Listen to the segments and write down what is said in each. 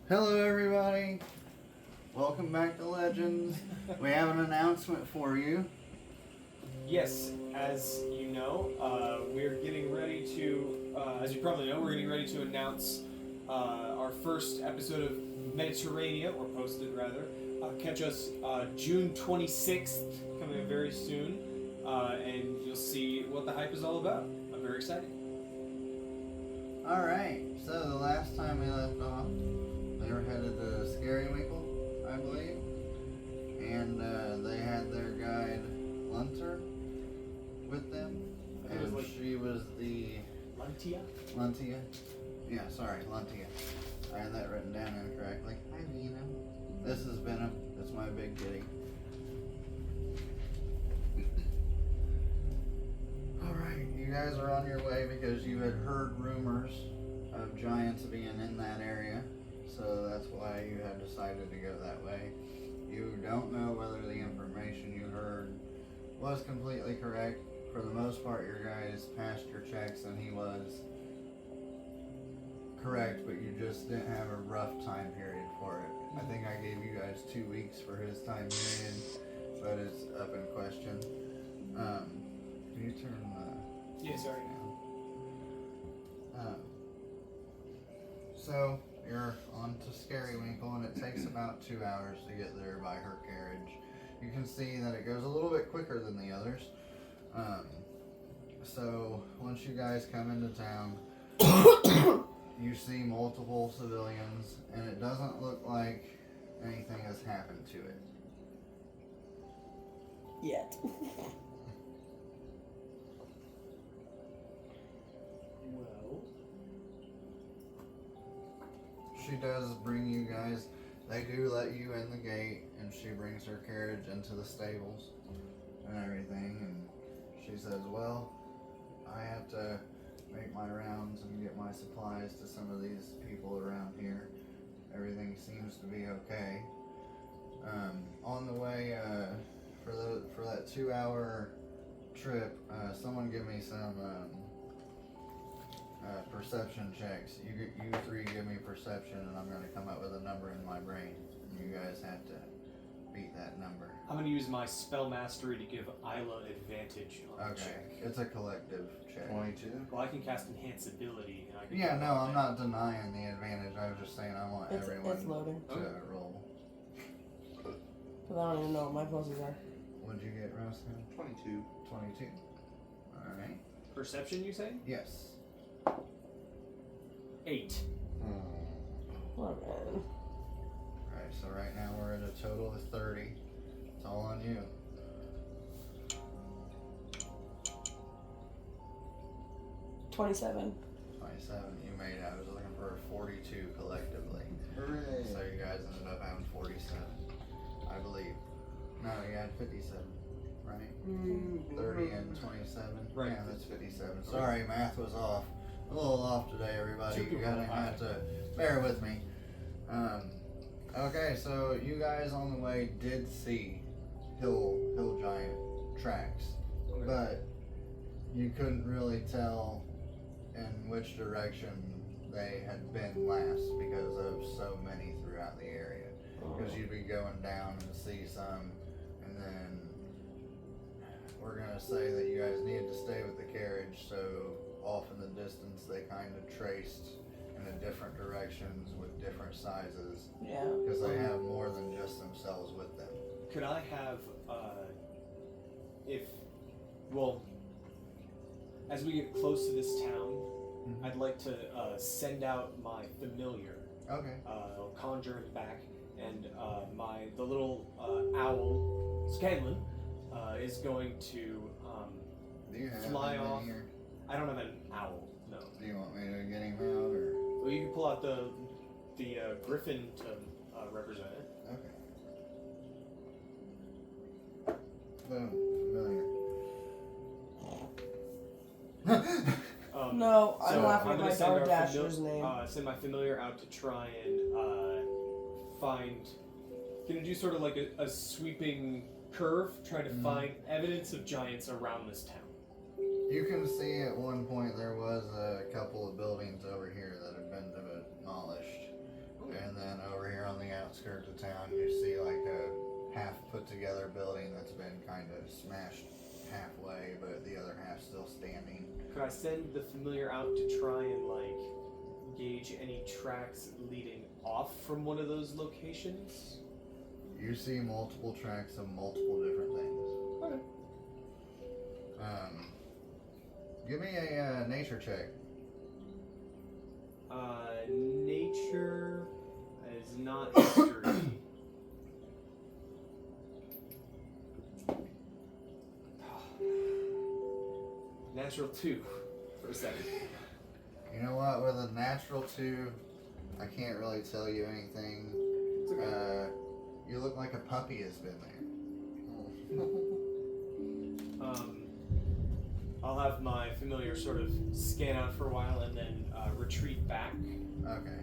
Hello everybody, welcome back to Legends. We have an announcement for you. Yes, as you know, we're getting ready to, as you probably know, we're getting ready to announce our first episode of Mediterranean, or posted rather. Catch us June 26th, coming up very soon, and you'll see what the hype is all about. I'm very excited. Alright, so the last time we left off, they were headed to Scary Winkle, I believe, and they had their guide Lunter with them, and she was the... Luntia? Yeah, sorry, Luntia. I had that written down incorrectly. Hi, Venom. This is Venom. It's my big kitty. Alright, you guys are on your way because you had heard rumors of giants being in that area. So that's why you had decided to go that way. You don't know whether the information you heard was completely correct. For the most part, your guys passed your checks and he was correct, but you just didn't have a rough time period for it. I think I gave you guys 2 weeks for his time period, but it's up in question. Can you turn the... Yeah, sorry. So, you're on to Scary Winkle, and it takes about 2 hours to get there by her carriage. You can see that it goes a little bit quicker than the others. So, once you guys come into town, you see multiple civilians, and it doesn't look like anything has happened to it. Yet. Well... She does bring you guys, they do let you in the gate, and she brings her carriage into the stables and everything, and she says, well, I have to make my rounds and get my supplies to some of these people around here. Everything seems to be okay. On the way, for that 2 hour trip, someone give me some perception checks. You three give me perception, and I'm going to come up with a number in my brain. And you guys have to beat that number. I'm going to use my spell mastery to give Isla advantage on the check. It's a collective check. 22. Well, I can cast Enhance Ability. And I can Yeah, no, I'm not denying the advantage. I was just saying I want everyone It's loading. to roll. Because I don't even know what my pluses are. What'd you get, Roscoe? 22. 22. Alright. Perception, you say? Yes. 8. Oh, man. Alright, so right now we're at a total of 30. It's all on you. 27. 27. You made it. I was looking for a 42 collectively. Hooray. So you guys ended up having 47. I believe. No, you had 57. Right? 30 and 27. Right. Yeah, that's 57. Sorry, math was off. A little off today, everybody. You gotta have to bear with me. Okay, so you guys on the way did see hill giant tracks, but you couldn't really tell in which direction they had been last because of so many throughout the area. Because you'd be going down and see some, and then we're gonna say that you guys needed to stay with the carriage, so off in the distance they kind of traced in a different directions with different sizes. Yeah. Because they have more than just themselves with them. Could I have, as we get close to this town, I'd like to send out my familiar. Okay. I'll conjure him back, and the little owl, Scanlan, is going to Do you have fly him in off. here? I don't have an owl, no. Do you want me to get him out or? Well, you can pull out the griffin to represent it. Okay. Boom. Familiar. No, I'm So laughing I'm at gonna my send our Dasher's name. send my familiar out to try and find. Gonna do sort of like a sweeping curve, trying to find evidence of giants around this town. You can see at one point there was a couple of buildings over here that had been demolished. And then outskirts of town, you see like a half put together building that's been kind of smashed halfway, but the other half still standing. Could I send the familiar out to try and like gauge any tracks leading off from one of those locations? You see multiple tracks of multiple different things. Okay. Give me a nature check. Nature is not history. Natural 2 for a second. You know what? With a natural 2, I can't really tell you anything. It's okay. You look like a puppy has been there. I'll have my familiar sort of scan out for a while and then retreat back. Okay.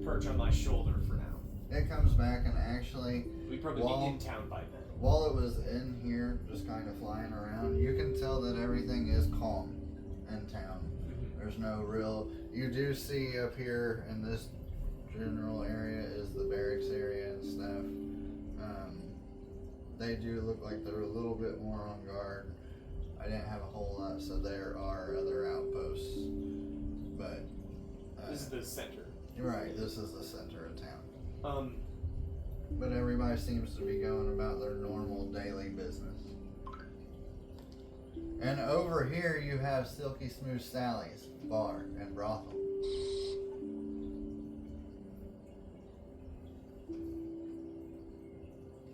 Perch on my shoulder for now. It comes back and actually, We'd probably be in town by then. while it was in here, just kind of flying around, you can tell that everything is calm in town. There's no real. You do see up here in this general area is the barracks area and stuff. They do look like they're a little bit more on guard. I didn't have a whole lot, so there are other outposts, but This is the center. right. This is the center of town. But But everybody seems to be going about their normal daily business. And over here you have Silky Smooth Sally's bar and brothel.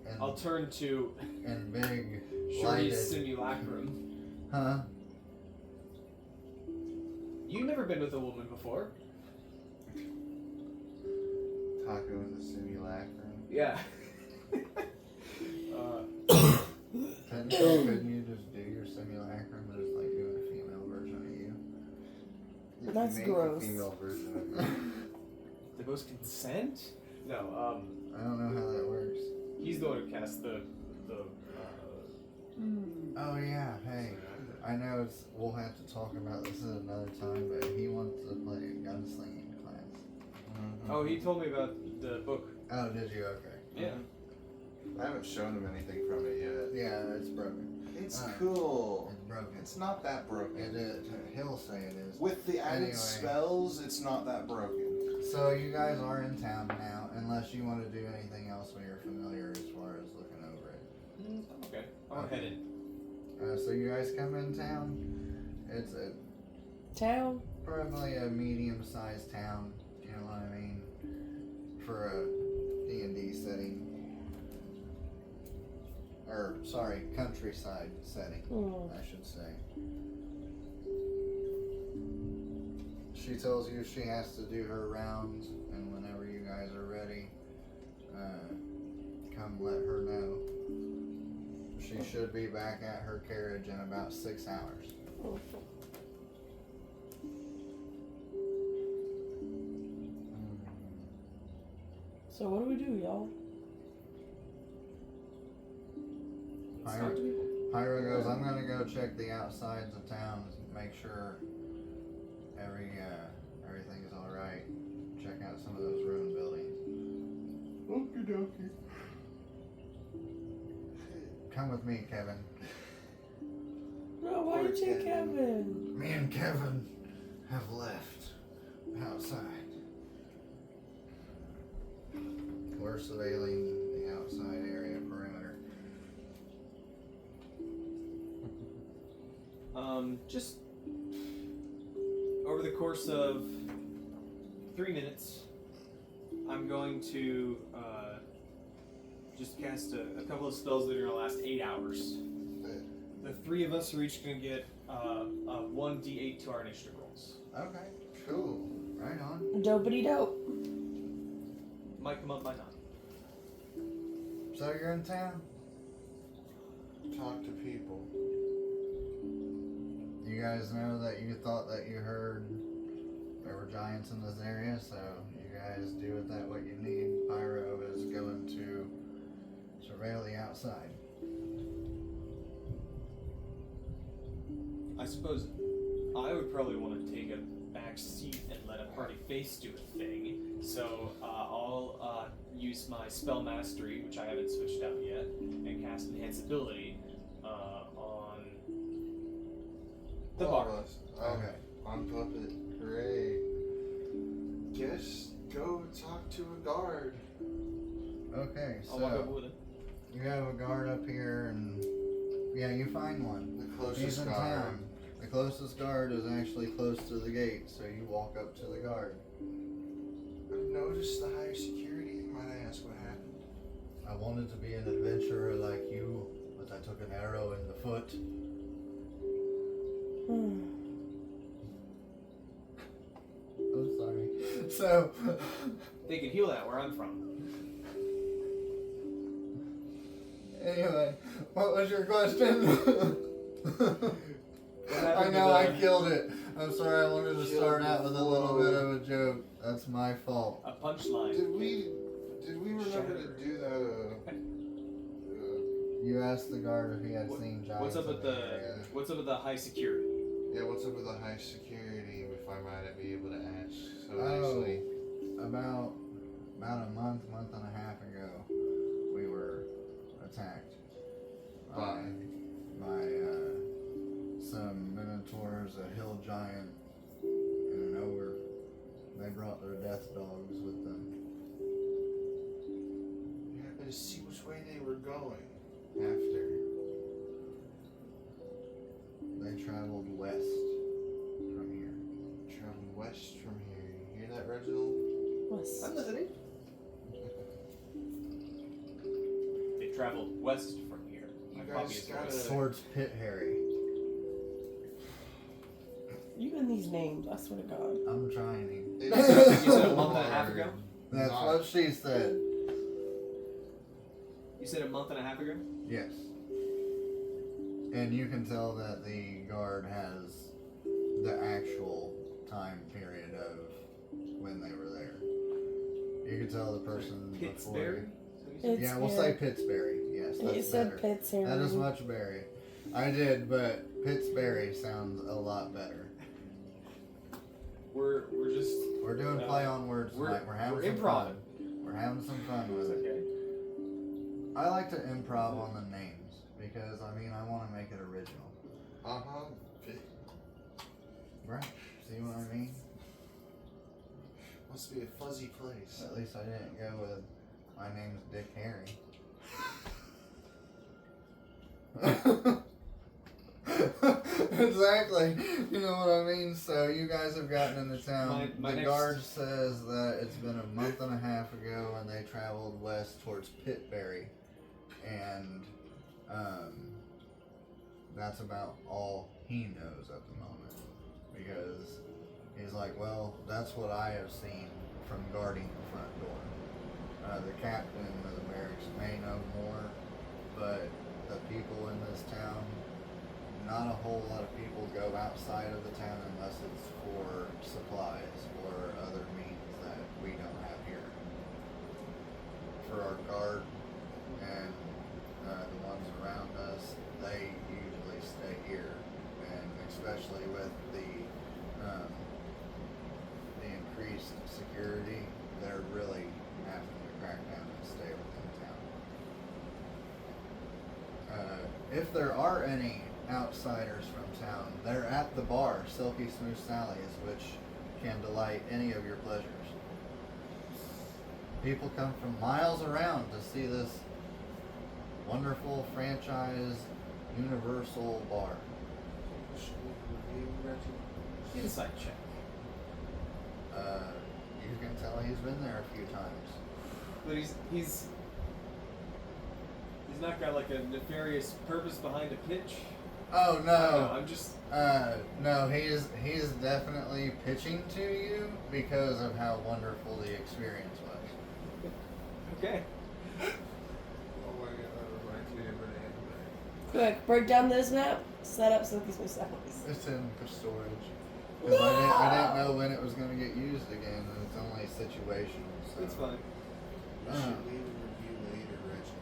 And, I'll turn to and big Shorty's lighted, simulacrum. huh? You've never been with a woman before. Taco in the simulacrum. Yeah. Couldn't you just do your simulacrum as like doing a female version of you? You That's make gross. A female version of you. The most consent? No, I don't know how that works. he's the one who cast the Oh yeah, hey. I know we'll have to talk about this at another time, but he wants to play a gunslinging class. Oh, he told me about the book. Oh, did you? Okay. Yeah. I haven't shown him anything from it yet. Yeah, it's broken. It's It's cool. broken. It's not that broken. It is. He'll say it is. With the added Anyway. spells, it's not that broken. So you guys are in town now, unless you want to do anything else when you're familiar as far as looking over it. Okay. I'll head in. So you guys come in town. It's a Town? probably a medium-sized town. You know what I mean? For a D&D setting. Or sorry, countryside setting, I should say. She tells you she has to do her rounds, and whenever you guys are ready, come let her know. She should be back at her carriage in about 6 hours. So what do we do, y'all? Pyra goes, I'm gonna go check the outsides of town, make sure everything's alright. Check out some of those ruined buildings. Okie dokie. Come with me, Kevin. No, why you take Kevin? Me and Kevin have left outside. We're surveilling the outside area perimeter. Just over the course of 3 minutes, I'm going to just cast a couple of spells that are going to last 8 hours. The 3 of us are each going to get 1d8 to our initiative rolls. Okay, cool. Right on. Dopey dope. Might come up, might not. So you're in town? Talk to people. You guys know that you thought that you heard there were giants in this area, so you guys do with that what you need. Pyro is going to surveil the outside. I suppose I would probably want to take a back seat and let a party face do a thing. So I'll use my spell mastery, which I haven't switched out yet, and cast Enhanceability on the All of bar. us. Okay. On puppet. Hooray. Guess go talk to a guard. Okay, I'll walk over so with him. you have a guard up here, and yeah, you find one. The He's closest in guard. town. The closest guard is actually close to the gate, so you walk up to the guard. I've noticed the higher security. Might I ask what happened? I wanted to be an adventurer like you, but I took an arrow in the foot. I'm sorry. So, They can heal that where I'm from. anyway, what was your question? I happened know to I the- killed it. I'm sorry, I wanted to Killed start out with a little bit flow. of a joke. That's my fault. A punchline. Did we remember to do that? You asked the guard if he had seen giants. What's up with in the area. What's up with the high security? Yeah, what's up with the high security? If I might be able to ask. So Oh, actually, about a month and a half ago, we were attacked by some minotaurs, a hill giant, and an ogre. They brought their death dogs with them. you happen to see which way they were going after. They traveled west from here. Traveling west from here. You hear that, Reginald? West. I'm listening. They traveled west from here. My You puppy guys is gotta- west. Towards Pit Harry. You and these names, I swear to God. I'm trying. You said a month and a half ago? That's Not- what she said. You said a month and a half ago? Yes. And you can tell that the guard has the actual time period of when they were there. You can tell the person before. Pittsburgh? Yeah, we'll say Pittsburgh. Yes, that's You said better. Pittsburgh. That is much berry. I did, but Pittsburgh sounds a lot better. We're just We're doing play on words we're- tonight. We're having we're some improv. fun. We're having some fun with it's it. okay. I like to improv on the names because I mean I want to make it original. Uh-huh. Right? See what I mean? Must be a fuzzy place. At least I didn't go with my name's Dick Harry. Exactly. You know what I mean? So you guys have gotten into town. My the next- guard says that it's been a month and a half ago and they traveled west towards Pittsburgh. And that's about all he knows at the moment. Because he's like, well, that's what I have seen from guarding the front door. The captain of the barracks may know more, but the people in this town, not a whole lot of people go outside of the town unless it's for supplies or other means that we don't have here. For our guard and the ones around us, they usually stay here, and especially with the increased security, they're really having to crack down and stay within town. If there are any outsiders from town, they're at the bar, Silky Smooth Sally's, which can delight any of your pleasures. People come from miles around to see this wonderful franchise universal bar. Insight check. You can tell he's been there a few times. But he's not got like a nefarious purpose behind a pitch. Oh I don't know, no. I'm just No, he's definitely pitching to you because of how wonderful the experience was. okay. Oh my god, that reminds me of an anime. Quick, break down this map. Set up Silky Smooth Sally's. It's in for storage. 'Cause I didn't know when it was going to get used again, and it's only situational. So. It's fine. We should leave a review later, Reggie.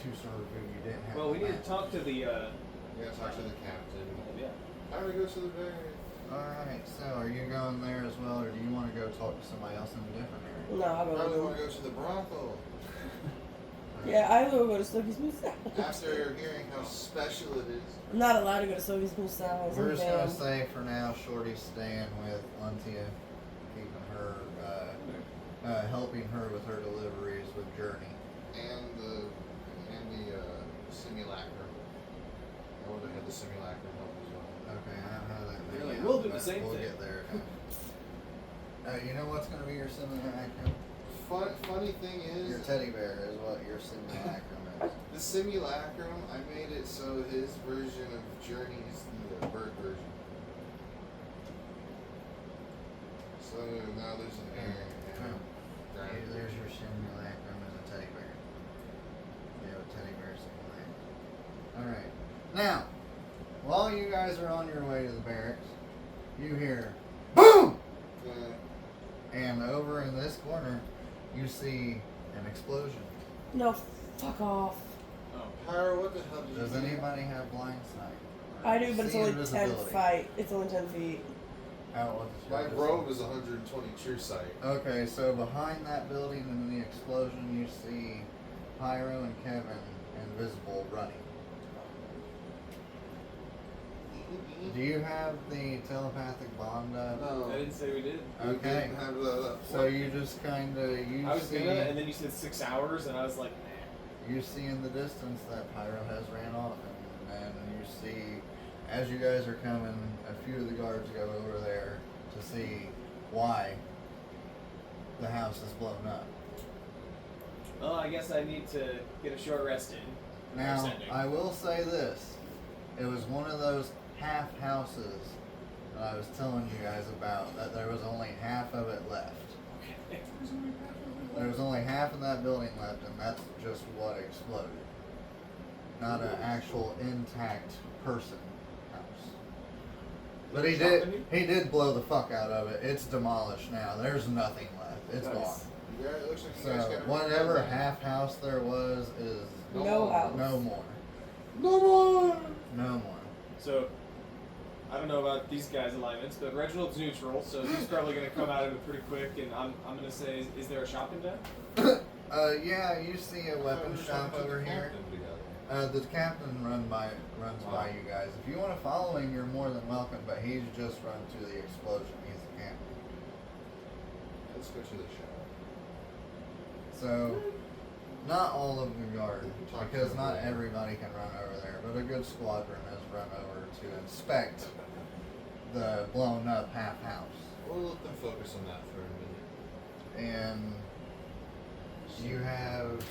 2-star review. You didn't have. Well, we the need to map. talk to the We gotta talk to the captain. yeah. How do we go to the barrier? All right. So, are you going there as well, or do you want to go talk to somebody else in a different area? No, I'll Probably go. want to go to the brothel. Yeah, I will go to Silky Smooth Style. After hearing how special it is. I'm not allowed to go to Silky Smooth Style. We're just gonna say for now, Shorty's staying with Untia, keeping her, helping her with her deliveries with Journey. And the simulacrum. I would have had the simulacrum help as well. Okay, I don't know that. Really? many We'll out, do the but same we'll thing. get there. You know what's gonna be your simulacrum? Funny thing Your is, teddy bear is what your simulacrum is. the simulacrum, I made it so his version of Journey's the bird version. So now there's an air and Oh. ground. There's your simulacrum as a teddy bear. You have a teddy bear simulacrum. Alright. Now, while you guys are on your way to the barracks, you hear BOOM! And over in this corner, you see an explosion. No, fuck off. Oh. Pyro, what the hell did you Does do? anybody have blind sight? I do, but it's See only 10 invisibility. feet. It's only 10 feet. How, what's My yours? robe is 120 true sight. Okay, so behind that building and the explosion, you see Pyro and Kevin invisible running. Do you have the telepathic bond up? No. I didn't say we did. We Okay. didn't have the So you just kind of I was gonna, and then you said 6 hours, and I was like, nah. you see in the distance that Pyro has ran off, and you see as you guys are coming, a few of the guards go over there to see why the house is blown up. Well, I guess I need to get a short rest in. Now, Sending. I will say this. It was one of those half houses that I was telling you guys about, that there was only half of it left. Okay. There was only half of that building left, and that's just what exploded. Not an actual intact person house. But he did blow the fuck out of it. It's demolished now. There's nothing left. It's Nice. gone. Yeah, it looks like you guys So got whatever half house there was is No house. no more. No more. No more. So, I don't know about these guys' alignments, but Reginald's neutral, so he's probably going to come out of it pretty quick. And I'm going to say, is there a shop in town? Yeah, you see a weapon shop over here. The captain runs by you guys. If you want to follow him, you're more than welcome. But he's just run to the explosion. He's the captain. Let's go to the shop. So, not all of the guard, Talk because to not them. everybody can run over there. But a good squadron has run over to inspect the blown up half house. We'll let them focus on that for a minute. And you have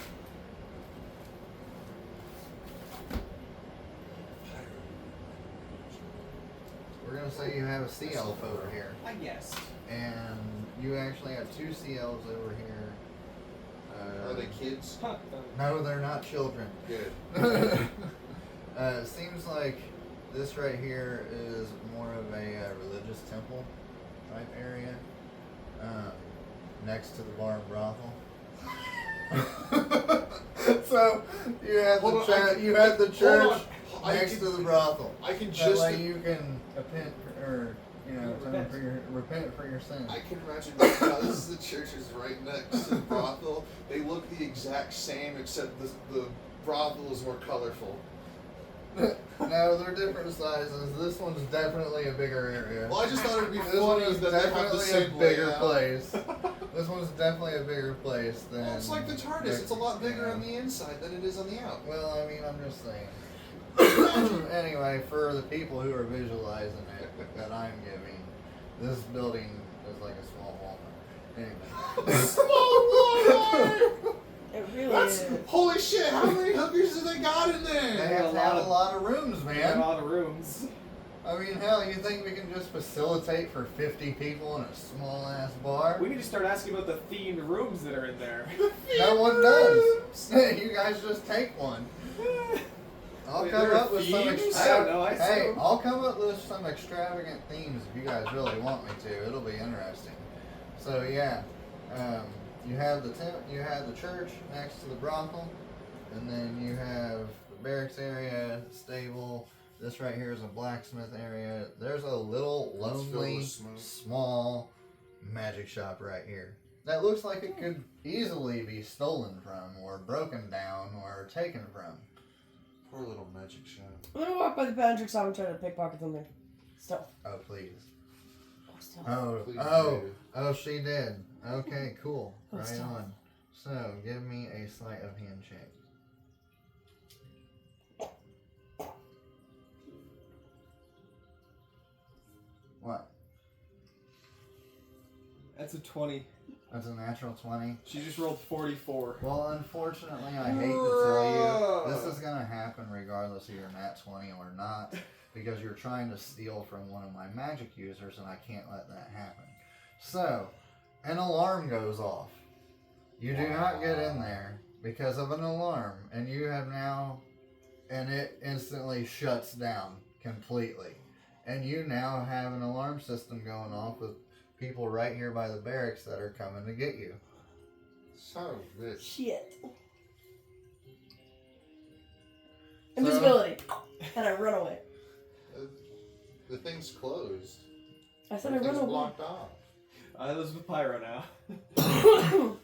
we're gonna say you have a sea elf over here, I guessed. and you actually have two sea elves over here. Are they kids? Huh. No, they're not children. Good. It seems like this right here is more of a religious temple type area, next to the bar and brothel. So you have Hold the on, you have the church I next can- to the brothel. I can That just. way you can repent for your sins. I can imagine because the church is right next to the brothel, they look the exact same except the brothel is more colorful. No, they're different sizes. This one's definitely a bigger area. Well, I just thought it would be This funny one is that they have the definitely a same bigger layout. place. This one's definitely a bigger place than. Well, it's like the TARDIS. It's a lot bigger on the inside than it is on the out. Well, I mean, I'm just saying. Anyway, for the people who are visualizing it that I'm giving, this building is like a small Walmart. Anyway. Small It really That's is. holy shit! How many hookers do they got in They there? have to have a lot of rooms, We have man. a lot of rooms. I mean, hell, you think we can just facilitate for 50 people in a small ass bar? We need to start asking about the themed rooms that are in there. No one does. You guys just take one. I'll Wait, come there are up with some themes? extravagant. I don't know, I Hey, assume. I'll come up with some extravagant themes if you guys really want me to. It'll be interesting. So yeah, you have the you have the church next to the brothel, and then you have the barracks area, stable. This right here is a blacksmith area. There's a little It's filled lonely, with smoke. small magic shop right here. that looks like it could easily be stolen from, or broken down, or taken from. Poor little magic shop. I'm gonna walk by the magic shop and try to pickpocket something. Stealth. Oh, please. Oh, stealth. Oh, she did. Okay, cool. Oh, Right stealth. on. So, give me a sleight of hand check. What? That's a 20. That's a natural 20. She just rolled 44. Well, unfortunately, I hate to tell you, this is going to happen regardless of your nat 20 or not, because you're trying to steal from one of my magic users, and I can't let that happen. So, an alarm goes off. You do not get in there because of an alarm, and you have now, and it instantly shuts down completely. And you now have an alarm system going off with people right here by the barracks that are coming to get you. Son of a bitch. Shit. Invisibility. And I run away. The thing's closed. I said I run Everything's away. blocked off. I live with Pyro now.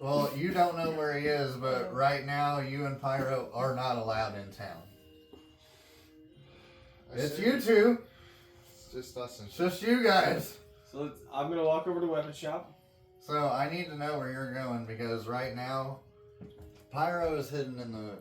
Well, you don't know where he is, but right now you and Pyro are not allowed in town. It's you two. It's just us and It's just you guys. So I'm gonna walk over to weapon shop. So I need to know where you're going because right now Pyro is hidden in the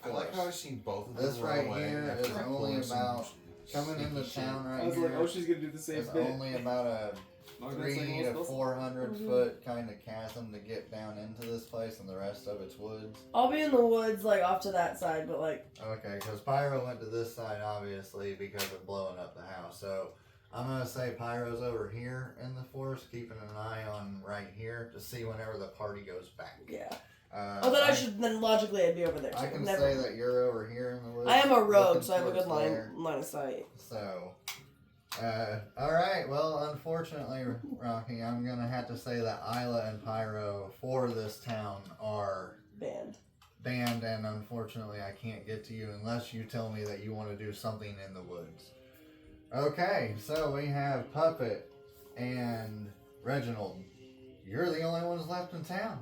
I like how I've forest. seen both of them This run right away here after is I only pulled some about coming into sneaky town I right was here. like, oh, she's gonna do the same It's bit. only about a Oh, that's like 3 to almost 400 foot kind of chasm to get down into this place, and the rest of it's woods. I'll be in the woods, like, off to that side, but, like... Okay, because Pyro went to this side, obviously, because of blowing up the house. So, I'm going to say Pyro's over here in the forest, keeping an eye on right here to see whenever the party goes back. Yeah. Oh, Then then logically I'd be over there, too. I can Never. say that you're over here in the woods. I am a rogue, looking so I have a good towards there. line of sight. So, alright, well, unfortunately, Rocky, I'm going to have to say that Isla and Pyro for this town are banned, and unfortunately I can't get to you unless you tell me that you want to do something in the woods. Okay, so we have Puppet and Reginald. You're the only ones left in town.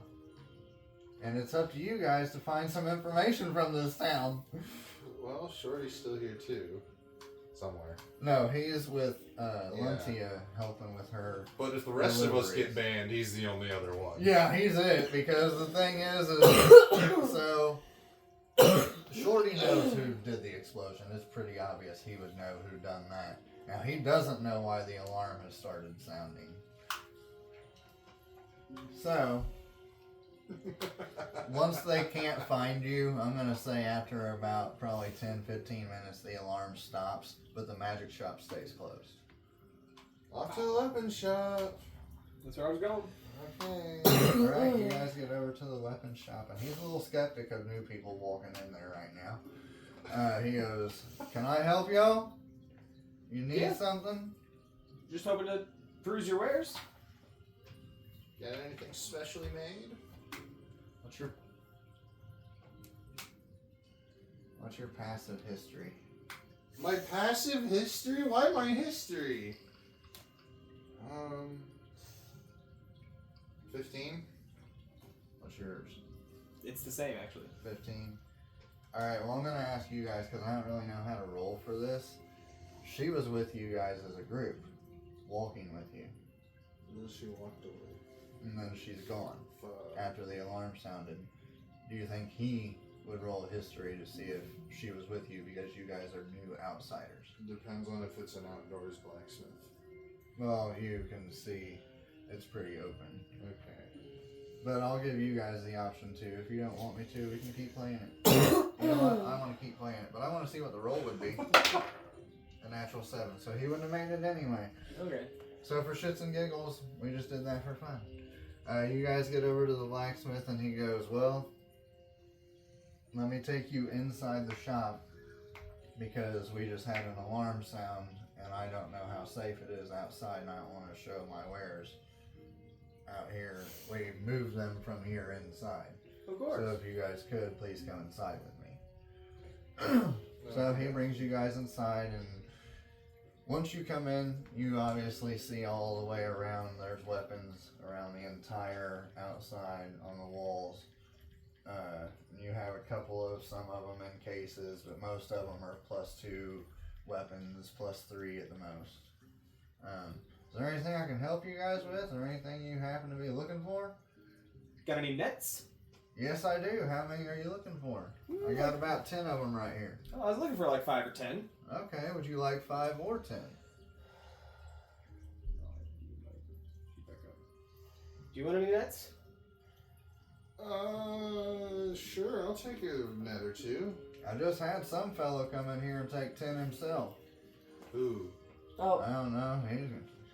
And it's up to you guys to find some information from this town. Well, Shorty's still here too. Somewhere. No, he's with Lentia helping with her. But if the rest of us get banned, he's the only other one. Yeah, he's it, because the thing is so Shorty knows who did the explosion. It's pretty obvious he would know who done that. Now, he doesn't know why the alarm has started sounding. So, once they can't find you, I'm going to say after about probably 10-15 minutes, the alarm stops, but the magic shop stays closed. Off to the weapon shop. That's where I was going. Okay. Alright, you guys get over to the weapon shop, and he's a little skeptic of new people walking in there right now. He goes, "Can I help y'all? You need something?" Just hoping to peruse your wares. Got anything specially made? What's your passive history? My passive history? Why my history? 15. What's yours? It's the same, actually. 15. Alright, well, I'm going to ask you guys, because I don't really know how to roll for this. She was with you guys as a group, walking with you, And then she walked away. and then she's gone Fuck. after the alarm sounded. Do you think he would roll a history to see if she was with you, because you guys are new outsiders? Depends on if it's an outdoors blacksmith. Well, you can see it's pretty open. Okay. But I'll give you guys the option to. If you don't want me to, we can keep playing it. You know what? I want to keep playing it, but I want to see what the roll would be. A natural 7, so he wouldn't have made it anyway. Okay. So for shits and giggles, we just did that for fun. You guys get over to the blacksmith, and he goes, "Well, let me take you inside the shop, because we just had an alarm sound, and I don't know how safe it is outside, and I don't want to show my wares out here. We moved them from here inside. Of course. So if you guys could, please come inside with me." So he brings you guys inside, and Once you come in, you obviously see all the way around. There's weapons around the entire outside on the walls. You have a couple of some of them in cases, but most of them are +2 weapons, +3 at the most. Is there anything I can help you guys with, or anything you happen to be looking for? Got any nets? Yes, I do. How many are you looking for? I got about 10 of them right here. Oh, I was looking for like 5 or 10. Okay, would you like 5 or 10? Do you want any nets? Sure, I'll take a net or two. I just had some fellow come in here and take 10 himself. Ooh. Oh. I don't know. He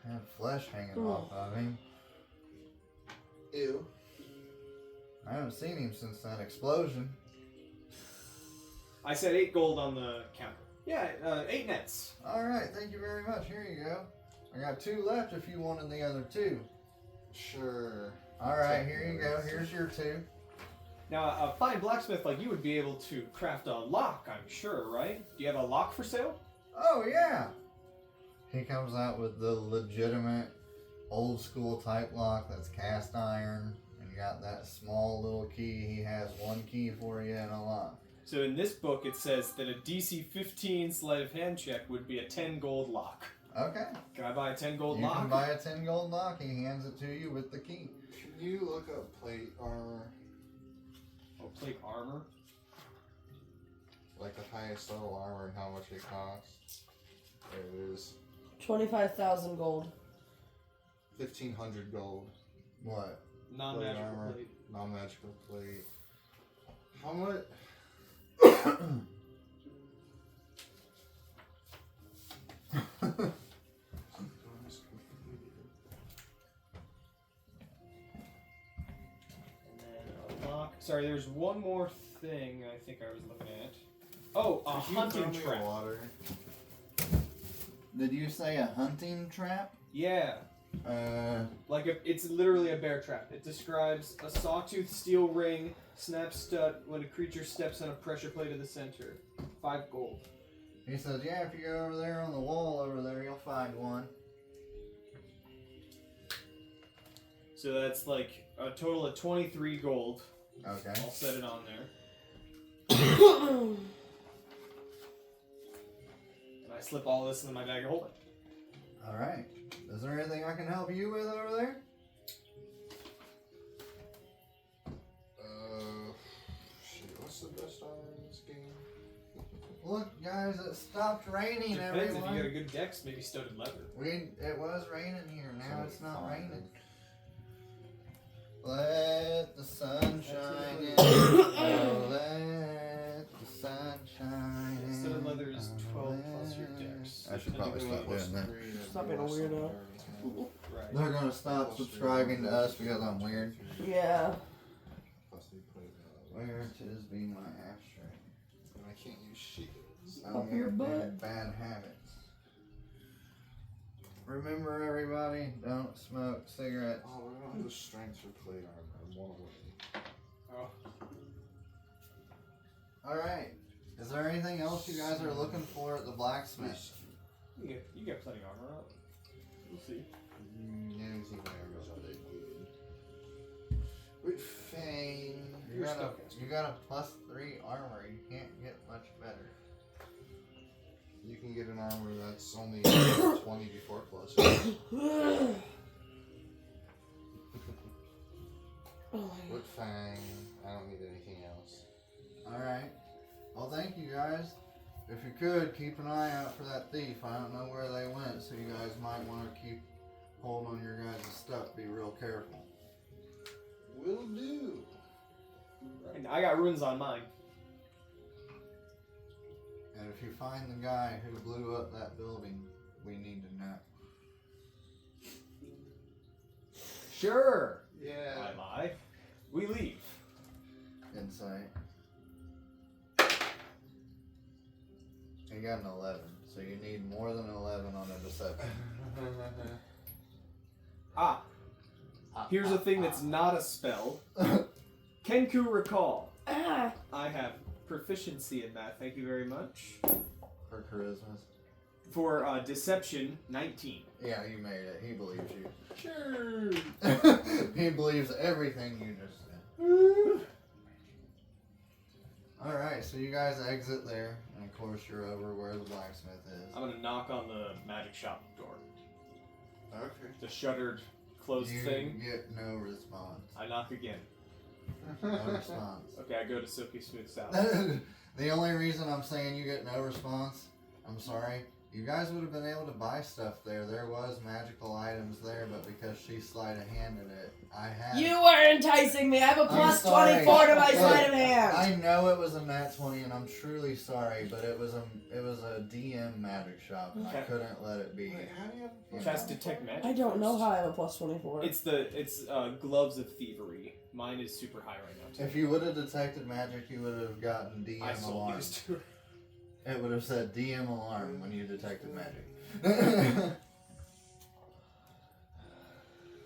had flesh hanging off of him. Ew. I haven't seen him since that explosion. I said 8 gold on the counter. Yeah, 8 nets. Alright, thank you very much. Here you go. I got 2 left if you wanted the other 2. Sure. Alright, here you go. Here's your 2. Now, a fine blacksmith like you would be able to craft a lock, I'm sure, right? Do you have a lock for sale? Oh, yeah. He comes out with the legitimate old school type lock that's cast iron and got that small little key. He has 1 key for you and a lock. So in this book it says that a DC 15 sleight of hand check would be a 10 gold lock. Okay. Can I buy a 10 gold You lock? can buy a 10 gold lock. He hands it to you with the key. Can you look up plate armor? Oh, plate armor? Like the highest level armor and how much it costs? There it is. 25,000 gold. 1,500 gold. What? Non-magical armor. plate. Non-magical plate. How much? And then a lock. Sorry, there's one more thing I think I was looking at. Oh, a Could you hunting throw me trap. water? Did you say a hunting trap? Yeah. Like it's literally a bear trap. It describes a sawtooth steel ring snaps shut when a creature steps on a pressure plate in the center. 5 gold. He says, yeah, if you go over there on the wall over there, you'll find one. So that's like a total of 23 gold. Okay. I'll set it on there. And I slip all this into my bag of holding. Alright. Is there anything I can help you with over there? Shit, what's the best armor in this game? Look, guys, it stopped raining, Depends if everyone. you got a good dex, maybe studded leather. It was raining here, now it's not Fine. raining. Let the sun shine in. Oh, let the sun shine in. Studded leather is 12 plus your dex. I should probably stop doing that. Stop being a weirdo. Right. They're gonna stop subscribing to us because I'm weird. Yeah. Where tis be my ashtray. And I can't use shields. I'm Up your gonna do butt. bad habits. Remember, everybody, don't smoke cigarettes. Oh, we don't have the strength for plate armor. I'm 1 away. Oh. Alright. Is there anything else you guys are looking for at the blacksmith? You get plenty of armor up. We'll see. Anything there goes on it. With Fang. You're a spellcaster. You got a +3 armor. You can't get much better. You can get an armor that's only 20 before plus. Oh my With Fang. I don't need anything else. Alright. Well, thank you guys. If you could, keep an eye out for that thief. I don't know where they went, so you guys might want to keep hold on your guys' stuff. Be real careful. Will do. And I got runes on mine. And if you find the guy who blew up that building, we need to know. Sure. Yeah. I lie. We leave. Insight. You got an 11, so you need more than 11 on a deception. Here's a thing that's not a spell. Kenku Recall. Ah. I have proficiency in that. Thank you very much. For charisma. For deception, 19. Yeah, you made it. He believes you. Sure. He believes everything you just said. Alright, so you guys exit there, and of course you're over where the blacksmith is. I'm gonna knock on the magic shop door. Okay. The shuttered, closed You thing. get no response. I knock again. No response. Okay, I go to Silky Smooth South. The only reason I'm saying you get no response, I'm sorry, you guys would have been able to buy stuff there. There was magical items there, but because she sleight of handed it, I had. You were enticing me. I have a plus sorry. 24 to my Look, sleight of hand. I know it was a nat 20, and I'm truly sorry, but it was a DM magic shop, and I Okay. couldn't let it be. Wait, how do you have a Cast detect magic. I don't know first. how I have a plus 24. It's gloves of thievery. Mine is super high right now. Too. If you would have detected magic, you would have gotten DM I sold alarm. these two. It would have said DM alarm when you detected magic.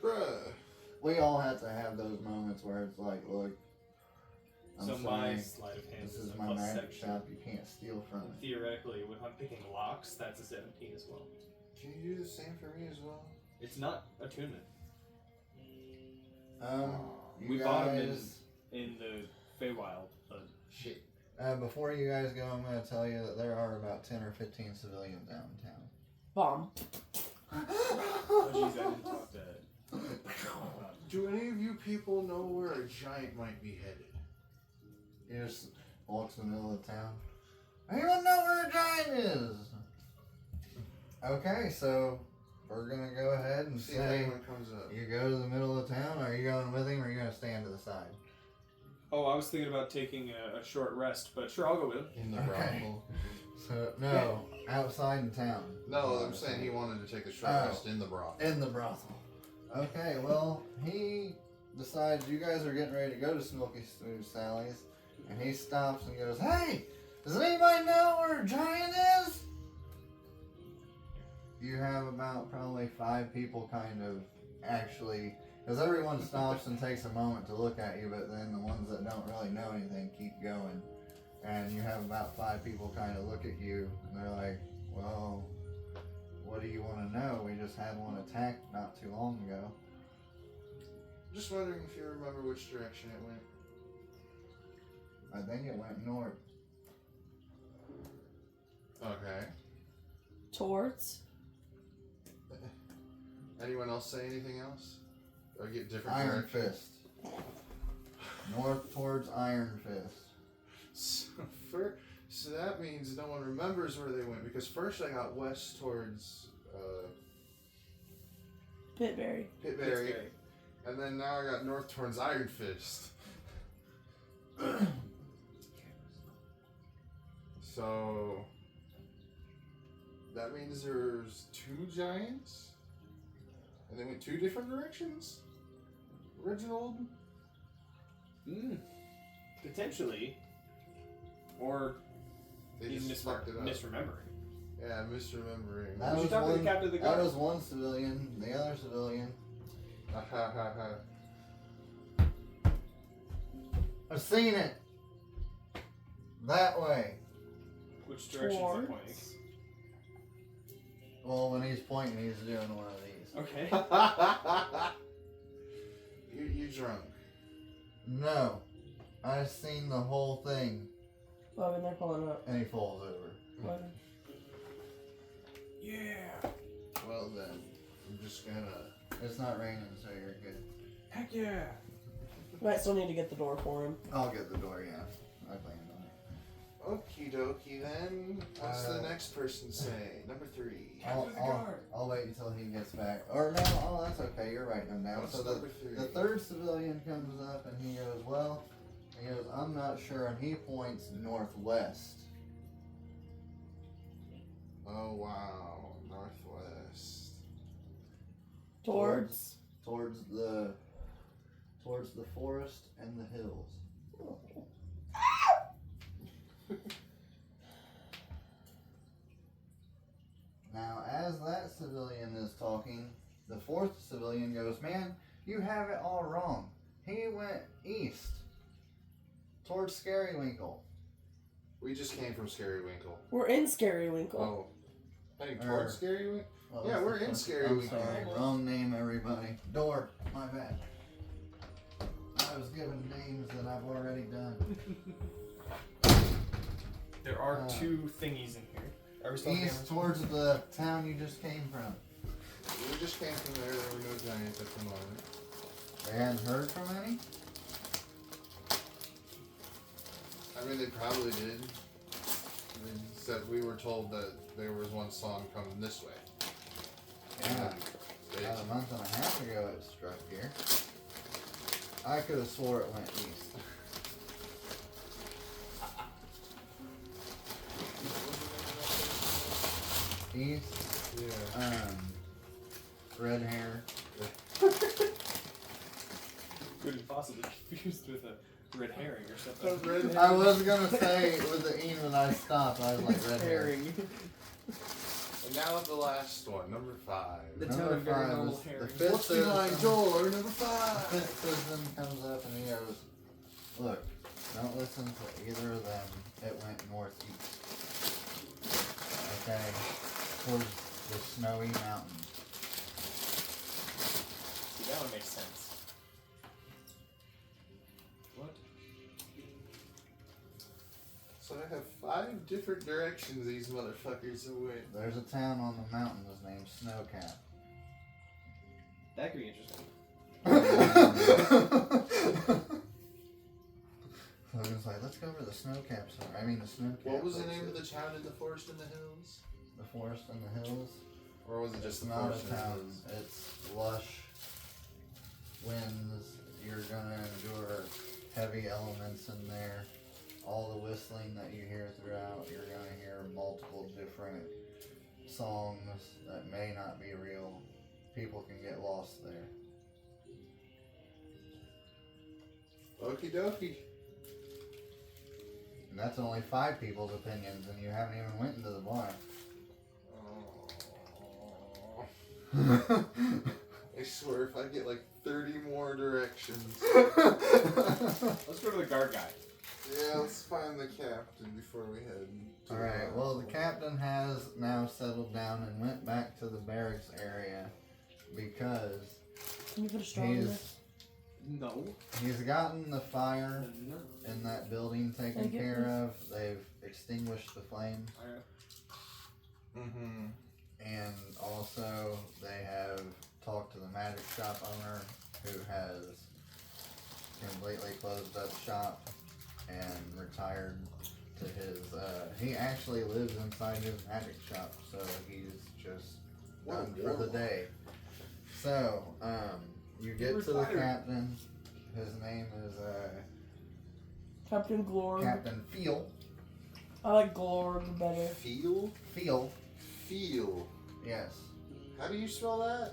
Bruh. We all have to have those moments where it's like, look, I'm So my sorry, sleight of hand this is is a my plus magic 17. shop. You can't steal from And it. theoretically, if I'm picking locks, that's a 17 as well. Can you do the same for me as well? It's not attunement. You We guys, bought 'em in the Feywild, but shit. Before you guys go, I'm going to tell you that there are about 10 or 15 civilians downtown. Bomb. oh jeez, I didn't talk to. Do any of you people know where a giant might be headed? You just walk to the middle of town. Anyone know where a giant is? Okay, so we're going to go ahead and See if say anyone comes up. you go to the middle of town. Are you going with him, or are you going to stand to the side? Oh, I was thinking about taking a short rest, but sure, I'll go with him. In the Okay. brothel. So, no, outside in town. No, I'm saying he wanted to take a short Oh. rest in the brothel. In the brothel. Okay, well, he decides you guys are getting ready to go to Smoky Smooth Sally's, and he stops and goes, "Hey, does anybody know where a giant is?" You have about probably 5 people kind of actually, because everyone stops and takes a moment to look at you, but then the ones that don't really know anything keep going. And you have about 5 people kind of look at you, and they're like, "Well, what do you want to know? We just had one attack not too long ago." Just wondering if you remember which direction it went. I think it went north. Okay. Towards. Anyone else say anything else? Or get different Iron directions? Fist. North towards Iron Fist. So that means no one remembers where they went, because first I got west towards Pitberry. Pitberry, and then now I got north towards Iron Fist. So that means there's 2 giants, and they went 2 different directions. Reginald. Potentially. Or They he's just fucked it up. misremembering. Yeah, misremembering. That Did you was talk to the one. captain of the That guard? was one civilian. The other civilian. Ha ha ha ha. I've seen it. That way. Which direction is he Towards. pointing? Well, when he's pointing, he's doing one of these. Okay. You drunk. No, I've seen the whole thing. Logan, they're pulling up. And he falls over. Logan. Yeah. Well then, I'm just gonna. It's not raining, so you're good. Heck yeah. Might still need to get the door for him. I'll get the door, yeah. I planned on it. Okie dokie then. What's the next person say? Number 3. I'll wait until he gets back. Or no, oh, that's okay. You're writing them down. What's So number 3? the third civilian comes up and he goes, well, he goes, I'm not sure, and he points northwest. Oh wow, northwest. Towards. Towards the forest and the hills. Now, as that civilian is talking, the 4th civilian goes, man, you have it all wrong. He went east, towards Scarywinkle. We just came from Scary Winkle. We're in Scary Winkle. Oh. Heading Or- towards Scary Week? Well, Yeah, this we're is in what- Scary I'm Week. sorry, wrong name, everybody. Door, my bad. I was given names that I've already done. There are 2 thingies in here. Are we still on East towards the town you just came from. We just came from there. There were no giants at the moment. They hadn't heard from any? I mean, they probably did. They said we were told that there was one song coming this way. Yeah. They, About a month and a half ago it struck here. I could have swore it went east. East, yeah. Red hair. Couldn't possibly confused with a red herring or something. Red I was gonna say with the E, but I stopped. I was like red hair. herring. And now the last one, number 5. The Number town of very 5 normal is the herring. fifth What's behind citizen. door number The 5? fifth citizen comes up and he goes, "Look, don't listen to either of them. It went northeast. Okay, towards the snowy mountains." See, that one makes sense. What? So I have 5 different directions these motherfuckers went. There's a town on the mountain that's named Snowcap. That could be interesting. Logan's like, "Let's go over to the Snowcap store." I mean the Snowcap. What was the place name of is the town in the forest in the hills? The forest and the hills. Or was it just the Not forest a in the town. hills? It's lush winds. You're gonna endure heavy elements in there. All the whistling that you hear throughout, you're gonna hear multiple different songs that may not be real. People can get lost there. Okie dokie. And that's only 5 people's opinions, and you haven't even went into the bar. Oh. I swear, if I get like 30 more directions. Let's go to the guard guy. Yeah, let's find the captain before we head. to the Alright, well, the hospital. captain has now settled down and went back to the barracks area because Can you put a straw in there? No. he's gotten the fire No. in that building taken Thank you. care of. They've extinguished the flames, Mm-hmm. and also they have talked to the magic shop owner, who has completely closed up shop and retired to his. He actually lives inside his magic shop, so he's just done for the day. So, you get to the Retired. captain. His name is Captain Glorg. Captain Feel. I like Glorg better. Feel? Feel. Feel. Yes. How do you spell that?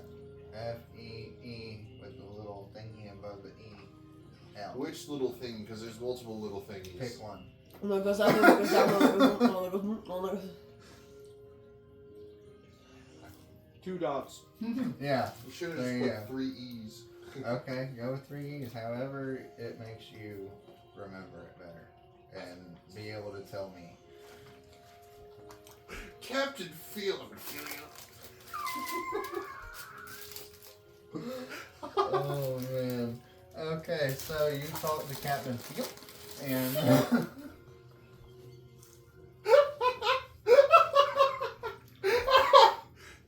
F-E-E with the little thingy above the E. L. Which little thing? Because there's multiple little thingies. Pick one. No, it goes down, no, it goes down, no, it goes down, no, it goes down, no, it goes 2 dots. Yeah. You should have There just you put 3 E's. Okay, go with 3 E's. However, it makes you remember it better and be able to tell me. Captain Feel. Oh man. Okay, so you talk to Captain Feel and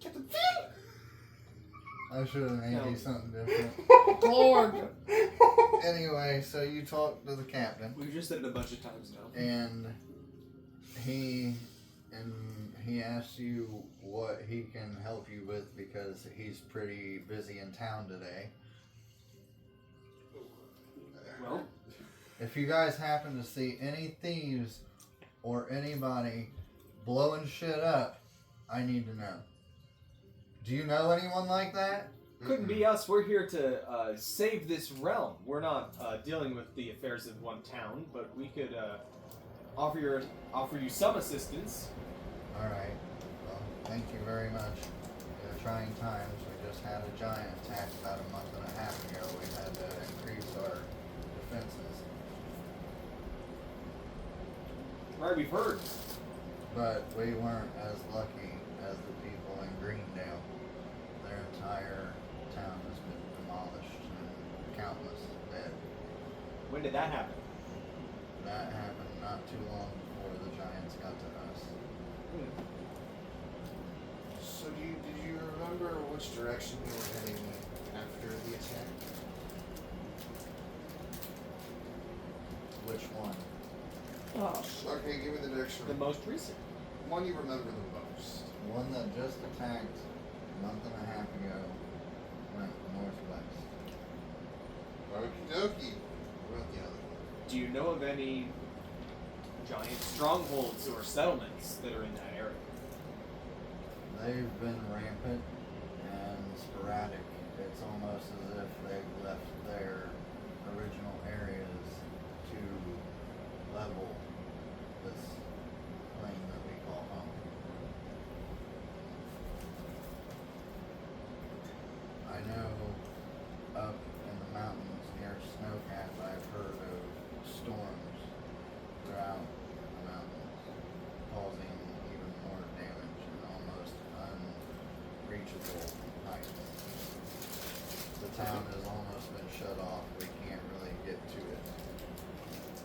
Captain Feel. I should have named No. you something different. Glorg. Anyway, so you talk to the captain. We've just said it a bunch of times now. And he asks you what he can help you with because he's pretty busy in town today. Well, If you guys happen to see any thieves or anybody blowing shit up, I need to know. Do you know anyone like that? couldn't be us. We're here to save this realm. We're not dealing with the affairs of one town, but we could offer you some assistance. Alright. Well, thank you very much. In trying times, we just had a giant attack about a month and a half ago. We had to increase our defenses. Right, we've heard. But we weren't as lucky as the people in Greendale. Their entire town has been demolished and countless dead. When did that happen? That happened not too long before the giants got to us. So did you remember which direction you were heading after the attack? Which one? Oh, shit. Okay, give me the direction. The most recent. One you remember the most. The one that just attacked a month and a half ago went northwest. Okie dokie. What about the other one? Do you know of any giant strongholds or settlements that are in that area? They've been rampant and sporadic. It's almost as if they've left their original areas to level this plane that we call home. I know up in the mountains near Snowcap, I've heard of storms throughout the mountains, causing even more damage and almost unreachable heights. The town has almost been shut off. We can't really get to it.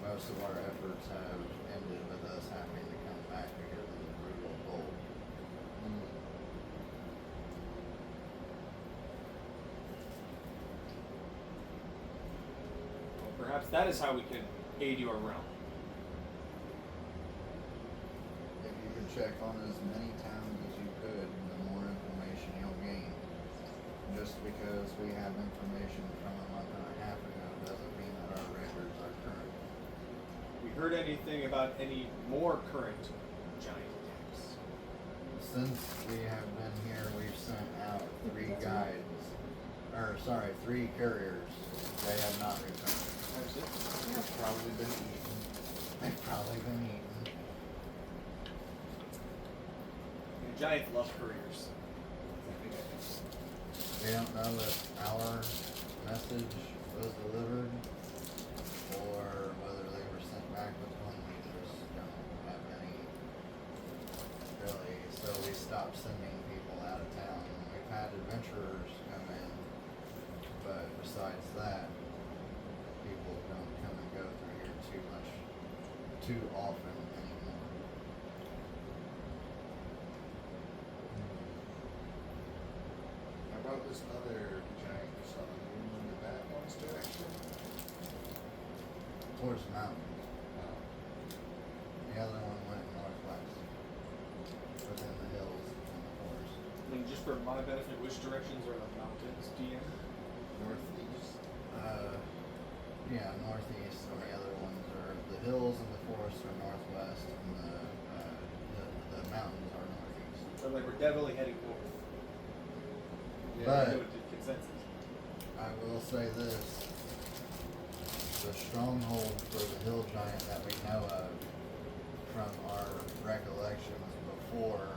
Most of our efforts have ended with us having to come back because of the brutal cold. Well, perhaps that is how we can aid your realm. If you could check on as many towns as you could, the more information you'll gain. Just because we have information from a month and a half ago doesn't mean that our records are current. We heard anything about any more current giant attacks? Since we have been here, we've sent out 3 guides. Three couriers. They have not returned. That's it. They've probably been eaten. They've probably been eaten. The giants love couriers. We don't know if our message was delivered or whether they were sent back with one. We just don't have any really. So we stopped sending people out of town. We've had adventurers come in, but besides that, people don't come and go through here too often anymore. How about this other giant you saw? You remember that one's direction? Towards the mountains. No. The other one went northwest, within the hills and the forest. And just for my benefit, which directions are the mountains, DM? Northeast. Yeah, northeast, and the other ones are the hills and the forest are northwest, and the mountains are northeast. So like we're definitely heading north. But- I know it did consensus. I will say this: the stronghold for the hill giant that we know of, from our recollections before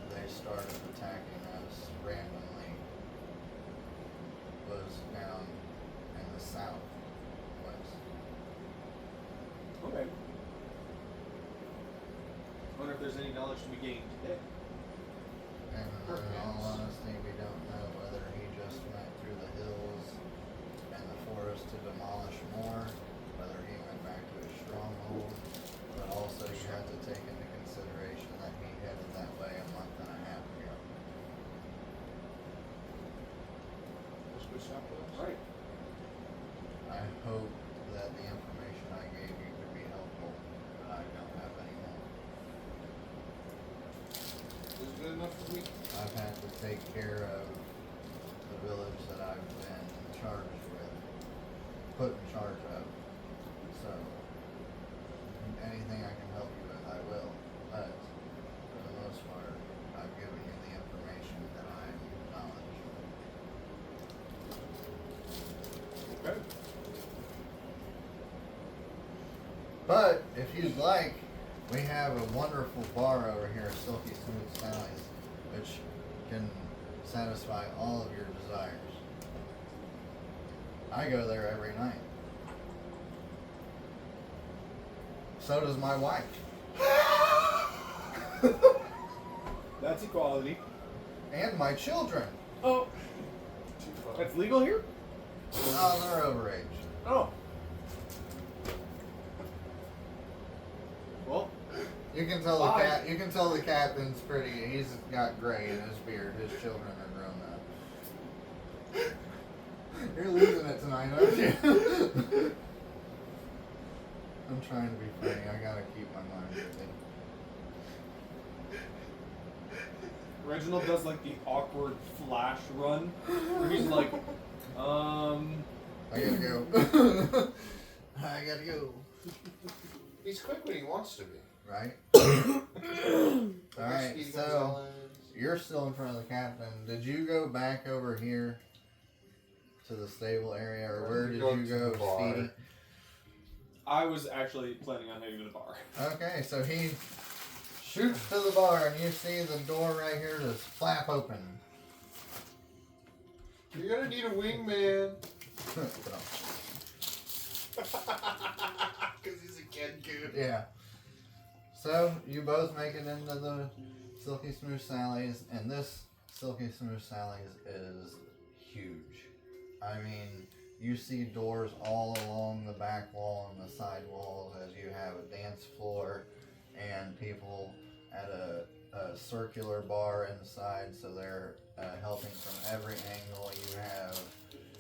they started attacking us randomly, was down in the southwest. Okay. I wonder if there's any knowledge to be gained today. And in all honesty, we don't know whether he just went through the hills and the forest to demolish more, whether he went back to his stronghold, but also you have to take into consideration that he headed that way a month and a half ago. Let's go southwest. Right. I hope that the information I gave you could be helpful, but I don't have any more. This is good enough for me. I've had to take care of the village that I've been charged with, put in charge of. So, anything I can help you with, I will. But, for the most part, I've given you the information that I'm knowledgeable. Okay. But, if you'd like, we have a wonderful bar over here at Silky Smooth Sally's, which can satisfy all of your desires. I go there every night. So does my wife. That That's equality. And my children. Oh, Too far. That's legal here? Oh, they're overage. Oh. Well, You can tell the Bye. cat. You can tell the captain's pretty. He's got gray in his beard. His children are grown up. You're losing it tonight, aren't you? I'm trying to be funny. I gotta keep my mind busy. Reginald does like the awkward flash run where he's like, I gotta go. I gotta go. He's quick when he wants to be. Right. All right. Speedy So Gonzalez. you're still in front of the captain. Did you go back over here to the stable area, or where did Going you to the go, bar. Speedy? I was actually planning on heading to the bar. Okay, so he shoots to the bar, and you see the door right here just flap open. You're gonna need a wingman. Because he's a kid goon. Yeah. So you both make it into the Silky Smooth Sally's, and this Silky Smooth Sally's is huge. I mean, you see doors all along the back wall and the side walls as you have a dance floor and people at a circular bar inside, so they're helping from every angle. You have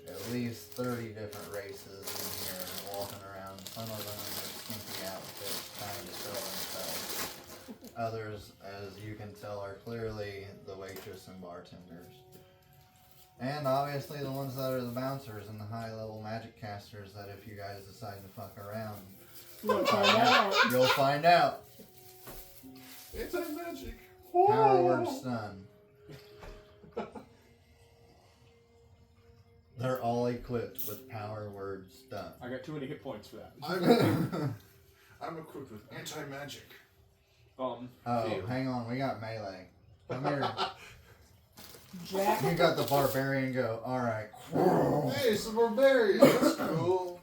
at least 30 different races in here walking around. Some of them in their skimpy outfits trying to show themselves. Others, as you can tell, are clearly the waitress and bartenders. And obviously the ones that are the bouncers and the high-level magic casters that if you guys decide to fuck around, you'll find out. you'll find out. Anti-magic. Power word stun. They're all equipped with power word stun. I got too many hit points for that. I'm equipped with anti-magic. Oh, Ew. hang on, we got melee. Come here. Jack. You got the barbarian go. Alright. Hey, it's a barbarian. That's cool.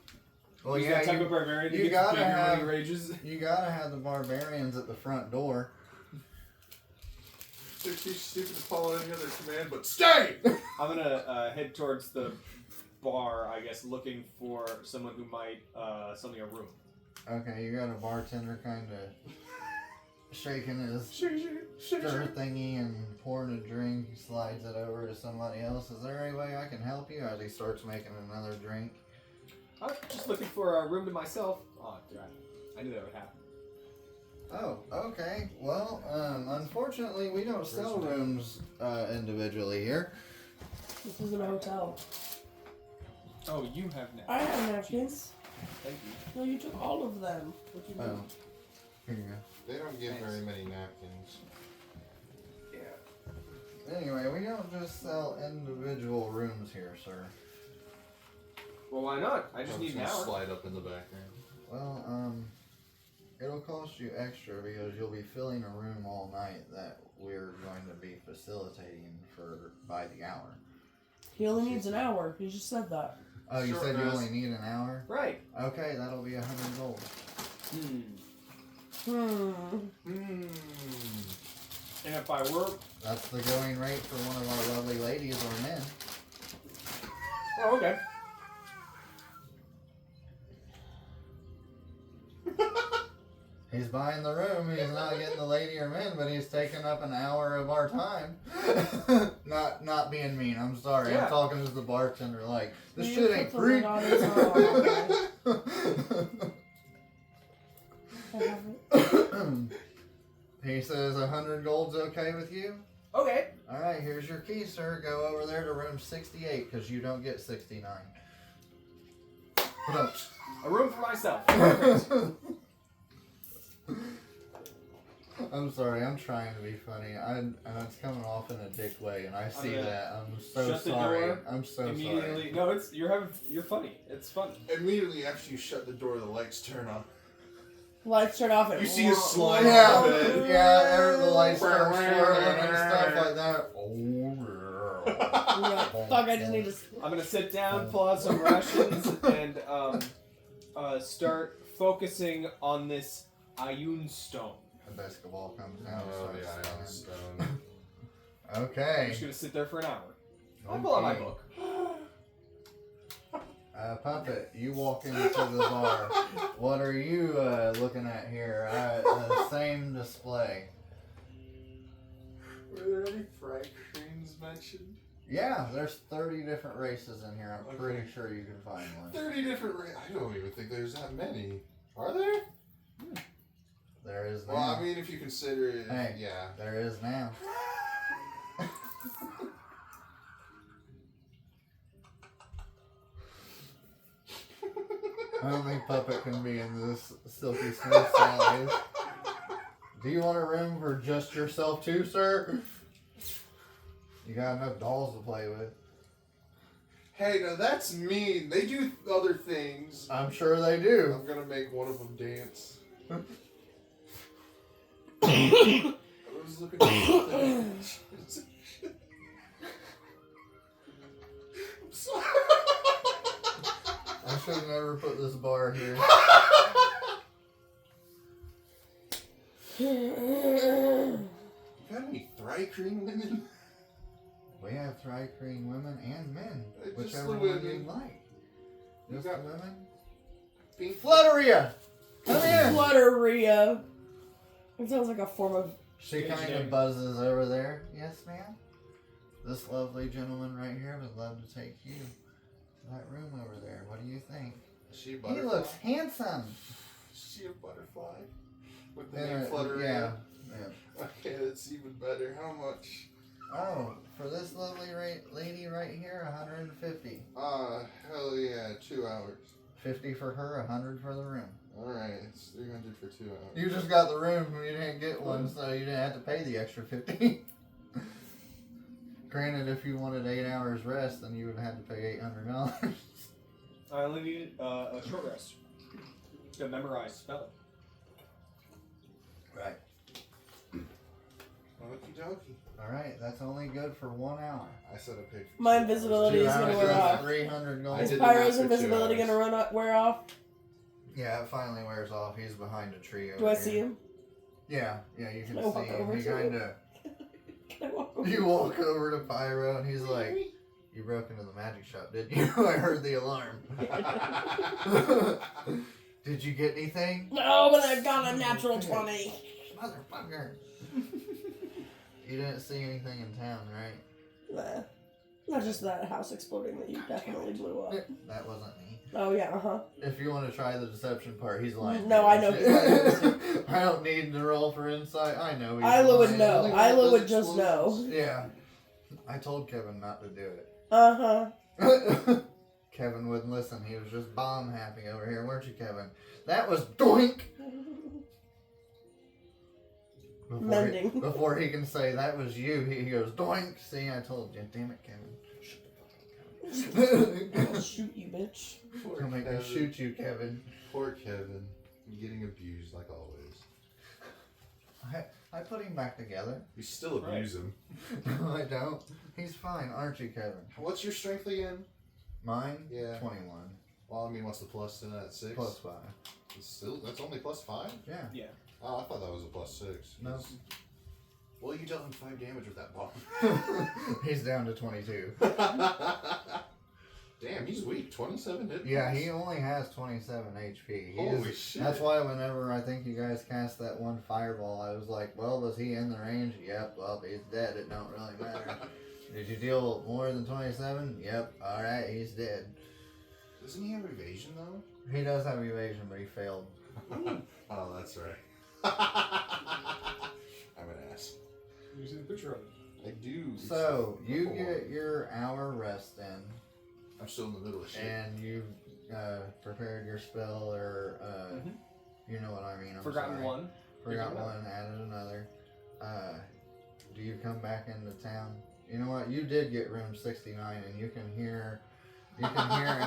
Well, Who's yeah, that type of you, barbarian that you gets gotta bigger when have- he rages? you gotta have the barbarians at the front door. They're too stupid to follow any other command, but stay! I'm gonna head towards the bar, I guess, looking for someone who might sell me a room. Okay, you got a bartender kind of shaking his Shake. stir thingy and pouring a drink, slides it over to somebody else. Is there any way I can help you? As he starts making another drink. I'm just looking for a room to myself. Oh, God. I knew that would happen. Oh, okay. Well, unfortunately, we don't sell rooms individually here. This isn't a hotel. Oh, you have now. I have napkins. Thank you. No, you took all of them. What you Oh, doing? here you go. They don't give Thanks. very many napkins. Yeah. Anyway, we don't just sell individual rooms here, sir. Well, why not? I just I'm need an gonna hour. slide up in the background. Well, it'll cost you extra because you'll be filling a room all night that we're going to be facilitating for by the hour. He only needs an hour. You just said that. Oh, you Sure said you does. only need an hour? Right. Okay, that'll be 100 gold. And if I were... That's the going rate for one of our lovely ladies or men. Oh, okay. He's buying the room, he's not getting the lady or men, but he's taking up an hour of our time. not being mean, I'm sorry. Yeah. I'm talking to the bartender like, this You shit put ain't the free. lid on his arm. I have it. He says 100 gold's okay with you? Okay. Alright, here's your key, sir. Go over there to room 68, because you don't get 69. A room for myself. I'm sorry, I'm trying to be funny. And it's coming off in a dick way, and I see gonna that. I'm so shut the sorry. door I'm so Immediately. sorry. No, you're funny. It's fun. Immediately after you shut the door, the lights turn on. Lights turn off. And You see a slide Yeah, on the bed. yeah, the lights start swirling and stuff like that. Fuck! I just need to. I'm gonna sit down, pull out some rations, and start focusing on this Ayun stone. A basketball comes down. Oh, and the starts ion spinning. stone. I'm Okay. just gonna sit there for an hour. I'll pull out my Okay. book. Puppet, you walk into the bar. What are you looking at here? Same display. Were there any fried creams mentioned? Yeah, there's 30 different races in here. I'm Okay. pretty sure you can find one. 30 different I don't even think there's that many. Are there? There is now. Well, I mean, if you consider it, Hey. yeah. There is now. I don't think Puppet can be in this silky smooth salad. Do you want a room for just yourself too, sir? You got enough dolls to play with. Hey, now that's mean. They do other things. I'm sure they do. I'm gonna make one of them dance. I was looking at I'm sorry. I should have never put this bar here. You got any thry-cream women? We have thry-cream women and men. Just Whichever the one women. you like. You Just got- the women? Pink Flutteria! Come here! Flutteria. It sounds like a form of. She Good kind of name. buzzes over there. Yes, ma'am? This lovely gentleman right here would love to take you to that room over there. What do you think? Is she a He butterfly? looks handsome. Is she a butterfly? With the Yeah, name Fluttery? yeah. Yeah. Okay, that's even better. How much? Oh, for this lovely lady right here, 150. Hell yeah, 2 hours. 50 for her, 100 for the room. Alright, it's 300 for 2 hours. You just got the room, you didn't get one, so you didn't have to pay the extra 50. Granted, if you wanted 8 hours rest, then you would have to pay $800. I only need a short rest to memorize spelling. Right. Okie dokie. Alright, that's only good for 1 hour. I said I paid for My 2 hours. invisibility 2 is gonna hours wear is off. 300 gold. I Is did the math Pyro's for 2 invisibility hours. gonna wear off? Yeah, it finally wears off. He's behind a tree over Do I here. see him? Yeah, you can Can I walk see him. over He to him? kinda... Can I walk over? You walk over to Pyro and he's like, you broke into the magic shop, didn't you? I heard the alarm. Did you get anything? No, but I got a natural 20. Motherfucker. You didn't see anything in town, right? Nah. Not just that house exploding that you definitely blew up. That wasn't me. Oh, yeah, uh-huh. If you want to try the deception part, he's lying. No, I know he's lying. I don't need to roll for insight. I know he's Isla would lying. know. Only Isla one would just know. explodes. Yeah. I told Kevin not to do it. Uh-huh. Kevin wouldn't listen. He was just bomb happy over here, weren't you, Kevin? That was doink! Mending. Before he can say that was you, he goes doink. See, I told you. Damn it, Kevin. I'll shoot you, bitch. Poor Don't make me Kevin. shoot you, Kevin. Poor Kevin. Getting abused like always. I put him back together. You still abuse him. No, I don't. He's fine, aren't you, Kevin? What's your strength again? Mine? Yeah. 21. Well, I mean, what's the plus to that? 6? Plus 5. It's still, that's only plus 5? Yeah. Yeah. Oh, I thought that was a plus 6. No. Well, you dealt him 5 damage with that bomb. He's down to 22. Damn, he's weak. 27 hit Yeah, points. he only has 27 HP. He Holy is- shit. That's why whenever I think you guys cast that one fireball, I was like, well, was he in the range? Yep, well, he's dead. It don't really matter. Did you deal more than 27? Yep, alright, he's dead. Doesn't he have evasion, though? He does have evasion, but he failed. Oh, that's right. I'm an ass. You see the picture of it. I do. So, It's you cool. get your hour rest in, I'm still in the middle of shit. and you've prepared your spell, or, Mhm. you know what I mean. I'm Forgotten sorry. one. Forgot Figured it one, added another. Do you come back into town? You know what? You did get room 69, and you can hear in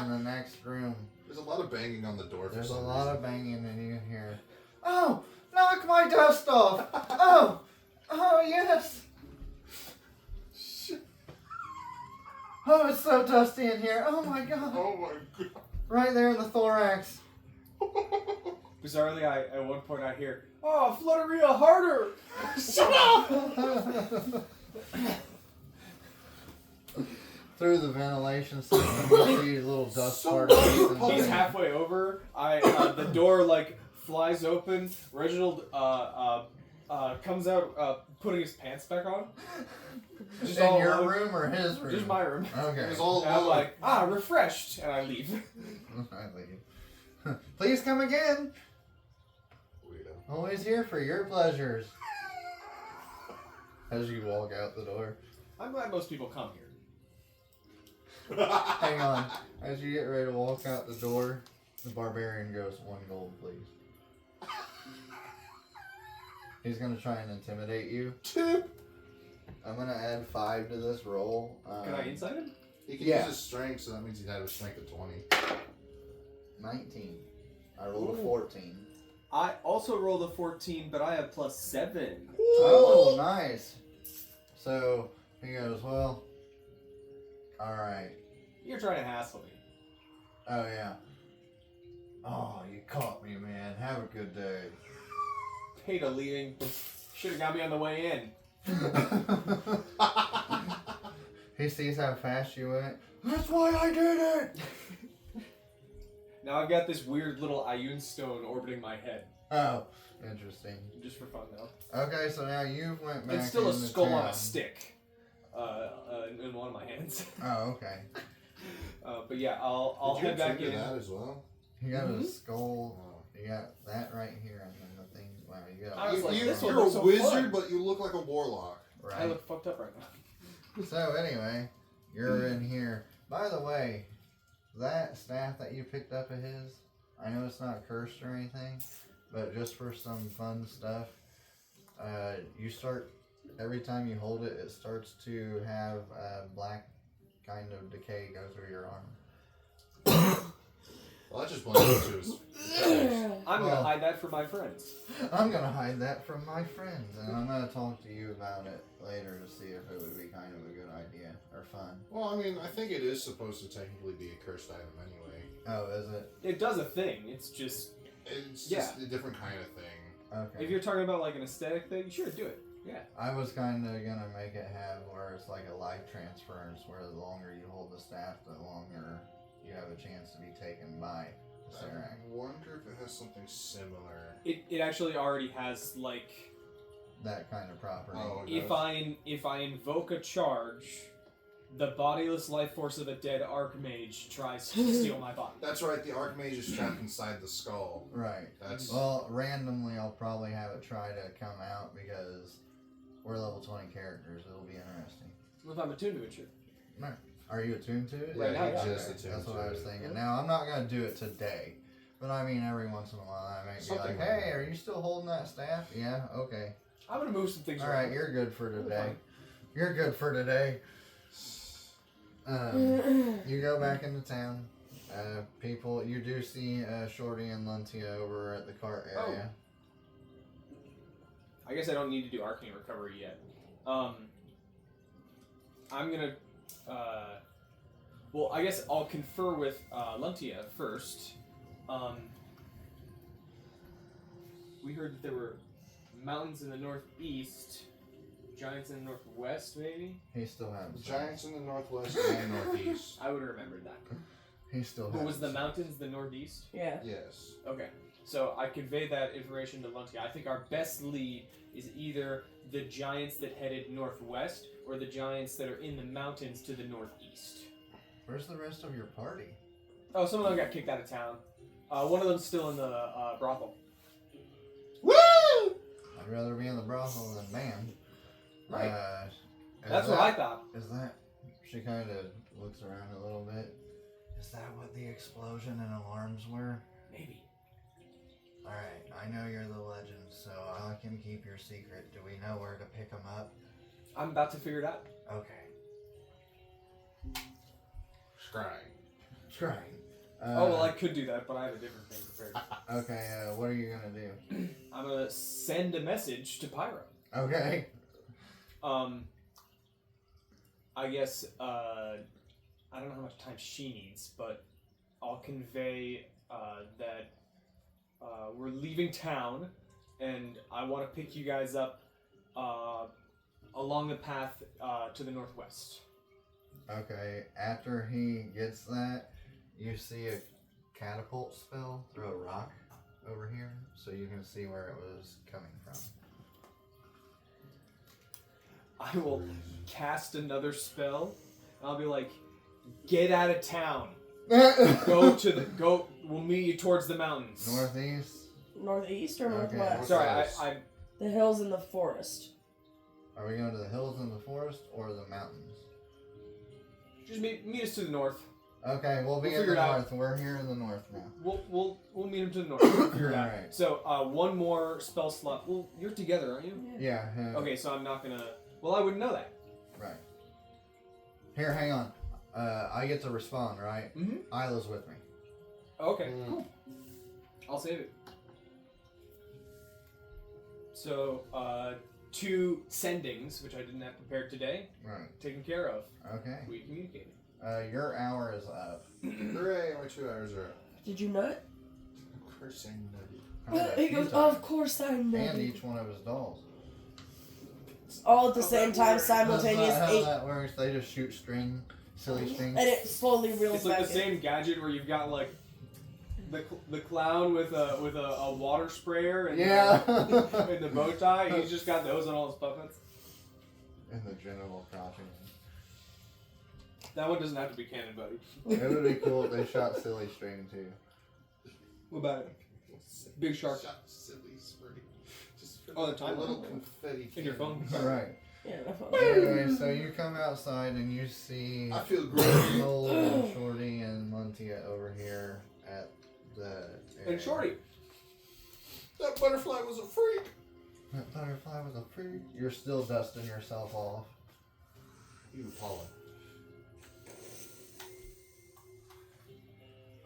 the next room. There's a lot of banging on the door for There's a some lot reason. of banging, and you can hear, oh, knock my dust off. Oh, yes. Shit. Oh, it's so dusty in here. Oh my god. Oh my god. Right there in the thorax. Bizarrely, at one point I hear, "Oh, Flutteria harder!" Shut up! through the ventilation system, you see little dust particles. He's halfway over. The door like flies open. Reginald comes out, putting his pants back on. Just In all your alone. room or his room? Just my room. Okay. It's all And I'm alone. like, refreshed, and I leave. I leave. Please come again. Weirdo. Always here for your pleasures. As you walk out the door. I'm glad most people come here. Hang on. As you get ready to walk out the door, the barbarian goes, 1 gold, please. He's going to try and intimidate you. I'm going to add 5 to this roll. Can I insight him? He can Yeah. use his strength, so that means he'd have a strength of 20. 19. I rolled a Ooh. 14. I also rolled a 14, but I have +7. Oh, nice. So he goes, well, alright. You're trying to hassle me. Oh, yeah. Oh, you caught me, man. Have a good day. Paid a leaving. Should have got me on the way in. He sees how fast you went. That's why I did it! Now I've got this weird little Ayun stone orbiting my head. Oh, interesting. Just for fun, though. Okay, so now you've went back It's still a into skull on town. a stick. In one of my hands. Oh, okay. But yeah, I'll Did you head back trigger in. that as well? You got Mhm. a skull. Oh. You got that right here, and then the thing. Wow, you got. I was like, this one You're a looks so wizard, fun. but you look like a warlock. I right. look fucked up right now. So anyway, you're in here. By the way, that staff that you picked up of his, I know it's not cursed or anything, but just for some fun stuff, you start, every time you hold it, it starts to have a black kind of decay go through your arm. Well, that just blends into his face. I'm Well- gonna hide that from my friends. I'm gonna hide that from my friends, and I'm gonna talk to you about it later to see if it would be kind of a good idea or fun. Well, I mean, I think it is supposed to technically be a cursed item anyway. Oh, is it? It does a thing. It's just It's just a different kind of thing. Okay. if you're talking about like an aesthetic thing, sure, do it. Yeah. I was kind of gonna make it have where it's like a life transference, where the longer you hold the staff, the longer you have a chance to be taken by the Serac. I wonder if it has something similar. It actually already has like That kind of property. Oh, it if does. if I invoke a charge, the bodiless life force of a dead archmage tries to steal my body. That's right, the Archmage is trapped inside the skull. Right. That's Well, randomly, I'll probably have it try to come out because we're level 20 characters. It'll be interesting. If I'm attuned to it, sure. Are you attuned to it? Right now, he's yeah. just attuned That's what to I was it. thinking. Now, I'm not going to do it today. But I mean, every once in a while, I might be Something like, like hey, that. are you still holding that staff? Yeah, okay. I'm gonna move some things All around. right, you're good for We'll today. find- You're good for today. You go back into town. People, you do see Shorty and Luntia over at the cart area. I guess I don't need to do arcane recovery yet. I'm gonna. Well, I guess I'll confer with Luntia first. We heard that there were mountains in the northeast, giants in the northwest, maybe. He still has. Giants in the northwest and northeast. I would have remembered that. He still has. But was the mountains the northeast? Yeah. Yes. Okay. So I conveyed that information to Luntia. I think our best lead is either the giants that headed northwest or the giants that are in the mountains to the northeast. Where's the rest of your party? Oh, some of them got kicked out of town. One of them's still in the brothel. Woo! I'd rather be in the brothel than man. Right. Is That's what that- I thought. Is that? She kind of looks around a little bit. Is that what the explosion and alarms were? Maybe. Alright, I know you're the legend, so I can keep your secret. Do we know where to pick them up? I'm about to figure it out. Okay. Scrying. Trying. Oh, well, I could do that, but I have a different thing prepared. Okay, what are you gonna do? I'm gonna send a message to Pyro. Okay. I guess, I don't know how much time she needs, but I'll convey that we're leaving town, and I want to pick you guys up along the path to the northwest. Okay, after he gets that, you see a catapult spell through a rock over here, so you can see where it was coming from. I will cast another spell. And I'll be like, get out of town. Go. We'll meet you towards the mountains. Northeast? Northeast or Okay. northwest? Sorry, I The hills and the forest. Are we going to the hills and the forest or the mountains? just meet us to the north. Okay, we'll be We'll in figure the it out. north. We're here in the north now. We'll meet him to the north. We'll figure it out. Alright. So one more spell slot. Well, you're together, aren't you? Yeah. Okay, so I'm not gonna. Well, I wouldn't know that. Right. Here, hang on. I get to respond, right? Mm-hmm. Isla's with me. Okay, cool. I'll save it. So, 2 sendings, which I didn't have prepared today, Right. taken care of. Okay. We communicated. Your hour is up. Hooray, my 2 hours are up. Did you nut? Of course I'm nutty. He goes, of course I know. And each one of his dolls. All at the How's same that time, work? simultaneous. That's not how Eight, that works. They just shoot silly strings. and it slowly reels It's like back the same gadget where you've got like the clown with a water sprayer and Yeah. and the bow tie. He's just got those on all his puppets. And the genital crotching. That one doesn't have to be canon, buddy. It would be cool if they shot silly string too. What about it? Big shark. Shot silly spring. Just for Oh, the time little limit. confetti. In your phone. Right. Yeah, Anyway, so you come outside and you see I feel great. Noel and Shorty and Muntia over here at the. And Shorty. That butterfly was a freak. That butterfly was a freak. You're still dusting yourself off. You pollen.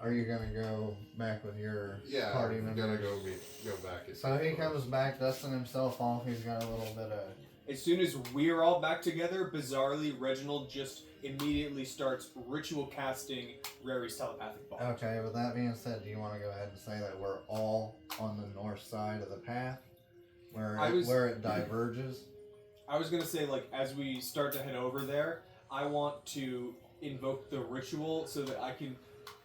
Are you gonna go back with your Yeah, party I'm members? gonna go back. So he comes back dusting himself off. He's got a little bit of. As soon as we're all back together, bizarrely, Reginald just immediately starts ritual casting Rary's telepathic bond. Okay, with that being said, do you want to go ahead and say that we're all on the north side of the path, where it diverges? I was gonna say, like, as we start to head over there, I want to invoke the ritual so that I can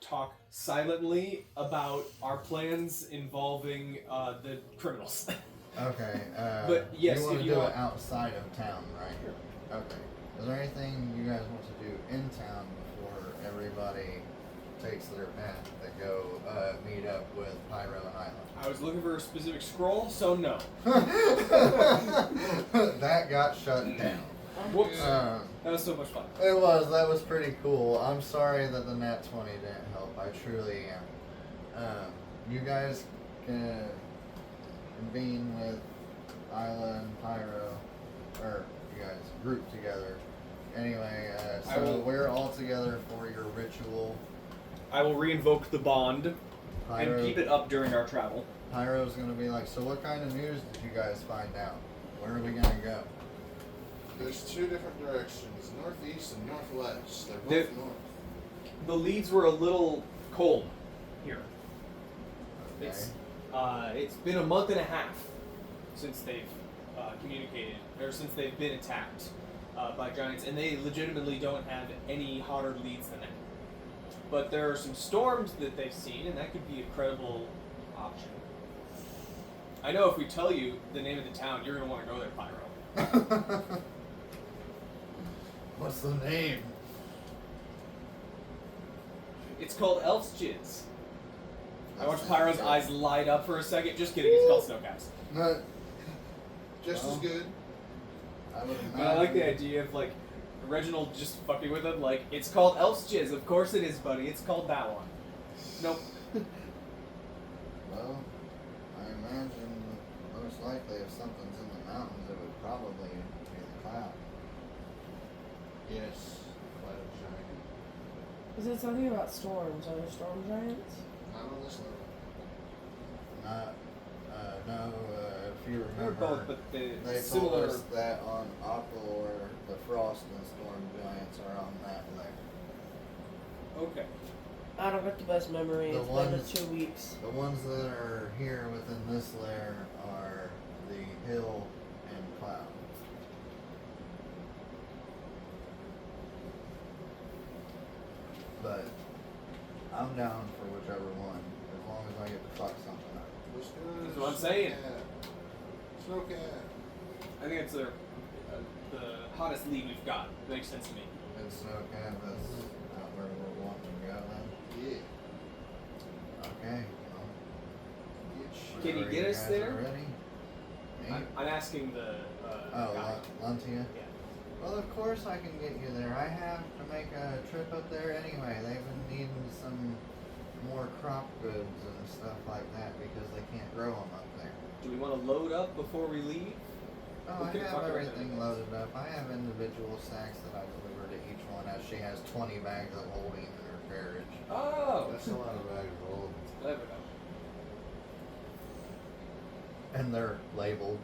talk silently about our plans involving the criminals. Okay. But yes, you want if to you do want- it outside of town, right? Okay. Is there anything you guys want to do in town before everybody takes their path to go meet up with Pyro and Isla? I was looking for a specific scroll, so no. That got shut down. Whoops. Um, That was so much fun. It was. That was pretty cool. I'm sorry that the Nat 20 didn't help. I truly am. You guys can convene with Isla and Pyro, or you guys group together. Anyway, so we're all together for your ritual. I will reinvoke the bond Pyro, and keep it up during our travel. Pyro's gonna be like, so what kind of news did you guys find out? Where are we gonna go? There's 2 different directions, northeast and northwest. They're both There- north. The leads were a little cold here. Okay. It's been a month and a half since they've communicated, or since they've been attacked by giants, and they legitimately don't have any hotter leads than that. But there are some storms that they've seen, and that could be a credible option. I know if we tell you the name of the town, you're going to want to go there, Pyro. What's the name? It's called Elf's Jizz. I watched Pyro's eyes light up for a second. Just kidding, it's called Snowcast. But Just as good. I would But I like the imagine- idea of, like, Reginald just fucking with him. Like, it's called Elf's Jizz. Of course it is, buddy. It's called that one. Nope. Well, I imagine most likely if something's in the mountains, it would probably be the cloud. Yes. Cloud giant. Is it something about storms? Are there storm giants? Not on this level. Not, no, if you They're remember, both, but the they told similar. us that on Aqualore, the frost and storm giants are on that layer. Okay. I don't got the best memory. The It's been ones- 2 weeks. The ones that are here within this layer are the hill and cloud. But I'm down for whichever one, as long as I get to fuck something up. Let's go. That's what I'm saying. Snowcat. I think it's the hottest lead we've got. Makes sense to me. And Snowcat, that's not where we're wanting to go then. Yeah. Okay. Well, Can you whenever get us guys there? are ready. Me? I'm asking the Oh, guy. Luntia? Yeah. Well, of course I can get you there. I have to make a trip up there anyway. They've been needing some more crop goods and stuff like that because they can't grow them up there. Do we want to load up before we leave? Oh, We I could talk have about everything that. loaded up. I have individual sacks that I deliver to each one as she has 20 bags of holding in her carriage. Oh, That's a lot of bag roll. clever though. And they're labeled.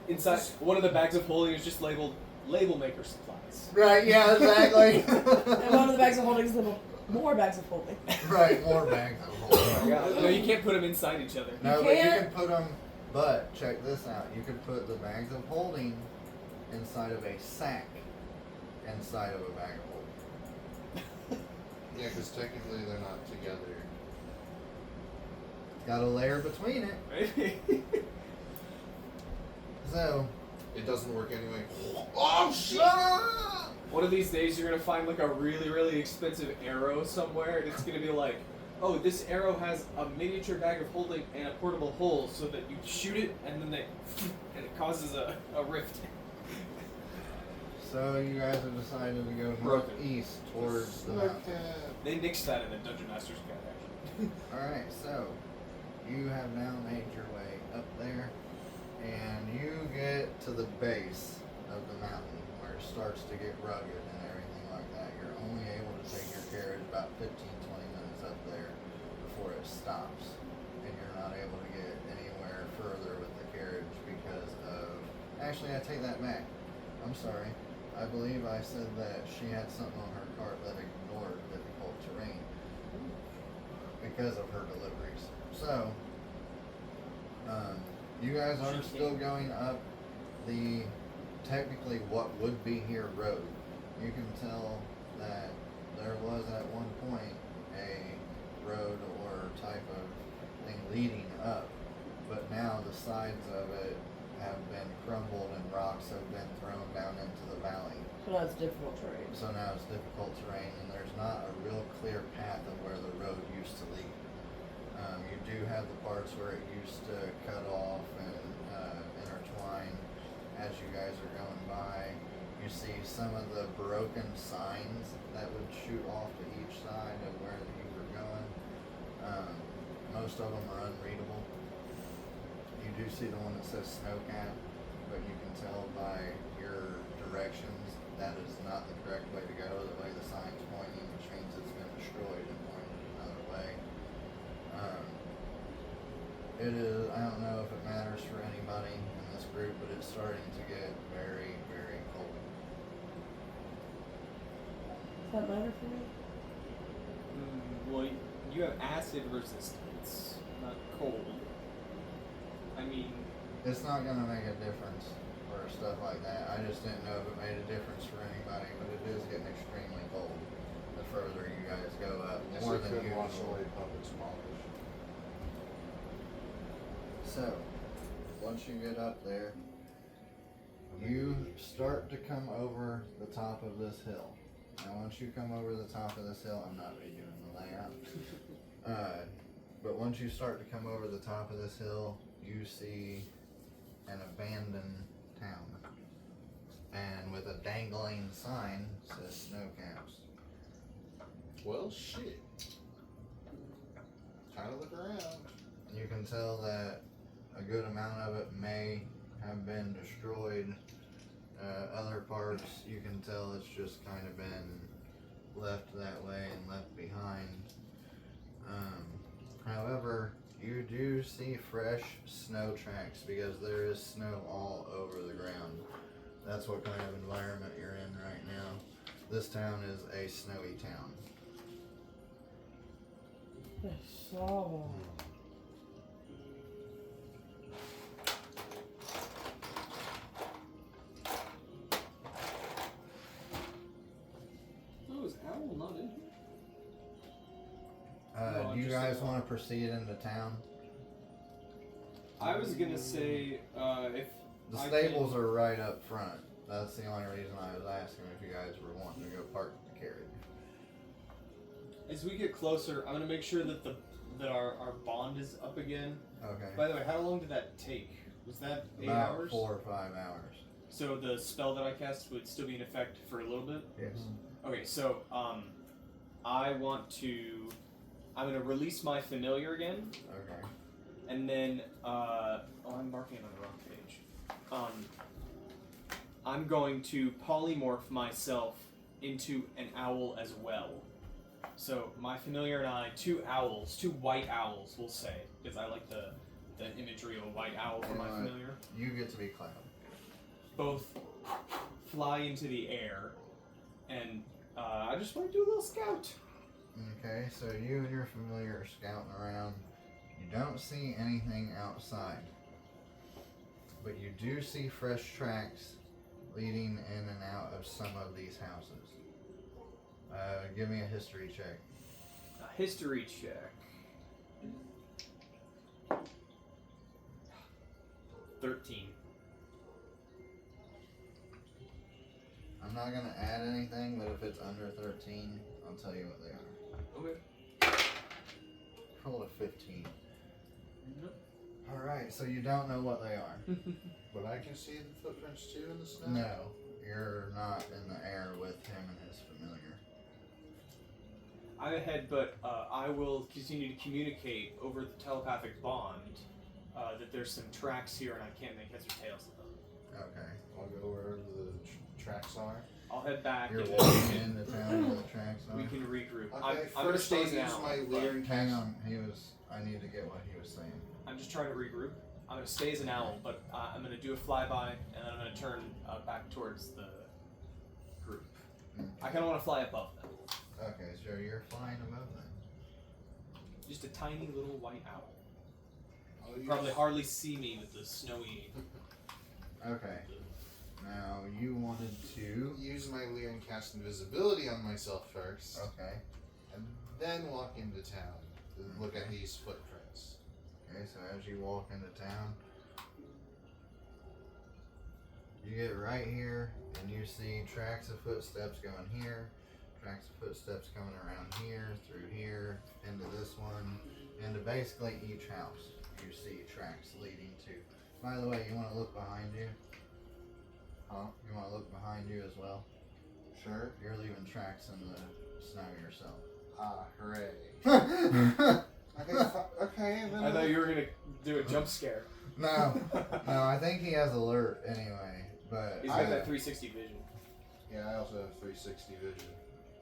Inside one of the bags of holding is just labeled label maker supplies. Right, yeah, exactly. And one of the bags of holding is little more bags of holding. Right, more bags of holding. No, you can't put them inside each other. No, You but you can't? can put them. But check this out. You could put the bags of holding inside of a sack inside of a bag of holding. Yeah, because technically they're not together. Got a layer between it. So. It doesn't work anyway. Oh shit! One of these days you're gonna find like a really, really expensive arrow somewhere, and it's gonna be like, oh, this arrow has a miniature bag of holding and a portable hole, so that you shoot it and then and it causes a rift. So you guys have decided to go Broken. northeast towards the mountain. Snowcat. They nixed that in the Dungeon Master's Guide, actually. Alright, so you have now made your way up there and you get to the base of the mountain where it starts to get rugged and everything like that. You're only able to take your carriage about 15-20 minutes up there before it stops. And you're not able to get anywhere further with the carriage because of... Actually, I take that back. I'm sorry. I believe I said that she had something on her cart that ignored difficult terrain because of her deliveries. So, you guys are still going up the technically what would be here road. You can tell that there was at one point a road or type of thing leading up, but now the sides of it have been crumbled and rocks have been thrown down into the valley. So now it's difficult terrain. So now it's difficult terrain and there's not a real clear path of where the road used to lead. You do have the parts where it used to cut off and intertwine as you guys are going by. You see some of the broken signs that would shoot off to each side of where you were going. Most of them are unreadable. You do see the one that says Snowcat, but you can tell by your directions that is not the correct way to go. The way the sign's pointing, which means it's been destroyed and pointed another way. It is, I don't know if it matters for anybody in this group, but it's starting to get very, very cold. Does that matter for me? Well, you have acid resistance, not cold. I mean, It's not going to make a difference for stuff like that. I just didn't know if it made a difference for anybody, but it is getting extremely cold the further you guys go up, more than could wash usual. away puppet's polish. So, once you get up there, you start to come over the top of this hill. Now, once you come over the top of this hill, I'm not redoing the layout. But once you start to come over the top of this hill, you see an abandoned town. And with a dangling sign says Snow Camps. Well, shit. Time to look around. You can tell that a good amount of it may have been destroyed. Other parts, you can tell it's just kind of been left that way and left behind. However, you do see fresh snow tracks because there is snow all over the ground. That's what kind of environment you're in right now. This town is a snowy town. So. Do you guys want to proceed into town? I was gonna say if The I stables are right up front. That's the only reason I was asking if you guys were wanting to go park the carriage. as we get closer, I'm gonna make sure that our bond is up again. Okay. By the way, how long did that take? Was that 8 About hours? 4 or 5 hours. So the spell that I cast would still be in effect for a little bit? Yes. Okay, so I'm gonna release my familiar again, Okay. and then I'm marking it on the wrong page. I'm going to polymorph myself into an owl as well. So my familiar and I, 2 owls, 2 white owls, we'll say, because I like the imagery of a white owl for my familiar. You get to be Cloud. Both fly into the air, and I just want to do a little scout. Okay, so you and your familiar are scouting around. You don't see anything outside, but you do see fresh tracks leading in and out of some of these houses. Give me a history check. A history check. 13. I'm not gonna add anything, but if it's under 13, I'll tell you what they are. Okay. Roll a 15. Nope. Alright, so you don't know what they are. But I can see the footprints too in the snow? No, you're not in the air with him and his familiar. I'm ahead, but I will continue to communicate over the telepathic bond that there's some tracks here and I can't make heads or tails of them. Okay. I'll go wherever the tracks are. I'll head back You're and walking into town where the tracks are. we can regroup. Okay, I'm gonna first stay I'll use now. my but Lyrian Hang cast. on, I need to get what he was saying. I'm just trying to regroup. I'm gonna stay as an owl, but I'm gonna do a flyby and then I'm gonna turn back towards the group. I kind of want to fly above them. Okay, so you're flying above them. Just a tiny little white owl. I'll use- Probably hardly see me with the snowy. Okay. Now, you wanted to... use my Lyrian cast invisibility on myself first, Okay. and then walk into town to look at these footprints. Okay, so as you walk into town, you get right here, and you see tracks of footsteps going here, tracks of footsteps coming around here, through here, into this one, into basically each house. You see tracks leading to. By the way, you want to look behind you? Huh? You want to look behind you as well? Sure. You're leaving tracks in the snow yourself. Ah, hooray. no, Okay, then I thought you were gonna do a jump scare. no, I think he has alert anyway, but He's got that 360 vision. Yeah, I also have 360 vision.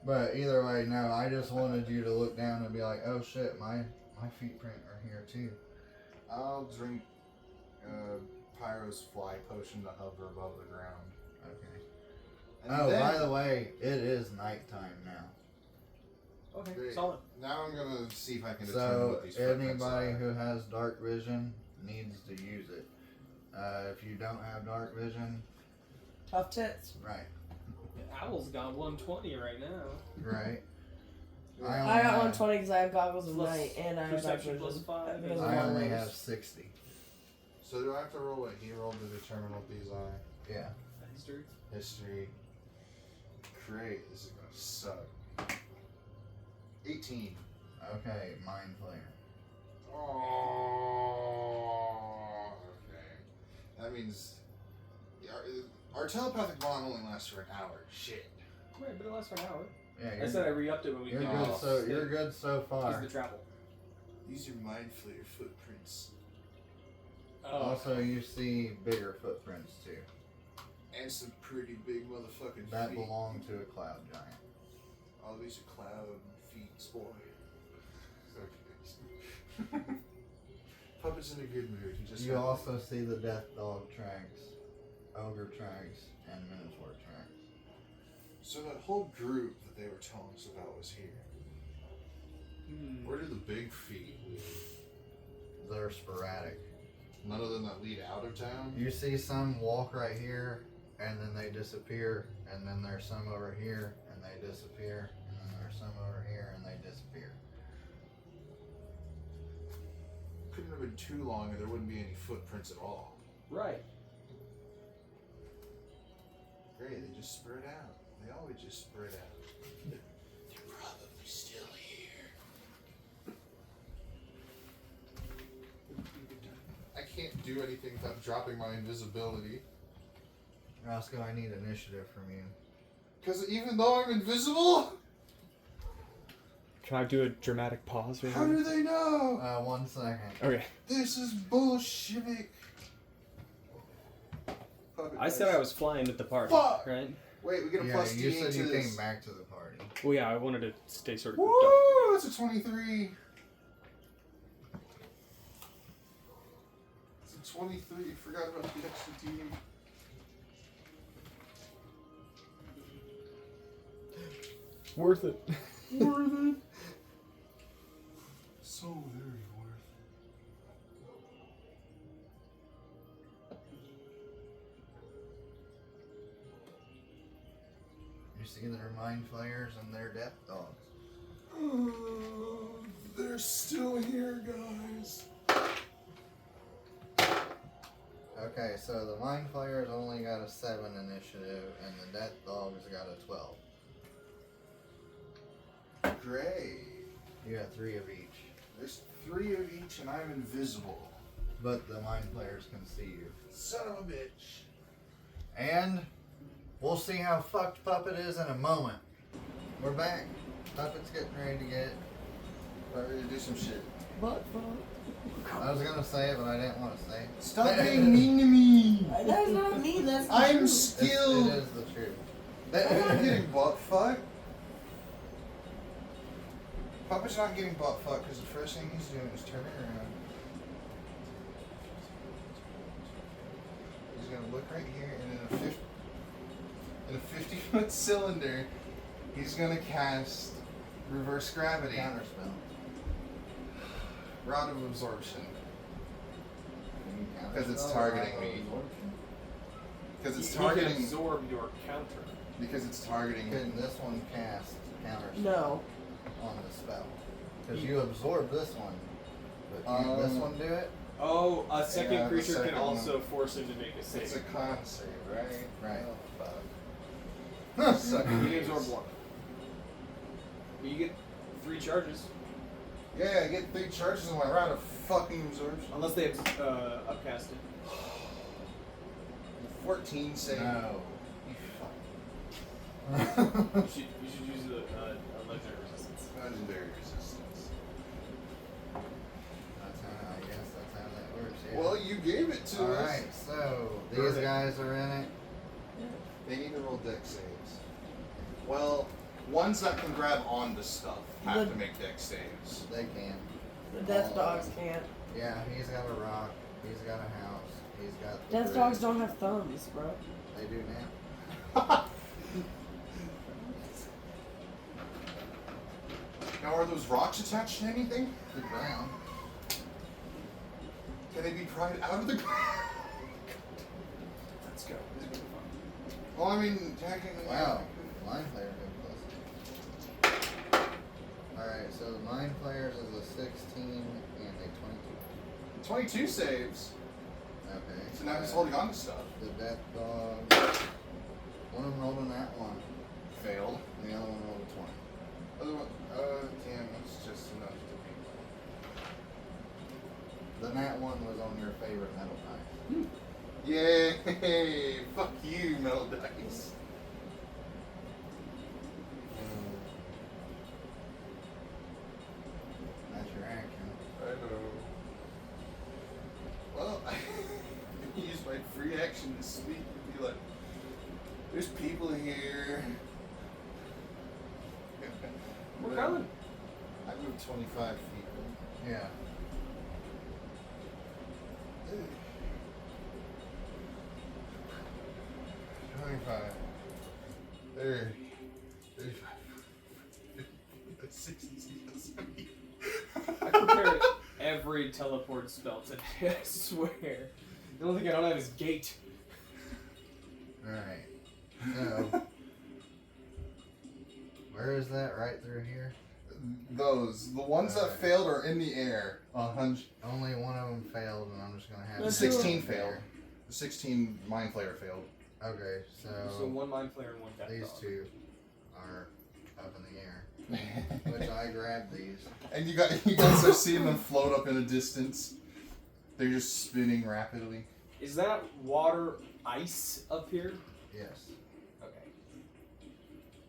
but either way, no, I just wanted you to look down and be like, oh shit, my feet print are here too. I'll drink Pyro's fly potion to hover above the ground. Okay. And Oh, then, by the way, it is nighttime now. Okay, Great. solid. now I'm gonna see if I can determine So what these footprints anybody are. who has dark vision needs to use it. If you don't have dark vision, Tough tits. right, Owl's got 120 right now. right. I only got have- 120 because I have goggles of Plus night and I have dark perception plus vision. 5. Because of I my only layers. have 60. So do I have to roll what he rolled to determine what these are? Yeah. History. History. Great, this is gonna suck. 18. Okay, mind flayer. Oh, okay. That means our telepathic bond only lasts for an hour. Shit. Right, but it lasts for an hour. Yeah, I you're, said I re-upped it when we you're came good. off. So you're good so Use far. the travel. These are mind flayer footprints. Also, you see bigger footprints too. And some pretty big motherfucking That feet. belong to a cloud giant. Oh, these are cloud feet, boy. Okay. Puppet's in a good mood. He just You had- also see the death dog tracks, ogre tracks, and minotaur tracks. So that whole group that they were telling us about was here. Where do the big feet lead? They're sporadic. None of them that lead out of town? You see some walk right here, and then they disappear, and then there's some over here, and they disappear, and then there's some over here, and they disappear. couldn't have been too long, and there wouldn't be any footprints at all. Right. Great, they just spread out. They always just spread out. They're probably still here. I can't do anything without dropping my invisibility. Roscoe, I need initiative from you. Because even though I'm invisible, Can I do a dramatic pause? Or how do they know? 1 second. Okay. This is bullshit. I said I was flying with the party, Fuck! right? Wait, we get a Yeah, plus you D said to you this. came back to the party. Well, yeah, I wanted to stay sort of Woo! grouped up. It's a 23. It's a 23. Forgot about the extra D. Worth it. Worth it. So very worth You see their mind flayers and their death dogs. it. They're still here, guys. Okay, so the mind flayers only got a 7 initiative, and the death dogs got a 12. Great. You got 3 of each. There's 3 of each, and I'm invisible. But the mind flayers can see you. Son of a bitch. And we'll see how fucked Puppet is in a moment. We're back. Puppet's getting ready to get. Ready to do some shit. But I was gonna say it, but I didn't want to say it. Stop being mean to me. that's not me. That's the I'm truth. skilled. It is the truth. I'm not getting butt fucked. Papa's not getting butt fucked because the first thing he's doing is turning around. He's gonna look right here, and in a 50-foot cylinder, he's gonna cast reverse gravity. Counterspell. Rod of absorption. Counterspell 'Cause it's or targeting auto me. absorption? Because it's He can targeting. absorb your counter. Because it's targeting. Couldn't this one cast counterspell No. on the spell? Because you absorb this one. But can this one do it? Oh, a second Yeah, the creature second can also force him to make a It's save. a con save, right? Right. Oh, fuck. Suck You can it. absorb 1. But you get 3 charges. Yeah, I get 3 charges on my round of fucking absorption. Unless they upcast it. 14 save. No. You fuck. You should use a legendary resistance. Legendary resistance. That's how, I guess that's how that works. Yeah. Well, you gave it to us. Alright, so these Perfect. guys are in it. They need to roll dex saves. Well, ones that can grab onto stuff have to make dex saves. They can. The death dogs can't. Yeah, he's got a rock. He's got a house. He's got the Death bridge. dogs don't have thumbs, bro. They do now. Now, are those rocks attached to anything? The ground. Can they be pried out of the ground? Let's go. This is gonna be fun. Well, I mean, technically. Wow. Mind Flayer good plus. Alright, so the Mind Flayers is a 16 and a 22 saves. 22. Okay. So now he's holding on to stuff. The Death Dog. One of them rolled a nat 1. Failed. And the other one rolled a 20. Other one, damn, that's just enough to The nat 1 was on your favorite metal die. be. Yay! Fuck you, metal dice. That's your action. I know. Well, I use my free action to speak and be like, there's people here. We're coming. I moved 25 feet. Yeah. Ugh. 25. 30. 35. 60. 70. I prepared every teleport spell today, I swear. The only thing I don't have is gate. Alright. So. Where is that? Right through here? those. The ones that Alright. failed are in the air. 100. Only one of them failed, and I'm just gonna have. Let's it 16 there. failed. The 16 Mind Flayer failed. Okay, So one mind flayer and one cat these dog. two are up in the air, which I grabbed these. And you guys are seeing them float up in a distance. They're just spinning rapidly. Is that water ice up here? Yes. Okay.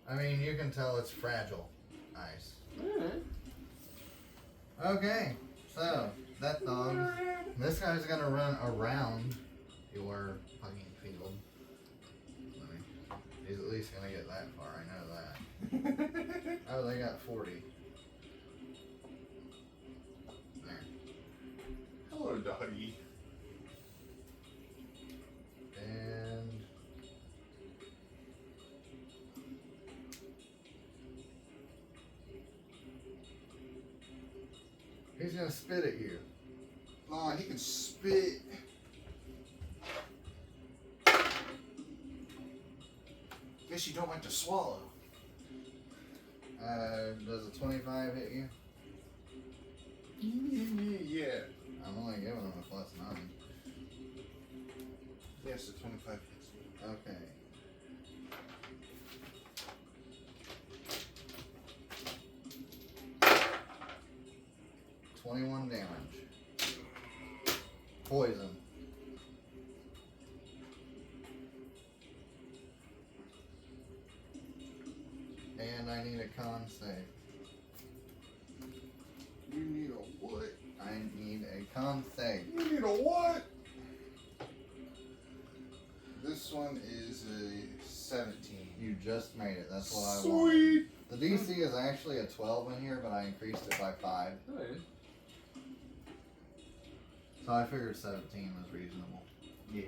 I mean, you can tell it's fragile ice. Alright. Okay, so that dog. This guy's gonna run around your fucking field. He's at least gonna get that far. I know that. Oh, they got 40. There. Hello, doggy. And he's gonna spit at you. Aw, he can spit. Guess you don't like to swallow. Does a 25 hit you? Yeah. I'm only giving him a +9. Yes, the 25 hits me. Okay. $21 damage. Poison. And I need a con save. You need a what? I need a con save. You need a what? This one is a 17. You just made it. That's what I want. Sweet. The DC is actually a 12 in here, but I increased it by 5. Alright. So I figured 17 was reasonable. Yeah.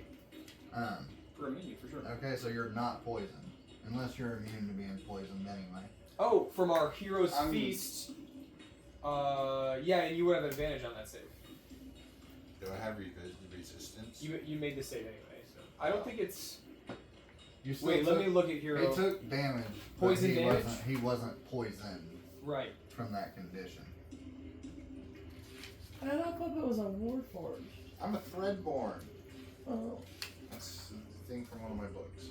For a menu, for sure. Okay, so you're not poisoned. Unless you're immune to being poisoned anyway. Oh, from our hero's I'm- feast. Yeah, and you would have advantage on that save. Do I have resistance? You made the save anyway, so I don't think it's. You still Wait, let me look at hero. He took damage. but Poison he damage? He wasn't poisoned Right. from that condition. I thought Puppet was a Warforged. I'm a Threadborn. Oh. That's the thing from one of my books.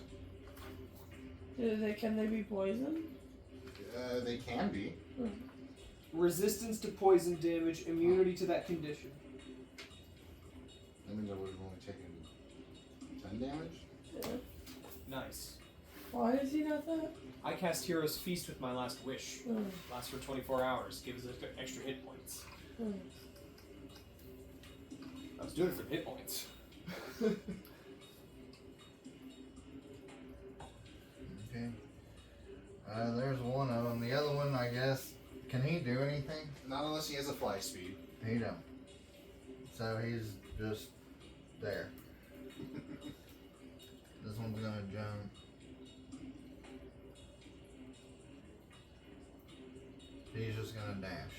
Can they be poisoned? They can be. Resistance to poison damage, immunity to that condition. That means I would have only taken 10 damage. Yeah. Nice. Why is he not that? I cast Hero's Feast with my last wish. Oh. Lasts for 24 hours. Gives us extra hit points. Oh. I was doing it for hit points. Okay. There's one of them. The other one, I guess, can he do anything? Not unless he has a fly speed. He don't. So he's just there. This one's gonna jump. He's just gonna dash.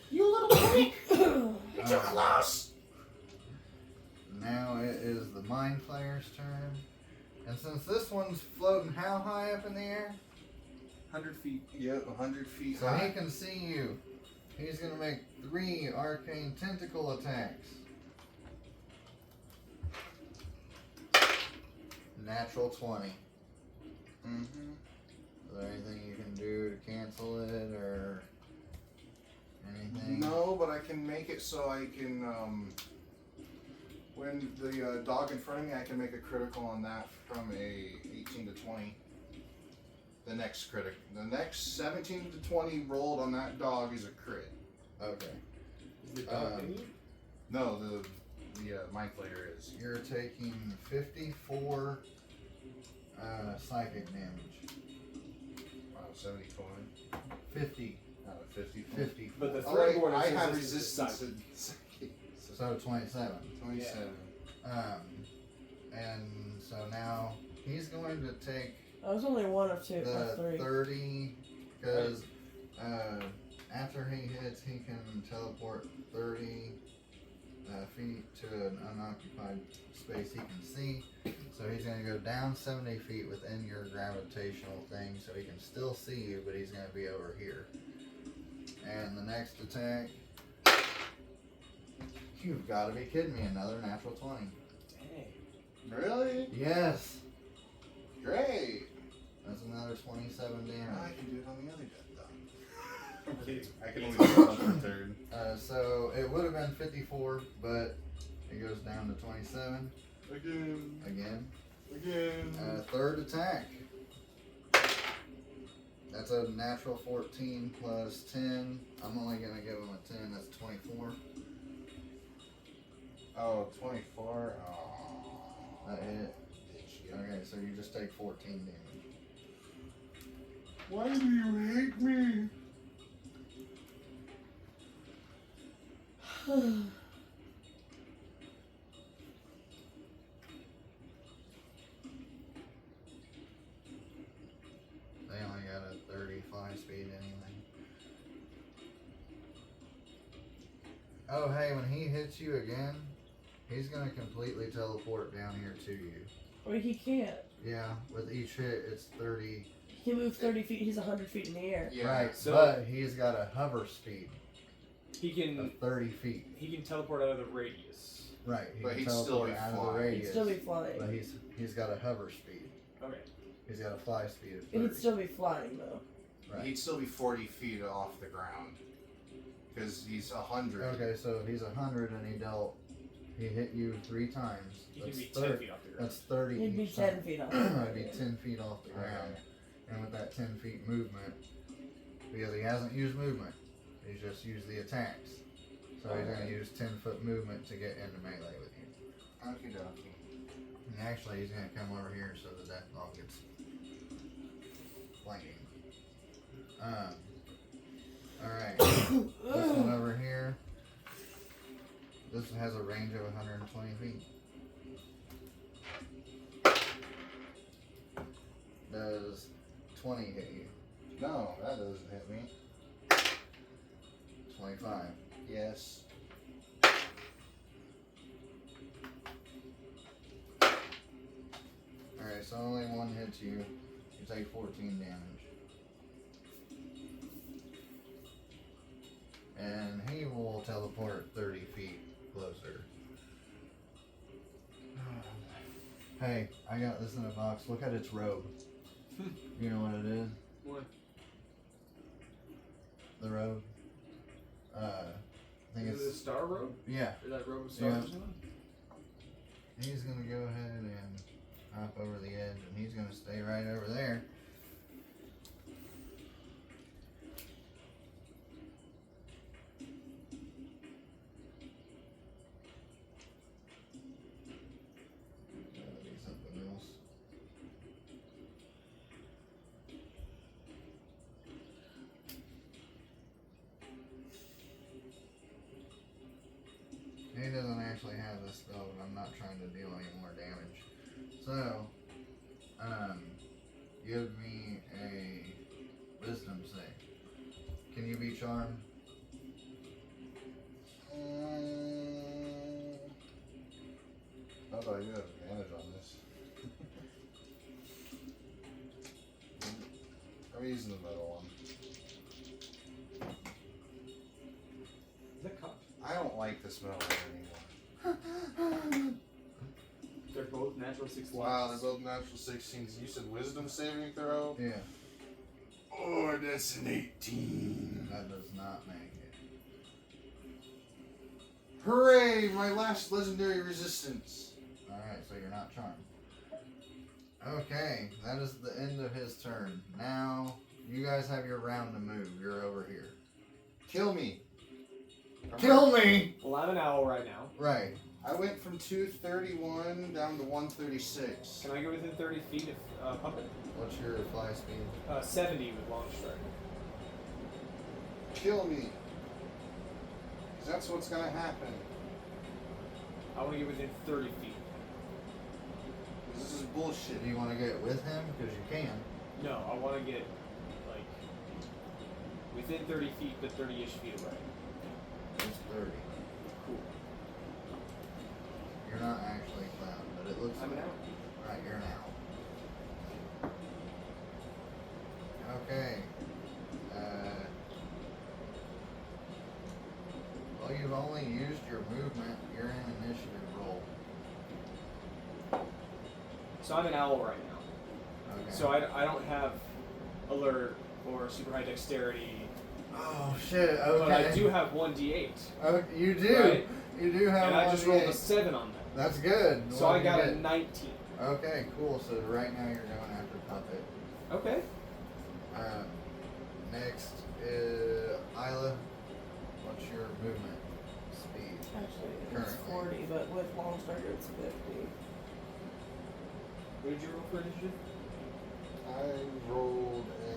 You little freak! You're too close! Now it is the Mind Flayer's turn. And since this one's floating how high up in the air? 100 feet. Yep, 100 feet So high. he can see you. He's gonna make 3 arcane tentacle attacks. Natural 20. Mm-hmm. Is there anything you can do to cancel it or anything? No, but I can make it so I can, when the dog in front of me, I can make a critical on that from a 18 to 20. The next critic. The next 17 to 20 rolled on that dog is a crit. Okay. Is the dog in you? No, the Mind Flayer is. You're taking 54 psychic damage. Wow, 74. 50. 50. 50. But the Oh, third wait, one I is have resistance to resistance. psychic. So 27. 27. And so now he's going to take I was only one of two, the of 3. 30 because after he hits, he can teleport 30 feet to an unoccupied space he can see. So he's going to go down 70 feet within your gravitational thing, so he can still see you, but he's going to be over here. And the next attack, you've got to be kidding me, another natural 20. Dang. Really? Yes! Great. That's another 27 I damage. can do it on the other death though. Okay. I can only do it on the third. So it would have been 54, but it goes down to 27 Again. again. Third attack. That's a natural 14 plus 10. I'm only going to give him a 10. That's 24. Oh, 24. Oh. That hit. Bitch, Okay, so you just take 14 damage. Why do you hate me? They only got a 35 speed anyway. Oh, hey, when he hits you again, he's going to completely teleport down here to you. Or he can't. Yeah, with each hit, it's 30. He can move 30 feet. He's 100 feet in the air. Yeah. Right, so- but he's got a hover speed He can of 30 feet. teleport out of the radius. Right, he But can he'd still teleport be out of the flying. He'd radius. still be flying. But he's got a hover speed. Okay. He's got a fly speed of 30. He'd still be flying though. Right. He'd still be 40 feet off the ground. Because he's 100. Okay, so if he's 100 and he hit you 3 times. He can That's be 30 10 feet off the ground. That's 30 He'd be each 10 time. feet off. It'd be 10 feet off the ground. And with that 10 feet movement, because he hasn't used movement, he's just used the attacks. So he's going to use 10-foot movement to get into melee with you. Okie dokie. And actually, he's going to come over here so the death ball gets flanking. Alright. This one over here. This has a range of 120 feet. Does 20 hit you? No, that doesn't hit me. 25. Yes. Alright, so only one hits you. You take 14 damage. And he will teleport 30 feet closer. Hey, I got this in a box. Look at its robe. You know what it is? What? The robe? I think Is it a it's... star robe? Yeah. Is that robe of stars Yeah. or something? He's gonna go ahead and hop over the edge, and he's gonna stay right over there. That'll be something else. He doesn't actually have this spell, but I'm not trying to deal any more damage. So, give me a wisdom save. Can you be charmed? How do I do have advantage on this? I'm using the metal one. Is that cocked? I don't like this metal one anymore. They're both natural 16s. Wow, they're both natural 16s. You said wisdom saving throw? Yeah, Oh, that's an 18. that does not make it. Hooray! My last legendary resistance. Alright, so you're not charmed. Okay, that is the end of his turn. Now, you guys have your round to move. You're over here. Kill me. Kill me! Well, I'm an owl right now. Right. I went from 231 down to 136. Can I go within 30 feet of puppet? What's your fly speed? 70 with long strike. Kill me. 'Cause that's what's gonna happen. I want to get within 30 feet. 'Cause this is bullshit. Do you want to get with him? Because you can. No, I want to get, like, within 30 feet, but 30-ish feet away. It's 30. Cool. not actually a clown, but it looks I'm like an owl. Right, you're an owl. Okay. Well, you've only used your movement. You're in initiative roll. So I'm an owl right now. Okay. So I don't have alert or super high dexterity, Oh shit! Okay. but I do have 1d8. Oh, you do. Right? You do have. And I just rolled a 1d8. 7 on that. That's good. So What I did got you a get? 19. Okay, cool. So right now you're going after Puppet. Okay. Next is Isla. What's your movement speed? Actually, it's Currently. 40, but with long striker it's 50. What did you roll for initiative? I rolled a.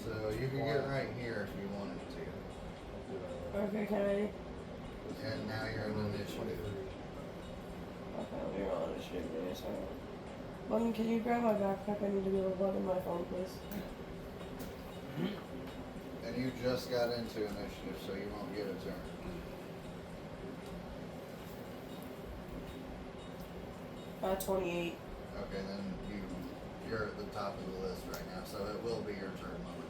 So you can get right here if you wanted to. Okay, can I? And now you're in initiative. Okay, let me roll initiative. Give me a second. Button, can you grab my backpack? I need to be able to plug in my phone, please. And you just got into initiative, so you won't get a turn. At 28. Okay, then you're at the top of the list right now, so it will be your turn momentarily.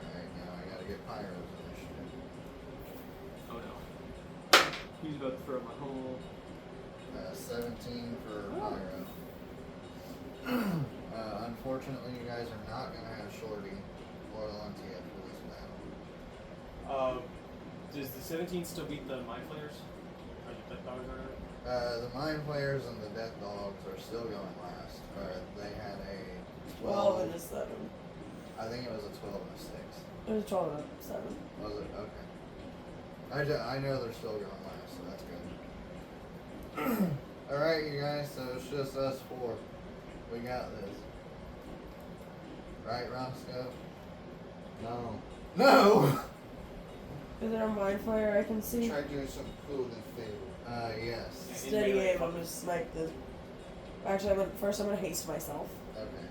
Alright, now I gotta get Pyro's initiative. Oh no. He's about to throw my whole. 17 for Pyro. Unfortunately, you guys are not gonna have Shorty or Lantia for this battle. Does the 17 still beat the Mind Flayers? Or the Death Dogs or whatever? The Mind Flayers and the Death Dogs are still going last. They had a 12 and a 7. I think it was a 12 and a 6. It was 12 and a 7. Was it? Okay. I know they're still going last, so that's good. Alright, you guys, so it's just us four. We got this. Right, Roscoe? No. No! Is there a mind flare I can see? Try doing something cool then fail. Yes. Steady aim. I'm gonna snipe the. Actually, I'm gonna haste myself. Okay.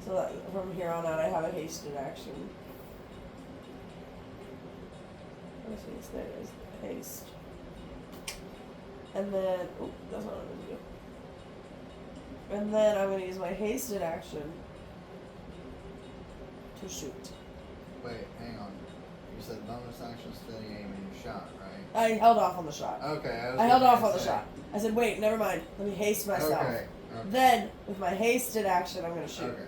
So that from here on out, I have a hasted action. Let's see, there it is. Haste. And then, oh, that's not what I'm gonna do. And then I'm gonna use my hasted action to shoot. Wait, hang on. You said bonus action, steady aim, and you shot, right? I held off on the shot. Okay, I held off on the shot. I said, wait, never mind. Let me haste myself. Okay. Then, with my hasted action, I'm gonna shoot. Okay.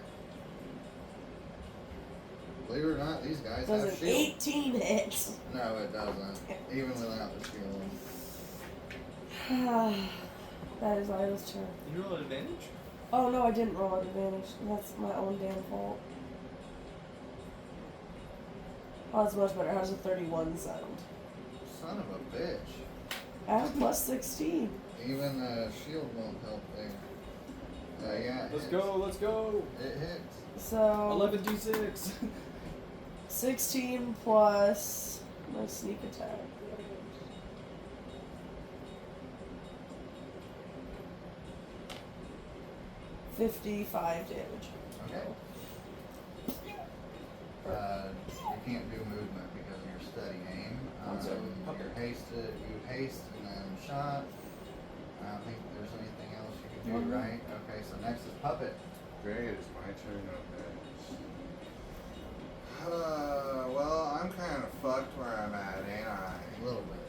Believe it or not, these guys Does have an shields. 18 hit? No, it doesn't. Even without the shield. That is Isla's turn. Did you roll an advantage? Oh no, I didn't roll an advantage. That's my own damn fault. Oh, that's much better. How does a 31 sound? Son of a bitch. I have plus 16. Even shield won't help there. Yeah. it Let's hits. go, let's go! It hits. So 11d6! 16 plus my sneak attack. 55 damage. Okay. You can't do movement because of your steady aim. You're hasted. You haste and then shot. I don't think there's anything else you can do, right? Okay, so next is Puppet. Great, it's my turn up next. Well, I'm kind of fucked where I'm at, ain't I? A little bit.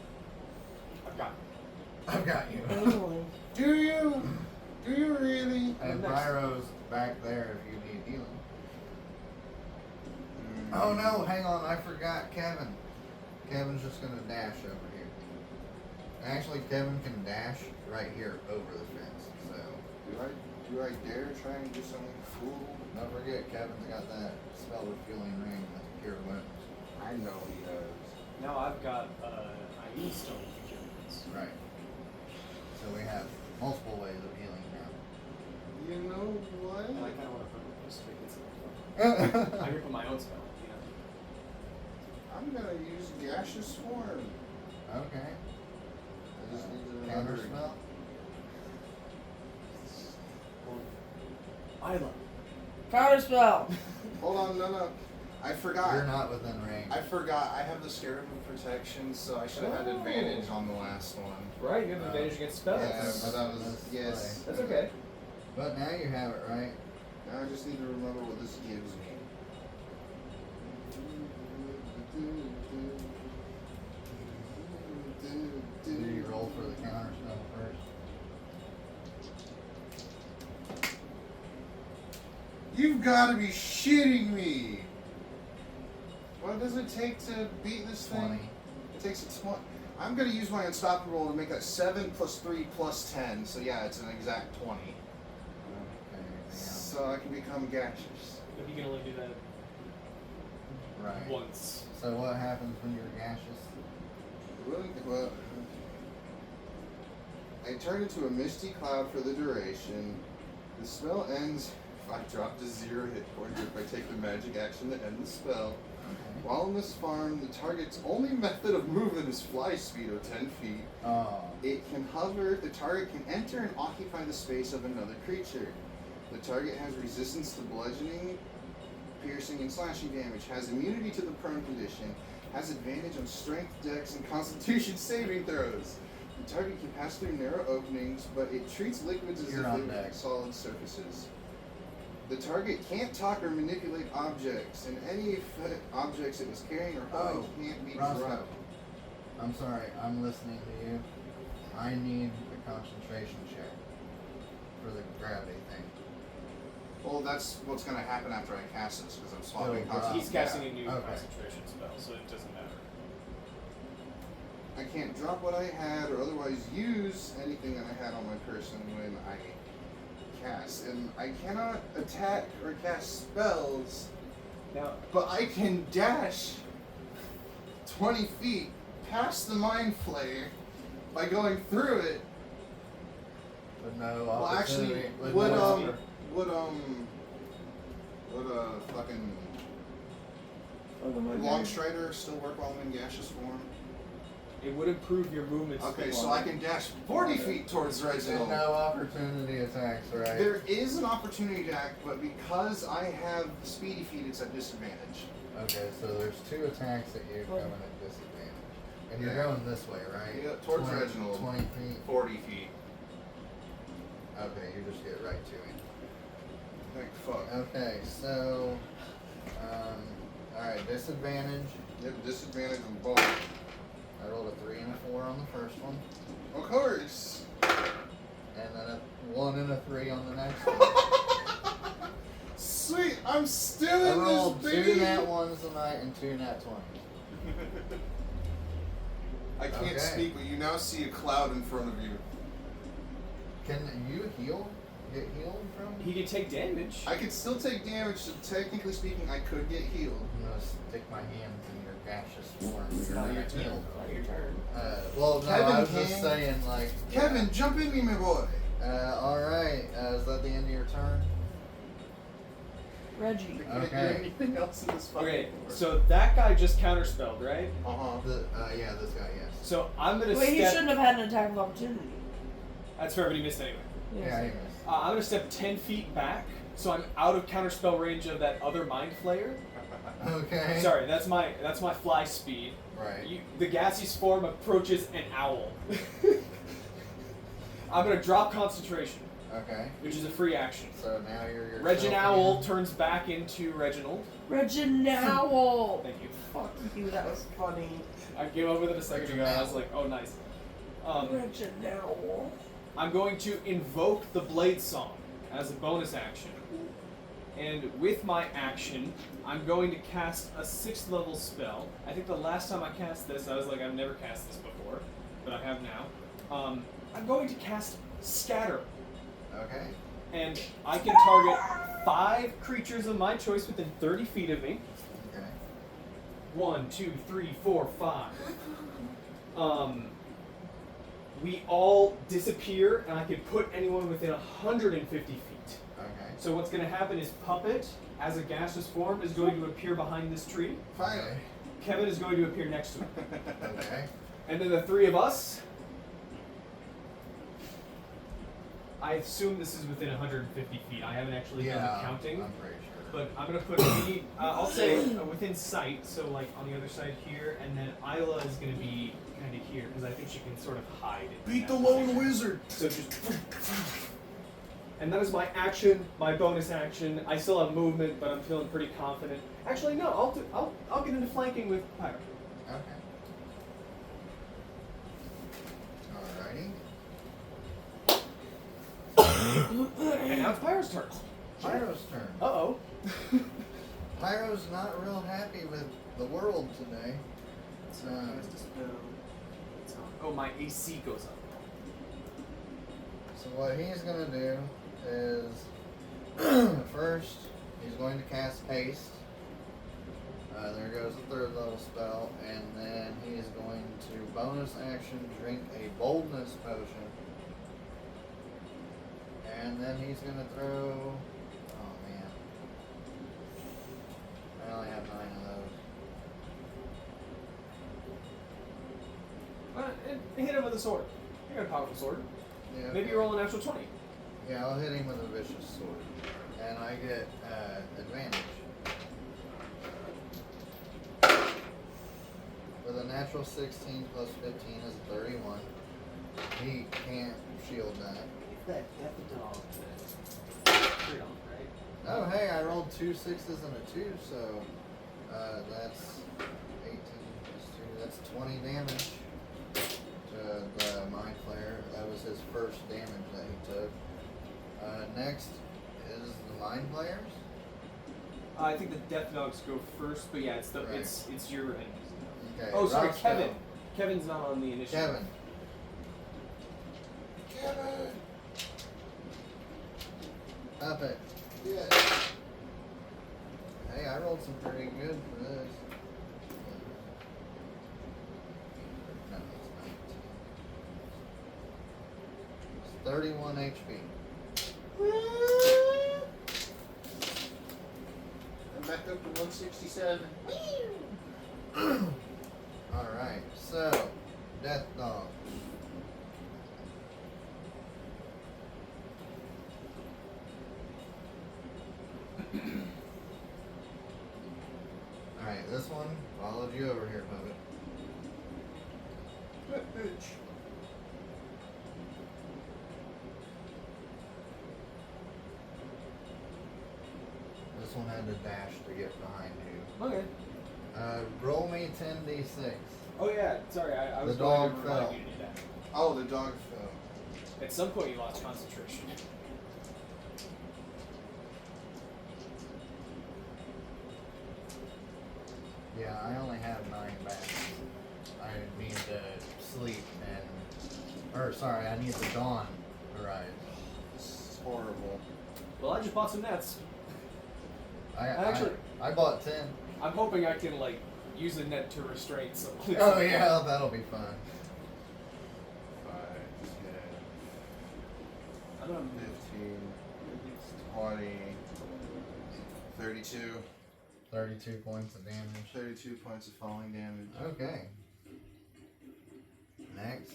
I've got I've got you. Anyway. Do you? Do you really? And Pyro's back there if you need healing. Oh no, hang on, I forgot Kevin. Kevin's just gonna dash over here. Actually, Kevin can dash right here over the fence, so. Do I dare try and do something cool? Don't forget, Kevin's got that spell refueling ring with cure wounds. I know he does. Now I've got I use stone cures. Right. So we have multiple ways of healing now. You know what? And I kind of want to put this to make it something fun. I can put my own spell, you know. I'm gonna use gaseous form. Okay. I just need to Counter remember. spell? Isla, Counterspell. Hold on, no. I forgot. You're not within range. I forgot. I have the Scarab of Protection, so I should have had advantage on the last one. Right, you have advantage against spells. Yeah, but that was yes. That's okay. But now you have it, right? Now I just need to remember what this gives me. Do you roll for the counter spell first? You've got to be shitting me! What does it take to beat this 20. thing? It takes a 20. I'm going to use my unstoppable to make that 7 plus 3 plus 10. So yeah, it's an exact 20. Okay, anything else? So I can become gaseous. But you can only do that Right. once. So what happens when you're gaseous? Well, I turn into a misty cloud for the duration. The spell ends if I drop to 0 hit points or if I take the magic action to end the spell. Okay. While in this farm, the target's only method of movement is fly speed of 10 feet. Oh. It can hover, the target can enter and occupy the space of another creature. The target has resistance to bludgeoning, piercing, and slashing damage, has immunity to the prone condition, has advantage on strength, dex, and constitution saving throws. The target can pass through narrow openings, but it treats liquids as You're if on they were deck. solid surfaces. The target can't talk or manipulate objects, and any objects it was carrying or holding can't be Roscoe. dropped. I'm sorry, I'm listening to you. I need a concentration check for the gravity thing. Well, that's what's going to happen after I cast this, because I'm swapping It'll drop. He's casting a new Okay. concentration spell, so it doesn't matter. I can't drop what I had or otherwise use anything that I had on my person when I cast. And I cannot attack or cast spells, Now, but I can dash 20 feet past the Mind Flayer by going through it. With no Well, actually, opportunity. With would, no um, oppor- would fucking Long Strider still work while I'm in gaseous form? it would improve your movement Okay, speed. so I can dash 40 feet towards With Reginald. no opportunity attacks, right? There is an opportunity to act, but because I have speedy feet, it's at disadvantage. Okay, so there's 2 attacks that you come in at disadvantage. And you're Yeah. going this way, right? Yeah, towards 20 Reginald. 20 feet. 40 feet. Okay, you just get right to him. Like, fuck. Okay, so, alright, disadvantage. Yep, disadvantage on both. I rolled a 3 and a 4 on the first one, Of course. and then a 1 and a 3 on the next one. Sweet, I'm still I in rolled this 2 baby. nat 1s tonight and 2 nat 20s. I can't Okay. speak, but you now see a cloud in front of you. Can you heal? Get healed from? He could take damage. I could still take damage, so technically speaking, I could get healed. I'm gonna stick my hands in your gaseous form. It's You're not not your healed. turn. Not your turn. Well, no, Kevin I was just King. saying, like. Kevin, jump in me, my boy. Alright, is that the end of your turn? Reggie. I can't do Okay. anything else in this fucking Okay, board. so that guy just counterspelled, right? Uh-huh. Yeah, this guy, yes. So I'm gonna Wait, he step. shouldn't have had an attack of opportunity. That's fair, but he missed anyway. Yeah, he missed. I'm gonna step 10 feet back, so I'm out of counterspell range of that other Mind Flayer. Okay. Sorry, that's my fly speed. Right. The gaseous form approaches an owl. I'm gonna drop concentration, Okay. which is a free action. So now you're your. Regin Owl turns back into Reginald. Reginald! Thank you. Fuck you, that was funny. I came up with it a second ago. I was like, oh, nice. Reginald. I'm going to invoke the Blade Song as a bonus action. And with my action, I'm going to cast a 6th level spell. I think the last time I cast this, I was like, I've never cast this before, but I have now. I'm going to cast Scatter. Okay. And I can target 5 creatures of my choice within 30 feet of me. Okay. 1, 2, 3, 4, 5. We all disappear, and I can put anyone within 150 feet. Okay. So what's going to happen is Puppet, as a gaseous form, is going to appear behind this tree. Finally. Kevin is going to appear next to him. Okay. And then the 3 of us I assume this is within 150 feet. I haven't actually done the counting. I'm pretty sure. But I'm gonna put me, I'll say within sight, so like on the other side here, and then Isla is gonna be kind of here, because I think she can sort of hide. Beat the lone wizard. So just, and that is my action, my bonus action. I still have movement, but I'm feeling pretty confident. Actually, no, I'll get into flanking with Pyro. Okay. Alrighty. And now it's Pyro's turn. Pyro's turn. Uh-oh. Pyro's not real happy with the world today. Oh, my AC goes up. So what he's gonna do is first he's going to cast haste. There goes the third level spell, and then he's going to bonus action drink a boldness potion. And then he's gonna throw. Oh man. I only have 9 of those. And hit him with a sword. You got a powerful sword. Yeah. Maybe you roll a natural 20. Yeah, I'll hit him with a vicious sword. And I get advantage. With a natural 16 plus 15 is 31. He can't shield that. That death dog freedom, right? Oh, hey, I rolled 2 6s and a 2, so that's 18 plus 2. That's 20 damage to the Mind Flayer. That was his first damage that he took. Next is the Mind Flayers. I think the death dogs go first, but yeah, it's Right. it's your enemies. Okay. Oh, sorry, Rock's Kevin. go. Kevin's not on the initiative. Kevin! Up it. Yeah. Hey, I rolled some pretty good for this. No, it's 19. It's 31 HP. I'm back up to 167. Alright, so, Death Dog. Alright, this one followed you over here, Puppet. Bitch. This one had to dash to get behind you. Okay. Roll me 10d6. Oh yeah, sorry, I was The going dog to remind fell. you to do that. Oh, the dog fell. At some point you lost concentration. Yeah, I only have 9 back. I need to sleep and... Or, sorry, I need the dawn to rise. This is horrible. Well, I just bought some nets. I bought 10. I'm hoping I can like use a net to restrain someone. Oh yeah, that'll be fun. 5, 10, I don't know. 15, 20, 32. 32 points of damage. 32 points of falling damage. Okay. Next.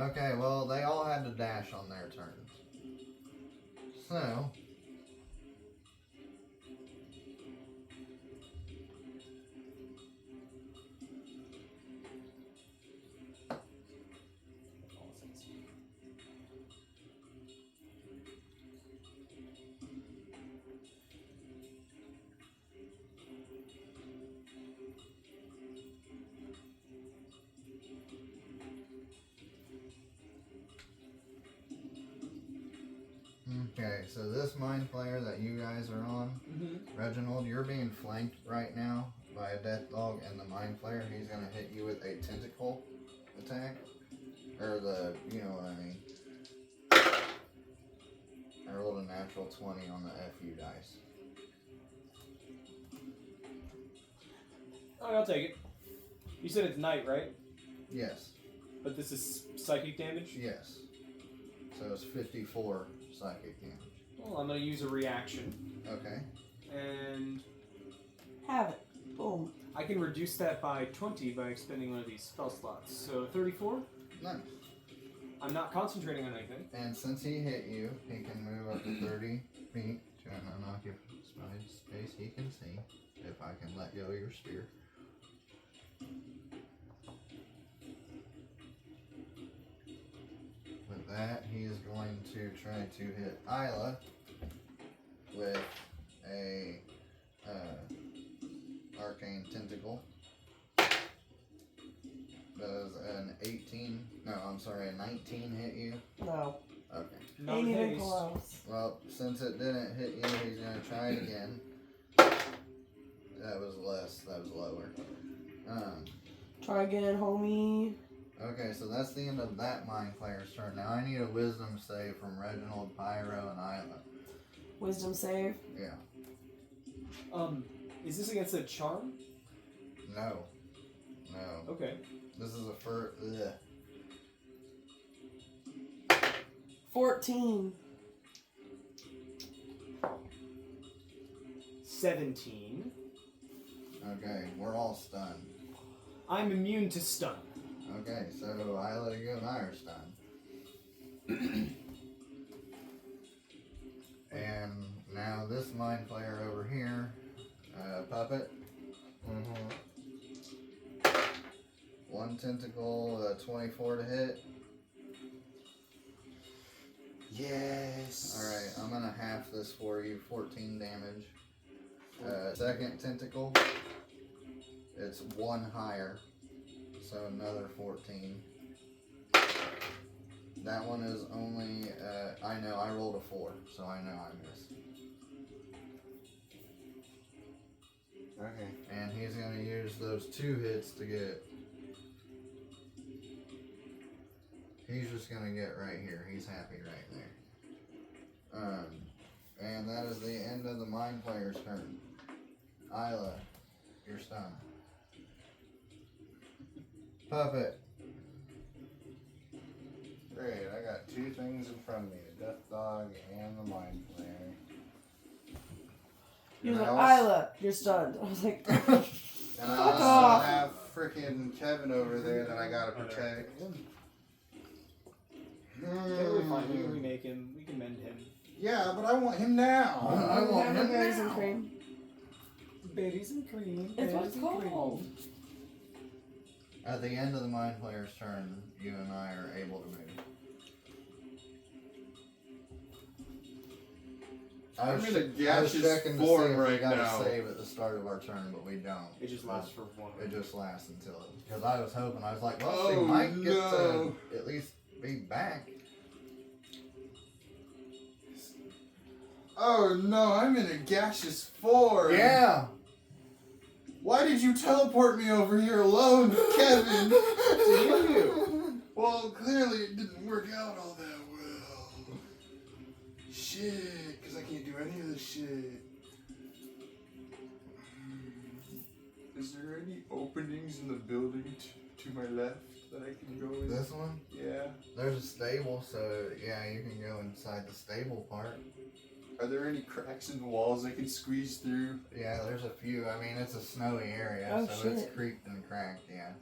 Okay, well, they all had to dash on their turns. So, okay, so this Mind Flayer that you guys are on, Reginald, you're being flanked right now by a Death Dog and the Mind Flayer. He's gonna hit you with a tentacle attack. Or the, you know what I mean. I rolled a natural 20 on the FU dice. Oh, I'll take it. You said it's night, right? Yes. But this is psychic damage? Yes. So it's 54 psychic damage. Well, I'm going to use a reaction. Okay. And Have it. Boom. I can reduce that by 20 by expending one of these spell slots. So 34? Nice. I'm not concentrating on anything. And since he hit you, he can move up to 30 feet to an unoccupied space he can see. If I can let go of your spear. With that, he is going to try to hit Isla with a arcane tentacle. Does an 18? No, I'm sorry, a 19 hit you? No. Okay. Not Ain't even haste. close. Well, since it didn't hit you, he's gonna try it again. That was less. That was lower. Try again, homie. Okay, so that's the end of that Mind Flayer's turn. Now I need a Wisdom save from Reginald, Pyro, and Isla. Wisdom save. Yeah. Is this against a charm? No. No. Okay. This is a fur. 14. 17. Okay, we're all stunned. I'm immune to stun. Okay, so Isla, you and I are stunned. And now this Mind Flayer over here, Puppet. One tentacle, 24 to hit. Yes. Alright, I'm gonna half this for you, 14 damage. Second tentacle, it's one higher, so another 14. That one is only, I know, I rolled a 4, so I know I missed. Okay. And he's gonna use those 2 hits to get. He's just gonna get right here. He's happy right there. And that is the end of the Mind Flayer's turn. Isla, you're stunned. Puppet. Great, I got 2 things in front of me, the Death Dog and the Mind Flayer. He was And like, I also- Isla, you're stunned. I was like, And I Fuck also off. have frickin' Kevin over there that I gotta protect. Yeah, we're fine. We can remake him. We can mend him. Yeah, but I want him now. I want have a him berries and now. cream. Berries and cream. It's what berries it's and cream. called. At the end of the Mind Flayer's turn, you and I are able to move. I'm in a I was gaseous checking to see form if we right got now. a save at the start of our turn, but we don't. It just lasts for one. It just lasts until it. Because I was hoping, I was like, well, Oh, she might get no. to at least be back. Oh no, I'm in a gaseous form. Yeah! Why did you teleport me over here alone, Kevin? To you. Well, clearly it didn't work out all that well. Shit, because I can't do any of this shit. Is there any openings in the building to my left that I can go in? This one? Yeah. There's a stable, so yeah, you can go inside the stable part. Are there any cracks in the walls I can squeeze through? Yeah, there's a few. I mean, it's a snowy area, Oh, so it's shit. creaked and cracked, yeah.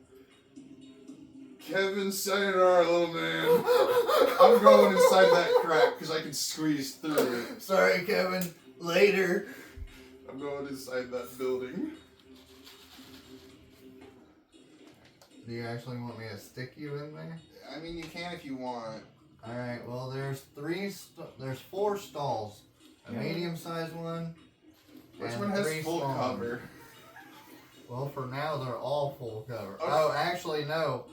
Kevin, sayonara, little man. I'm going inside that crack because I can squeeze through it. Sorry, Kevin. Later. I'm going inside that building. Do you actually want me to stick you in there? I mean, you can if you want. Alright, well, there's 4 stalls. A Yeah. medium-sized one. Which and one has 3 full small cover? ones. Well, for now, they're all full cover. Okay. Oh, actually, no.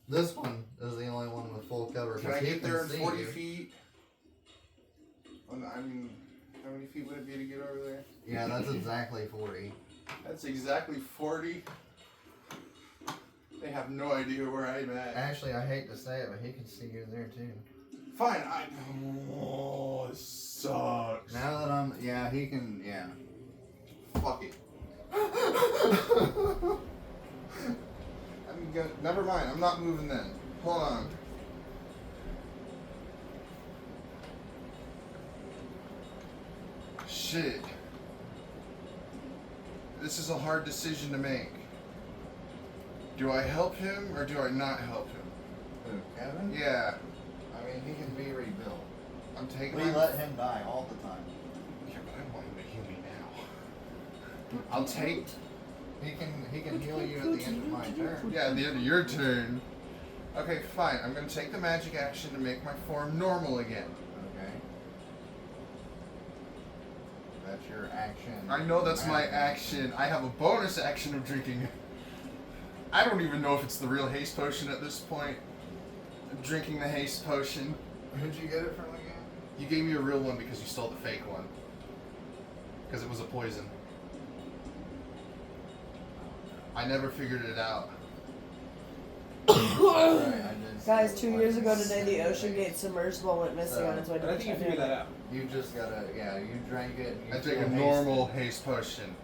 This one is the only one with full cover. Can I 'cause he get there in see 40 you. feet? Well, I mean, how many feet would it be to get over there? Yeah, that's exactly 40. That's exactly 40. They have no idea where I'm at. Actually, I hate to say it, but he can see you there, too. Fine, oh, this sucks. Now that I'm... Yeah, he can... Yeah. Fuck it. gonna. Never mind. I'm not moving then. Hold on. Shit. This is a hard decision to make. Do I help him or do I not help him? Who, Kevin? Yeah. I mean, he can be rebuilt. I'm taking We my... let him die all the time. Yeah, but I want him to heal me now. I'll take... He can heal you at the end of my turn. Yeah, at the end of your turn. Okay, fine. I'm gonna take the magic action to make my form normal again. Okay. That's your action. I know that's my action. I have a bonus action of drinking. I don't even know if it's the real haste potion at this point. Drinking the haste potion. Who'd you get it from again? You gave me a real one because you stole the fake one. Because it was a poison. I never figured it out. Right, I did see Guys, the 2 years ago poison. today, the Ocean Gate submersible went missing on its way to But I the think you figured that out. You just gotta, yeah, you drank it. And you I take a feel normal hasted. haste potion.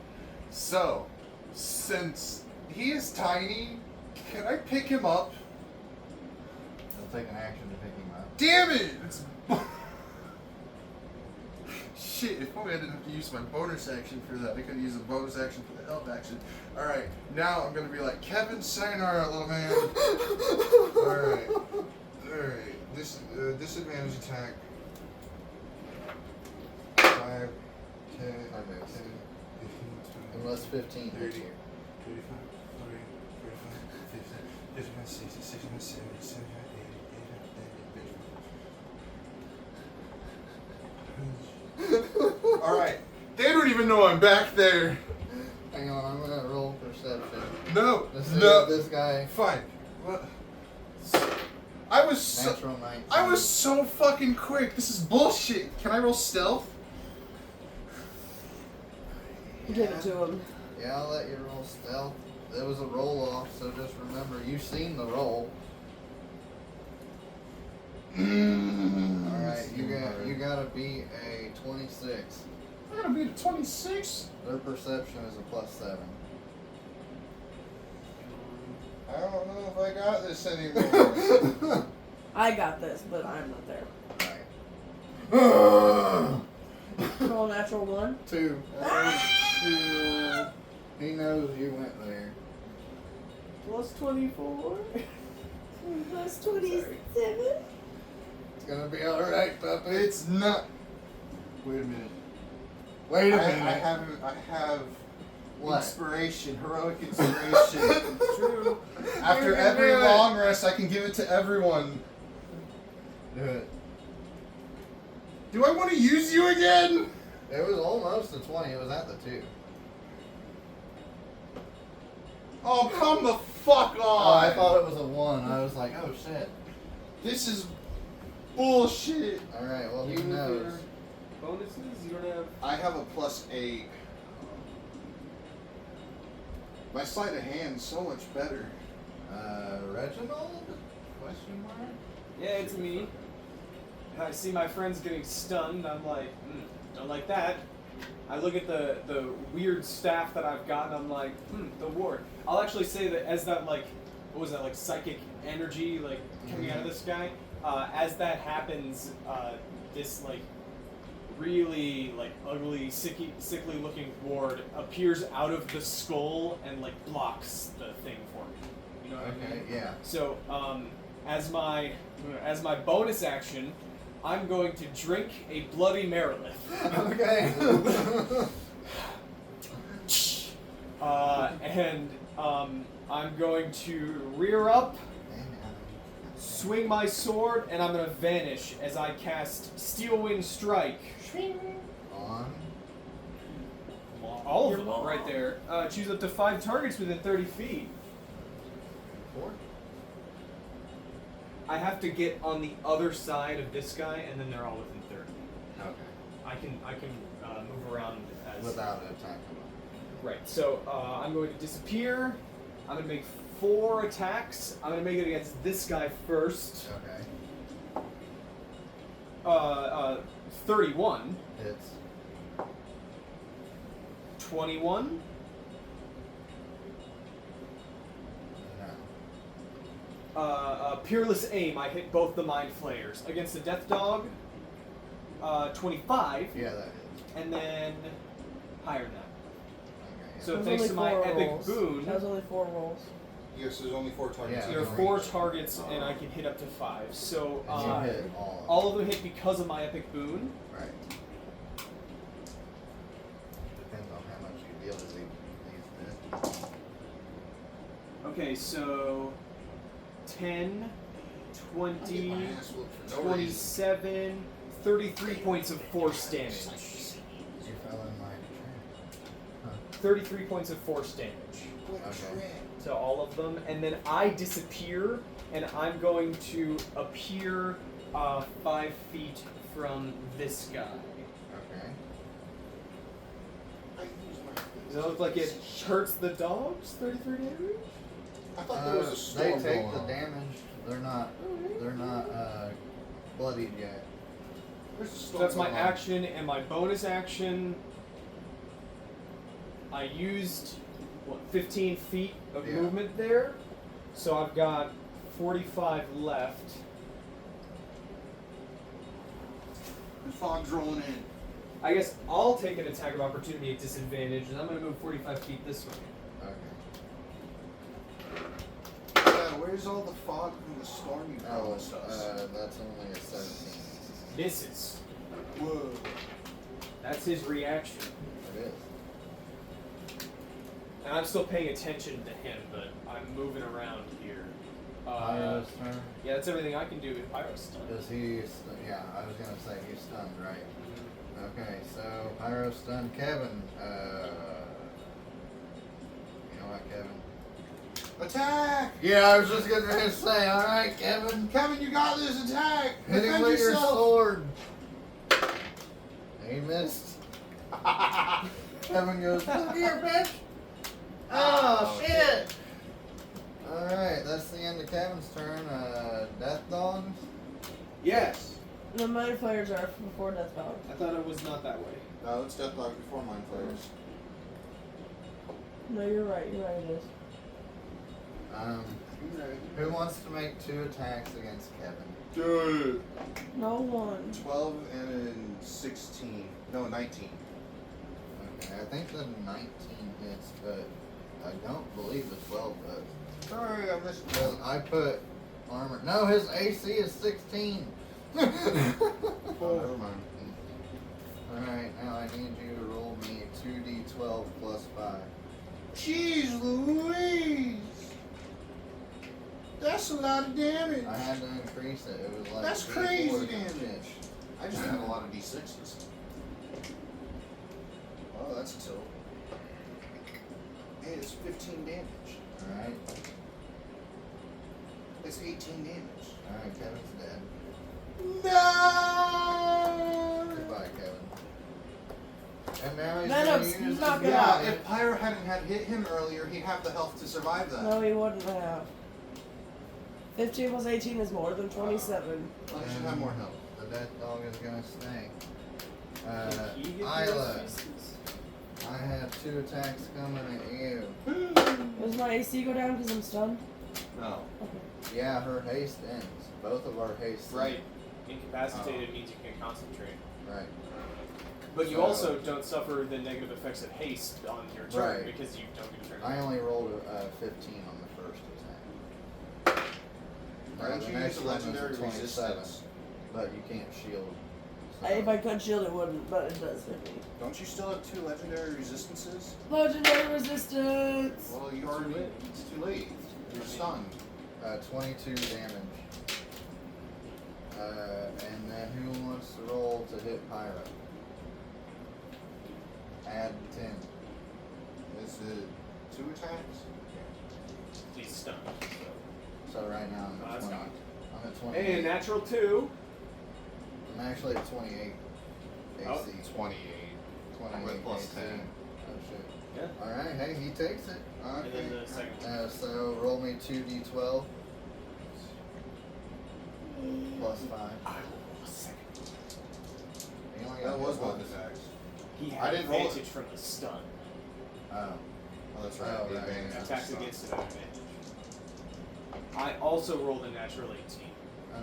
So, since he is tiny, can I pick him up? It'll take an action to pick him up. Damn it! It's... Shit, if only I didn't have to use my bonus action for that. I could use a bonus action for the help action. Alright, now I'm gonna be like, Kevin, sayonara, little man. Alright. Alright. This disadvantage attack. 5, 10, 10, 15, Unless 15 hits 30, you. 35, 40, 45, 50, 51, 60, 61, 70, 75, 80, 81, Alright. They don't even know I'm back there. Hang on, I'm gonna roll perception. No. To see No. if this guy, Fine. What? I was so, natural 19. I was so fucking quick. This is bullshit. Can I roll stealth? Give it to him. Yeah, I'll let you roll stealth. It was a roll off, so just remember, you've seen the roll. Alright, you gotta beat a 26. I gotta beat a 26. Their perception is a +7. I don't know if I got this anymore. I got this, but I'm not there. Right. Roll natural 1. 2. He knows you went there. Plus 24. Plus 27. It's gonna be alright, puppy. It's not. Wait a minute. Wait a I minute. have What? inspiration, heroic inspiration. True. After You can every do it. long rest, I can give it to everyone. Do it. Do I want to use you again? It was almost a 20. It was at the 2. Oh, come the fuck Oh, on! I thought it was a 1. I was like, oh shit. This is bullshit. Alright, well, he You with knows. your bonuses? You don't have. I have a +8. My sleight of hand's so much better. Reginald? Question mark? Yeah, it's me. I see my friends getting stunned. I'm like, don't like that. I look at the weird staff that I've got, and I'm like, the ward. I'll actually say that as that, like, what was that, like, psychic energy, like, coming out of this guy, as that happens, this, like, really, like, ugly, sickly looking ward appears out of the skull and, like, blocks the thing for me. You know what I Okay, mean? yeah. So, as my bonus action, I'm going to drink a bloody Merilith. Okay. And I'm going to rear up, swing my sword, and I'm going to vanish as I cast Steel Wing Strike. On. All of them right there. Choose up to 5 targets within 30 feet. 4. I have to get on the other side of this guy, and then they're all within 30. Okay. I can move around as Without an attack. right. So I'm going to disappear. I'm going to make 4 attacks. I'm going to make it against this guy first. Okay. 31, Hits. 21, No. Peerless Aim, I hit both the Mind Flayers. Against the Death Dog, 25, Yeah, that is. and then higher than that. Okay, yeah. So There's thanks only to my 4 epic rolls. boon, That was only 4 rolls. Yes, there's only 4 targets. Yeah, there are in 4 range. targets, and I can hit up to 5. So And you hit all. all of them hit because of my epic boon. Right. Depends on how much you deal to these. Okay, so 10, I get 20, my ass whooped for no reason. 27, 33 points of force damage. You fell in my trap. 33 points of force damage. Okay. So all of them, and then I disappear, and I'm going to appear 5 feet from this guy. Okay. I use my- Does that look like it hurts the dogs? 33 damage? I thought there was a They storm take going the on. damage. They're not bloodied yet. There's a So storm that's my going on. action, and my bonus action. I used 15 feet of Yeah. movement there, so I've got 45 left. The fog's rolling in. I guess I'll take an attack of opportunity at disadvantage, and I'm going to move 45 feet this way. Okay. Yeah, where's all the fog from the storm you Oh, promised us? that's only a 17. Misses. Whoa. That's his reaction. It is. And I'm still paying attention to him, but I'm moving around here. Pyro's turn. Yeah, that's everything I can do with Pyro's stun. Does he? Yeah, I was gonna say he's stunned, right? Okay, so Pyro stunned Kevin. You know what, Kevin? Attack! Yeah, I was just gonna say, all right, Kevin, Kevin, you got this attack! hit him Defend with your yourself! sword. He missed. Kevin goes, look here, bitch. Oh, shit. All right, that's the end of Kevin's turn. Death Dog. Yes! The Mind Flayers are before Death Dog. I thought it was not that way. No, it's Death Dog before Mind Flayers. No, you're right. You're right. It is. Who wants to make 2 attacks against Kevin? Dude. No one. 12 and 16. No, 19. Okay, I think the 19 hits, but I don't believe the 12 does. Sorry, I missed Well, I put armor. No, his AC is 16. Oh, never mind. Alright, now I need you to roll me 2d12 plus 5. Jeez Louise! That's a lot of damage. I had to increase it. It was like That's D4 crazy and damage. shit. I just had a lot of D6s. Oh, that's a tilt. Hey, it's 15 damage. Alright, It's 18 damage. alright, Kevin's dead. No! Goodbye, Kevin. And now he's Venom's gonna use not his gonna- Yeah, body. if Pyro hadn't had hit him earlier, he'd have the health to survive that. No, he wouldn't have. 15 plus 18 is more than 27. Well, he should have more health. The death dog is gonna stay. Can he get Isla, those pieces? I have 2 attacks coming at you. Does my AC go down because I'm stunned? No. Okay. Yeah, her haste ends. Both of our haste. Right. Incapacitated means you can concentrate. Right. But you So- also don't suffer the negative effects of haste on your turn Right. because you don't get a turn. I only rolled a 15 on the first attack. Why don't the you next use a one was a legendary 27, resistance? but you can't shield. So. If I could shield, it wouldn't, but it does hit me. Don't you still have 2 legendary resistances? Legendary resistance! Well, you already. It's too late. You're stunned. 22 damage. And then who wants to roll to hit Pyro? Add 10. Is it 2 attacks? He's stunned. So right now I'm Oh, at that's 20. not. I'm at 28. Hey, a natural 2. I'm actually at 28. AC. Oh. 28. 28 With plus AC. 10. Oh shit. Yeah. Alright, hey, he takes it. And then Okay. the second. So roll me 2d12 plus 5. I will roll a second. You only got That was hit both once. attacks. He I had didn't roll it. advantage from the stun. Oh. Oh, that's right. Oh, the right, advantage yeah. of Attacks stun. against an advantage. I I also rolled a natural 18.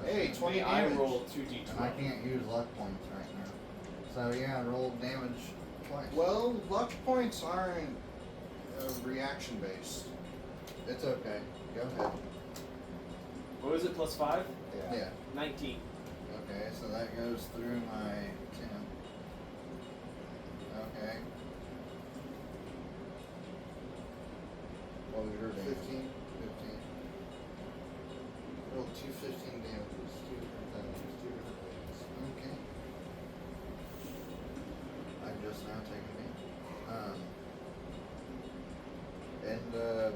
Hey, 20 May I damage. roll 2d12. And I can't use luck points right now. So yeah, roll damage twice. Well, luck points aren't reaction based. It's okay. Go ahead. What was it, plus 5? Yeah. 19. Okay, so that goes through my 10. Okay. What was your damage? 15. 15. Roll 215 damages. 2 different things. 2 different ways. Okay. I'm just now taking me. End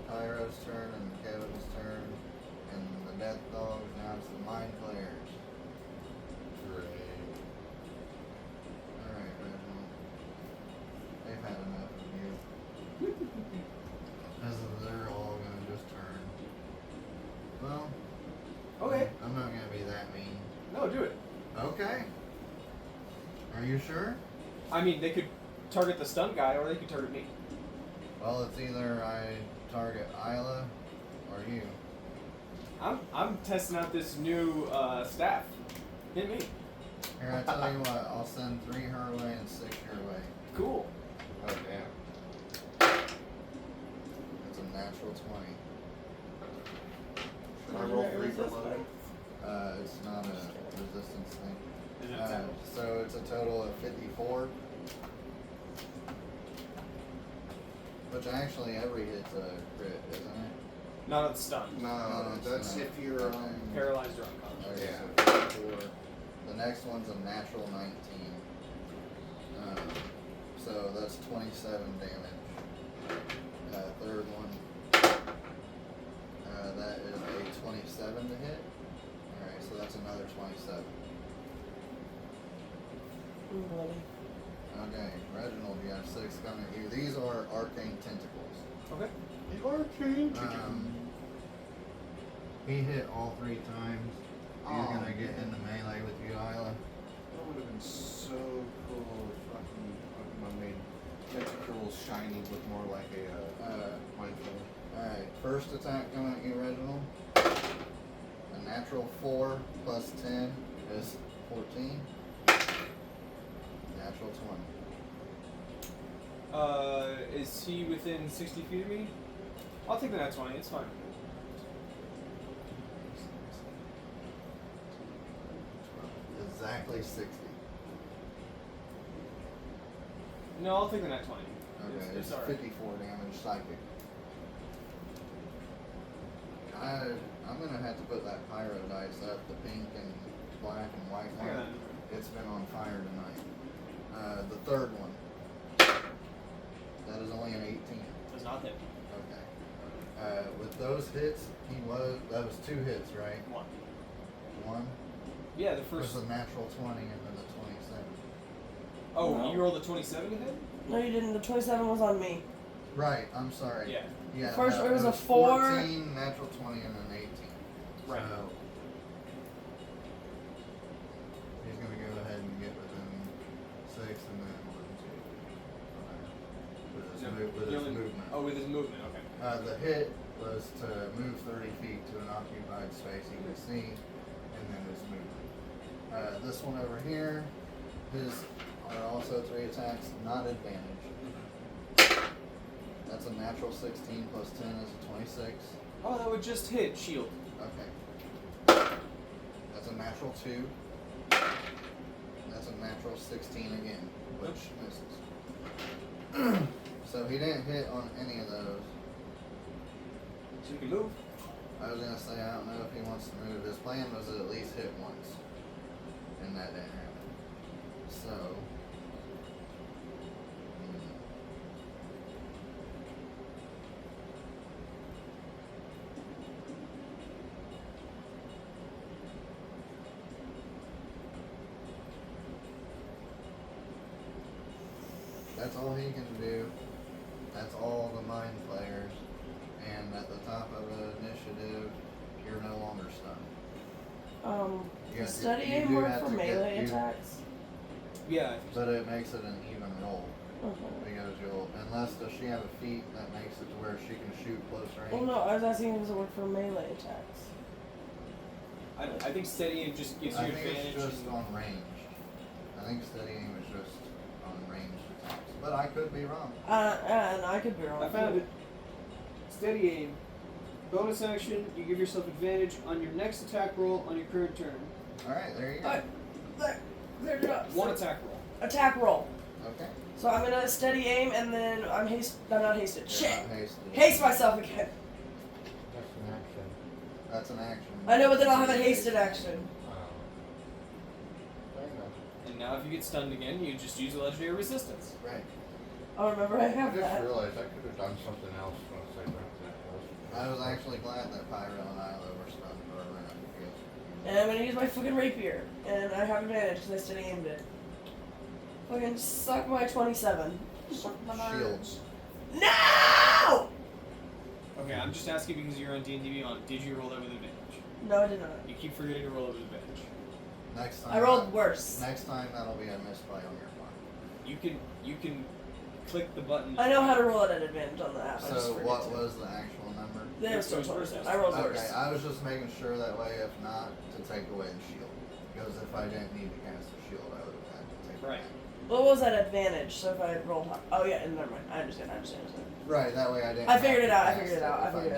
Pyro's turn and Kevin's turn and the Death Dog. Now it's the Mind Players. Great. Alright, Reginald. They've had enough of you. As if they're all gonna just turn. Well, Okay. I'm not gonna be that mean. No, do it. Okay. Are you sure? I mean, they could target the stunt guy, or they could target me. Well, it's either I target Isla or you. I'm testing out this new staff. Hit me. Here, I tell you what, I'll send 3 her way and 6 your way. Cool. Oh, damn. It's a natural 20. Should I roll 3 for loading? It's not a resistance thing. Is it 10? So it's a total of 54. Which actually every hit's a crit, isn't it? Not on stun. No, it's that's not. if you're Paralyzed or unconscious. Okay, Yeah. so 54. The next one's a natural 19. So that's 27 damage. Third one. That is a 27 to hit. Alright, so that's another 27. Bloody. Okay, Reginald, you have 6 coming at you. These are arcane tentacles. Okay. The arcane. He hit all 3 times. He's Aw, gonna get man. into melee with you, Isla. That would have been so cool if fucking Pokemon made tentacles shiny look more like a mindful. Alright, first attack coming at you, Reginald. A natural 4 plus 10 is 14. Natural 20. Is he within 60 feet of me? I'll take the nat 20, it's fine. Exactly 60. No, I'll take the nat 20. Okay, It's it's alright. 54 damage psychic. I'm gonna have to put that pyro dice up, the pink and black and white Hang one. on. It's been on fire tonight. The third one. That is only an 18. Does not hit. Okay. With those hits, that was 2 hits, right? 1. 1? Yeah, the It first. was a natural 20 and then the 27. Oh, No. you rolled a 27 to hit? No, you didn't. The 27 was on me. Right, I'm sorry. Yeah. Yeah. First, no, it was a 4. 14, natural 20, and then 18. Right. So, he's going to go ahead and get within 6 and then 1, 2, 5. With his, No, with he his only- movement. Oh, with his movement, okay. The hit was to move 30 feet to an occupied space he could see, and then his movement. This one over here, his are also 3 attacks, not advantage. That's a natural 16 plus 10 is a 26. Oh, that would just hit shield. Okay. That's a natural 2. That's a natural 16 again, which misses. So he didn't hit on any of those. So you can move. I was gonna say, I don't know if he wants to move. His plan was to at least hit once. And that didn't happen. So. That's all he can do. That's all the mind players. And at the top of the initiative, you're no longer stunned. You Study do aim work have for to get- melee you- attacks. Yeah. But it makes it an even roll Okay. because shield. Unless, does she have a feat that makes it to where she can shoot close range? Well, no, I was asking, does it work for melee attacks? I think steady aim just gives you I think advantage. it's just on range. I think steady aim is just on ranged attacks. But I could be wrong. And I could be wrong. I found it. Steady aim. Bonus action, you give yourself advantage on your next attack roll on your current turn. Alright, there you go. There it goes. One attack roll. Attack roll. Okay. So I'm gonna steady aim and then I'm not hasted. You're Shit! not hasted. Haste myself again. That's an action. That's an action. I know, but then I'll have a hasted action. There you go. And now if you get stunned again, you just use a legendary resistance. Right. I'll remember I I have just that. realized I could have done something else once I got that. I was actually glad that Pyro and Isla were stunned for a minute because And I'm gonna use my fucking rapier. And I have advantage because I steady aimed it. Fucking suck my 27. shields. No! Okay, I'm just asking because you're on D&D Beyond. Did you roll that with advantage? No, I did not. You keep forgetting to roll it with advantage. Next time. I rolled worse. Next time that'll be a misplay on your part. You can click the button. I know how to roll it at advantage on the app. I just So forget what to. was the actual number? There was still Yours was 20. worse. I rolled Okay, worse. I was just making sure that way, if not, to take away the shield. Because if I didn't need to cast a shield, I would have had to take Right. it back. What was that advantage? So if I had rolled high. Oh, yeah, never mind. I understand. Right, that way I didn't. I figured have it to out, I cast figured it out, if needed it.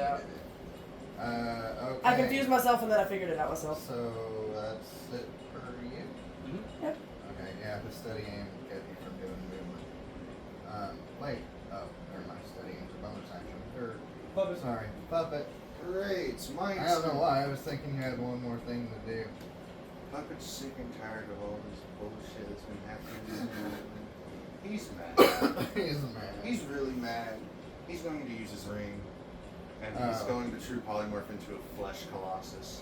Okay. I confused myself and then I figured it out myself. So that's it for you. Mhm. Yep. Okay, yeah, the steady aim will get you from doing movement. Wait. Oh, never mind. Steady aim's a bonus action. Or, Puppet. sorry, puppet. Great, mine. I don't know why. I was thinking you had one more thing to do. Puppet's sick and tired of all this bullshit that's been happening. He's mad. He's mad. He's really mad. He's going to use his ring, and he's Oh. going to true polymorph into a flesh colossus.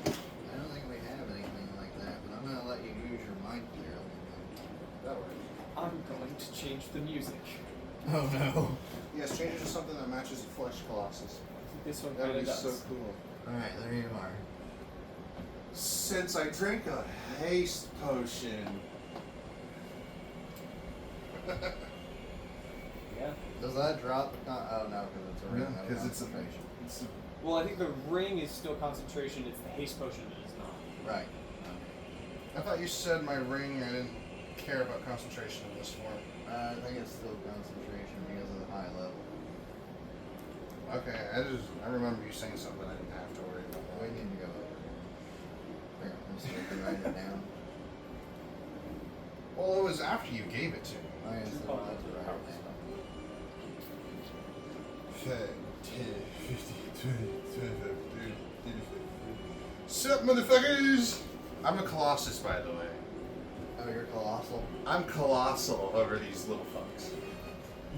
I don't think we have anything like that, but I'm gonna let you use your mind clear. That works. I'm going to change the music. Oh no. Yes, change it to something that matches a flesh colossus. This one That kind would of be does. so cool. Alright, there you are. Since I drank a haste potion. Yeah. Does that drop the oh no, because it's a ring. No, of 'cause it's a- concentration. Well, I think the ring is still concentration. It's the haste potion that is not. Right. I thought you said my ring. I didn't care about concentration in this form. I think it's still concentration because of the high level. Okay, I remember you saying something, but I didn't have to worry about We that. need to go over. Apparently, so we can write it down. Well, it was after you gave it to me. I guess Oh, I'll have to write it down. 'Sup, motherfuckers? I'm a colossus, by the way. Oh, you're colossal. I'm colossal over these little fucks.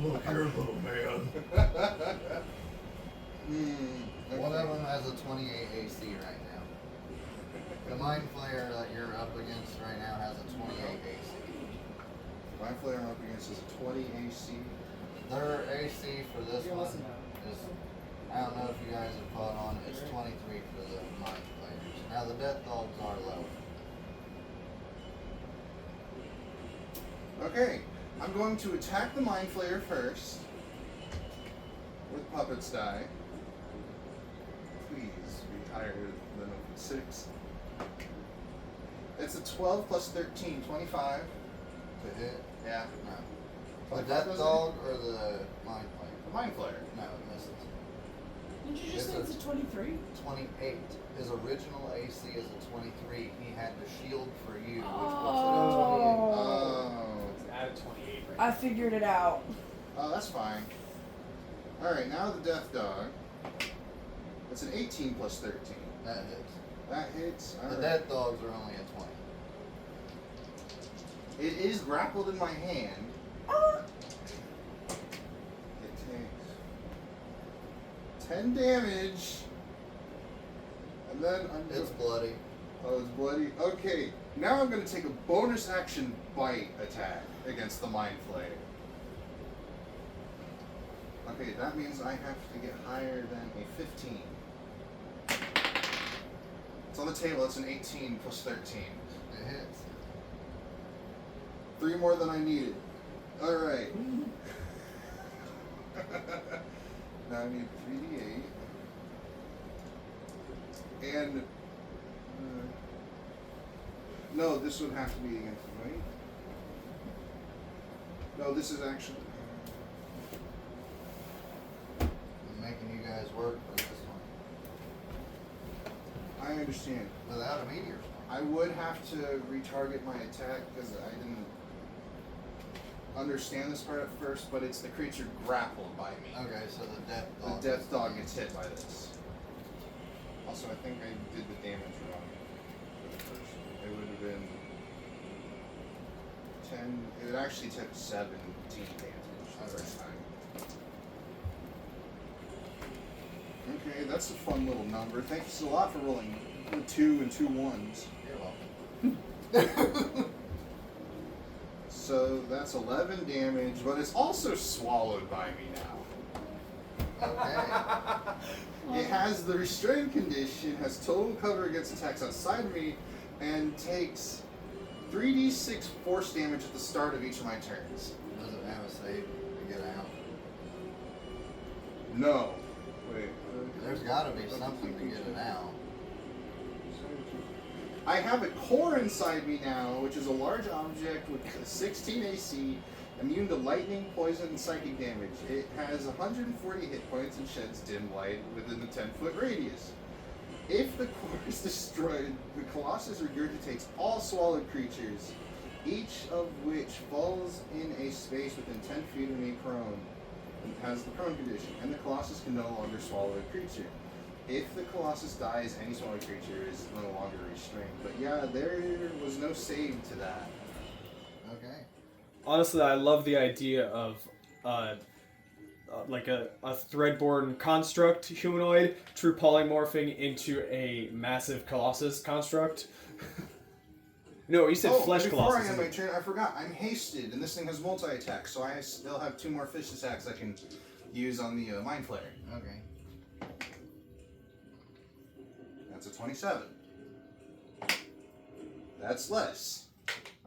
Look, you're a little man. One of them has a 28 AC right now. The Mind Flayer that you're up against right now has a 28 AC. My flare I'm up against is a 20 AC. Their AC for this Yeah, one listen now. is, I don't know if you guys have caught on, it's 23 for the Mind Flayers. Now the Death Dogs are lower. Okay, I'm going to attack the Mind Flayer first. With Puppet's die. Please be higher than a 6. It's a 12 plus 13, 25. To hit? Yeah. No. The 25 Death doesn't Dog or the Mind Flayer? The Mind Flayer. No, it misses. Did you just It's say it's a 23? 28. His original AC is a 23. He had the shield for you, which puts Oh. It's at a 28 right I figured it out. Oh, that's fine. Alright, now the Death Dog. It's an 18 plus 13. it. That hits. That hits. The Alright. Death Dogs are only a 20. It is grappled in my hand. Ah. It takes 10 damage. And then I'm It's bloody. Oh, it's bloody. Okay, now I'm going to take a bonus action bite attack against the Mind Flayer. Okay, that means I have to get higher than a 15. It's on the table, it's an 18 plus 13. It hits. 3 more than I needed. Alright. Now I need 3d8. And... no, this would have to be against him, right? No, this is actually... I'm making you guys work for this one. I understand. Without a meteor I would have to retarget my attack because I didn't understand this part at first, but it's the creature grappled by me. Okay, so the death The dog. death dog gets hit by this. Also, I think I did the damage wrong for the first one. It would have been 10. It actually took 17 damage the first time. Okay, that's a fun little number. Thanks a lot for rolling 2 and 2 1s. You're welcome. So that's 11 damage, but it's also swallowed by me now. Okay. It has the restrained condition, has total cover against attacks outside of me, and takes 3d6 force damage at the start of each of my turns. Does it have a save to get out? No. Wait. There's gotta be something to get it out. I have a core inside me now, which is a large object with a 16 AC, immune to lightning, poison, and psychic damage. It has 140 hit points and sheds dim light within the 10-foot radius. If the core is destroyed, the Colossus regurgitates all swallowed creatures, each of which falls in a space within 10 feet of me prone, and has the prone condition, and the Colossus can no longer swallow a creature. If the Colossus dies, any swallowed creature is no longer restrained. But yeah, there was no save to that. Okay. Honestly, I love the idea of like a threadborne construct humanoid true polymorphing into a massive colossus construct. No, you said flesh before colossus. I end my turn, I forgot. I'm hasted, and this thing has multi-attack, so I still have 2 more fish attacks I can use on the Mind Flayer. Okay. That's a 27. That's less.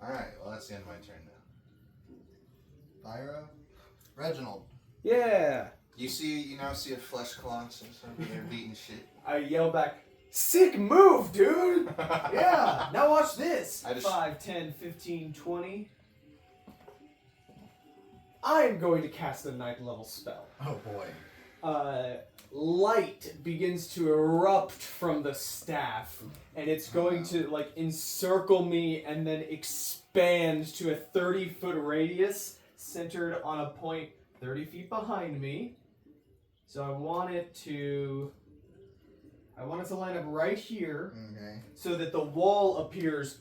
Alright, well that's the end of my turn now. Pyro? Reginald. Yeah. You now see a flesh colossus over there beating shit. I yell back, sick move, dude! Yeah, now watch this. I just- 5, 10, 15, 20. I'm going to cast a 9th level spell. Oh boy. Light begins to erupt from the staff, and it's going to like encircle me and then expand to a 30-foot radius centered on a point 30 feet behind me. So I want it to line up right here Okay. so that the wall appears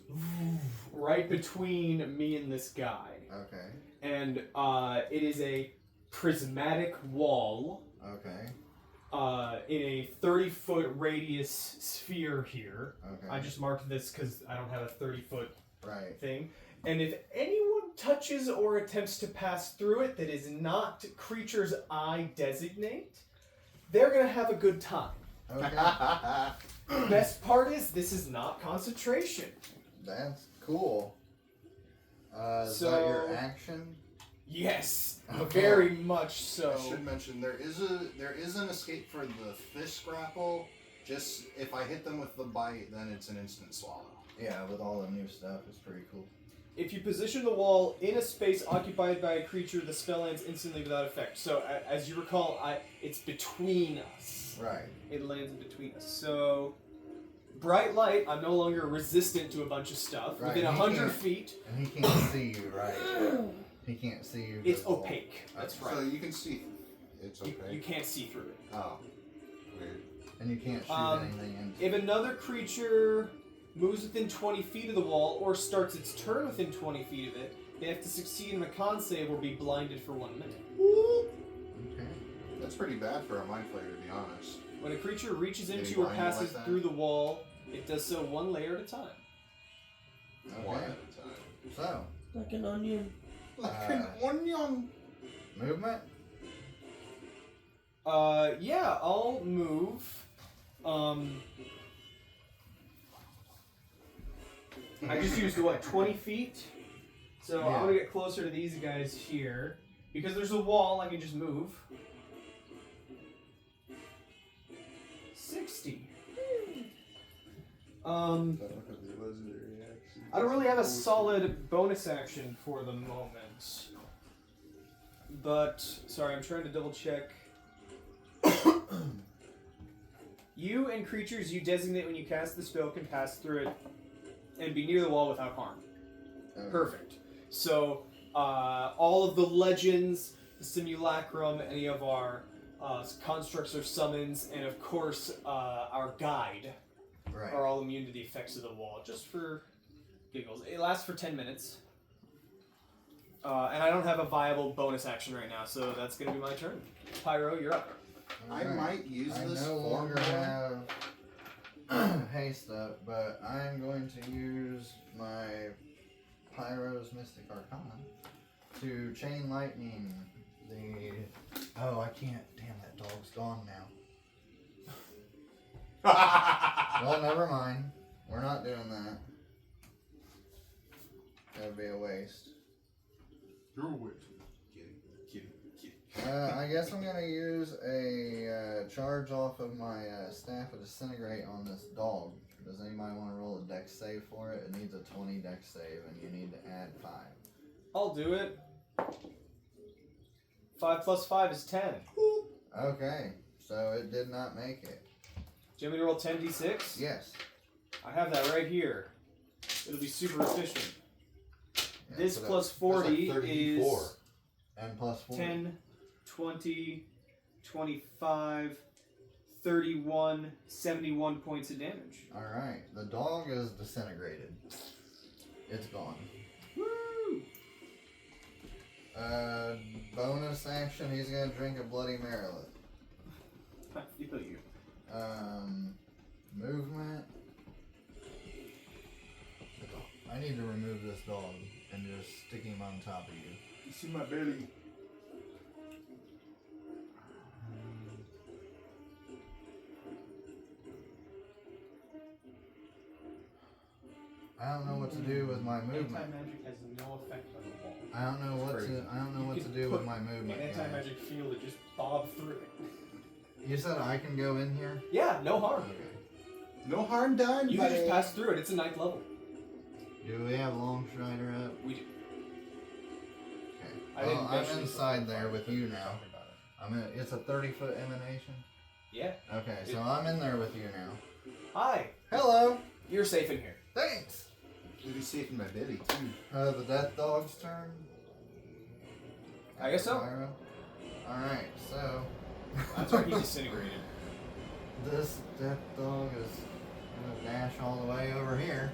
right between me and this guy. Okay. And it is a prismatic wall. Okay. In a 30-foot radius sphere here. Okay. I just marked this because I don't have a 30-foot Right. thing. And if anyone touches or attempts to pass through it that is not creatures I designate, they're going to have a good time. Okay. Best part is, this is not concentration. That's cool. Is So- that your action? Yes, Okay. very much so. I should mention there is an escape for the fish grapple. Just if I hit them with the bite, then it's an instant swallow. Yeah, with all the new stuff, it's pretty cool. If you position the wall in a space occupied by a creature, the spell ends instantly without effect. So, as you recall, it's between us. Right. It lands between us. So, bright light, I'm no longer resistant to a bunch of stuff. Right, Within he 100 can't- feet, And he can't see you, right? He can't see you. it's visible. opaque. That's So right. you can see. It's okay. You can't see through it. Oh, weird. And you can't shoot anything into If another creature moves within 20 feet of the wall or starts its turn within 20 feet of it, they have to succeed in a con save or be blinded for 1 minute. Okay. That's pretty bad for a mind flayer, to be honest. When a creature reaches Getting into or blinded passes like that? through the wall, it does so 1 layer at a time. One Okay. at a time. So, Like an onion. Like an onion. movement? Yeah, I'll move. I just used, 20 feet? So Yeah. I'm gonna get closer to these guys here. Because there's a wall, I can just move. 60. I don't really have a solid bonus action for the moment. But, sorry, I'm trying to double check. You and creatures you designate when you cast the spell can pass through it and be near the wall without harm. Okay. Perfect. So, all of the legends, the simulacrum, any of our constructs or summons, and of course, our guide Right. are all immune to the effects of the wall, just for giggles. It lasts for 10 minutes. And I don't have a viable bonus action right now, so that's going to be my turn. Pyro, you're up. I might use I this no longer formula. have haste up, but I'm going to use my Pyro's Mystic Arcana to chain lightning the. Oh, I can't. Damn, that dog's gone now. Well, never mind. We're not doing that. That would be a waste. You're a witch. I guess I'm gonna use a charge off of my Staff of Disintegrate on this dog. Does anybody want to roll a dex save for it? It needs a 20 dex save, and you need to add 5. I'll do it. 5 plus 5 is 10. Okay, so it did not make it. Do you want me to roll 10d6? Yes. I have that right here. It'll be super efficient. Yeah, This so plus That's 40 like 34. is and plus 4. 10, 20, 25, 31, 71 points of damage. All right, the dog is disintegrated. It's gone. Woo! Bonus action, he's gonna drink a Bloody Marylet. I feel you. Movement. I need to remove this dog and just stick him on top of you. You see my belly? I don't know what to do with my movement. Anti-magic has no effect on the wall. I don't know what You to can do with put my movement. An guys. anti-magic field that just bob through it. You said I can go in here? Yeah, no harm. Okay. No harm done, You buddy. can just pass through it. It's a 9th level. Do we have Longstrider up? We do. Okay. I didn't Well, mention I'm this inside before, there with but you we were now. talking about it. It's a 30-foot emanation? Yeah. Okay, so I'm in there with you now. Hi. Hello! You're safe in here. Thanks! You'll be safe in my belly, too. The death dog's turn? I guess so. Pyro? Alright, so. That's why he disintegrated. This death dog is gonna dash all the way over here.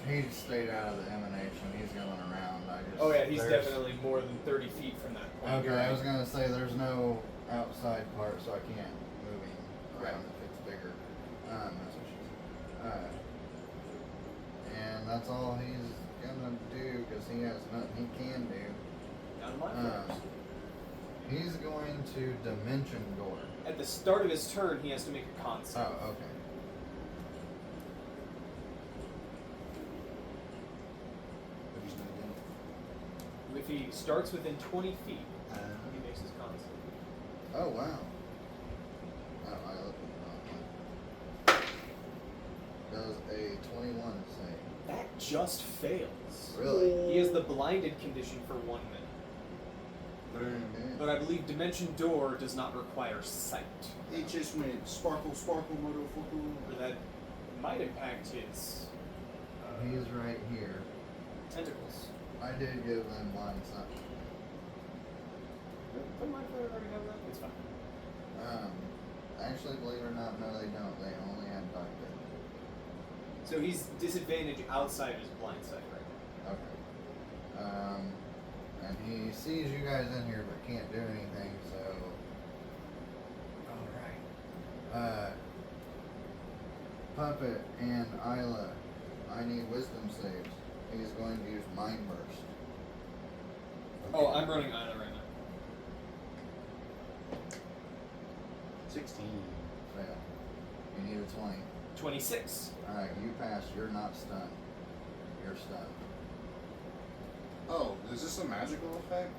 He stayed out of the emanation. He's going around. Oh yeah, he's there's- definitely more than 30 feet from that point. Okay, You're I right. was gonna say there's no outside part, so I can't move him around if it's bigger. That's what she said. And that's all he's gonna do because he has nothing he can do. None of my Um, friends. he's going to dimension door. At the start of his turn, he has to make a con save. Oh, okay. But he's not dead. If he starts within 20 feet, Uh, he makes his con save. Oh wow. Oh, I looked at the wrong one. Does a 21 save? That just fails. Really? He has the blinded condition for 1 minute. Okay. But I believe Dimension Door does not require sight. it just went sparkle, sparkle, motherfucker. Or that might impact his He's right here. tentacles. I did give them blind sight. Don't mind if I already have that. It's fine. Actually, believe it or not, no, they don't. They only have dark vision. So he's disadvantaged outside of his blind sight right now. Okay. And he sees you guys in here but can't do anything, so. Alright. Puppet and Isla, I need wisdom saves. He's going to use Mind Burst. Oh, I'm running Isla right now. 16. Fail. You need a 20. 26. Alright, you passed. You're not stunned. You're stunned. Oh, is this a magical effect?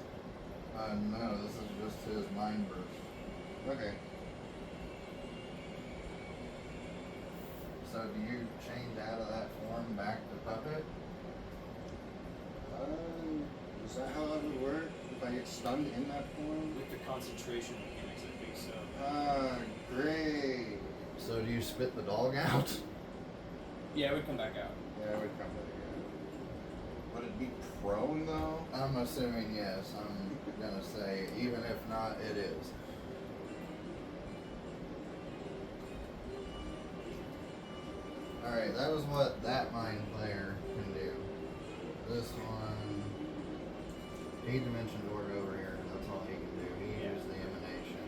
No, this is just his mind burst. Okay. So do you change out of that form back to puppet? Is that how that would work? If I get stunned in that form? With the concentration mechanics, I think so. Great. So do you spit the dog out? Yeah, it would come back out. Yeah, it would come back again. Would it be prone though? I'm assuming yes. I'm gonna say even if not, it is. Alright, that was what that mind player can do. This one, he dimension doored over here. That's all he can do. He used the emanation.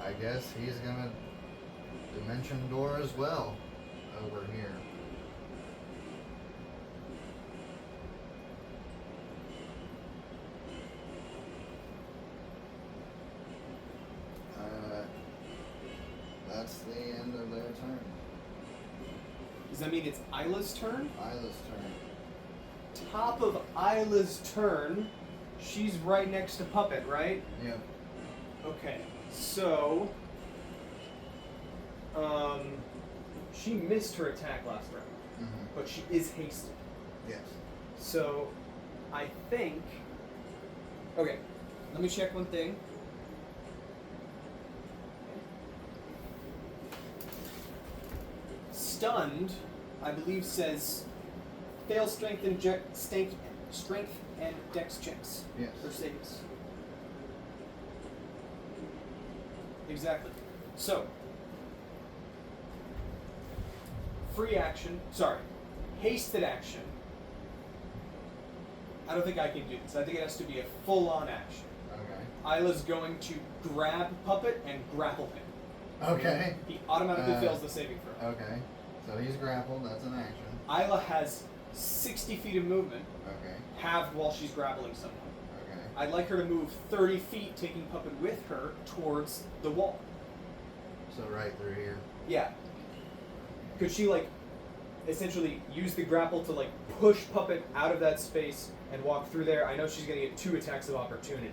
I guess he's gonna dimension door as well over here. That's the end of their turn. Does that mean it's Isla's turn? Isla's turn. Top of Isla's turn, she's right next to Puppet, right? Yep. Okay, so she missed her attack last round, Mm-hmm. but she is hasted. Yes. So I think. Okay, let me check one thing. Stunned, I believe, says fail strength and strength and dex checks Yes. or saves. Exactly. So, free action. Sorry, hasted action. I don't think I can do this. I think it has to be a full-on action. Okay. Isla's going to grab Puppet and grapple him. Okay. He automatically fails the saving throw. Okay. So he's grappled. That's an action. Isla has 60 feet of movement, Okay. halved while she's grappling someone. Okay. I'd like her to move 30 feet, taking Puppet with her towards the wall. So right through here. Yeah. Could she, like, essentially use the grapple to, like, push Puppet out of that space and walk through there? I know she's going to get 2 attacks of opportunity.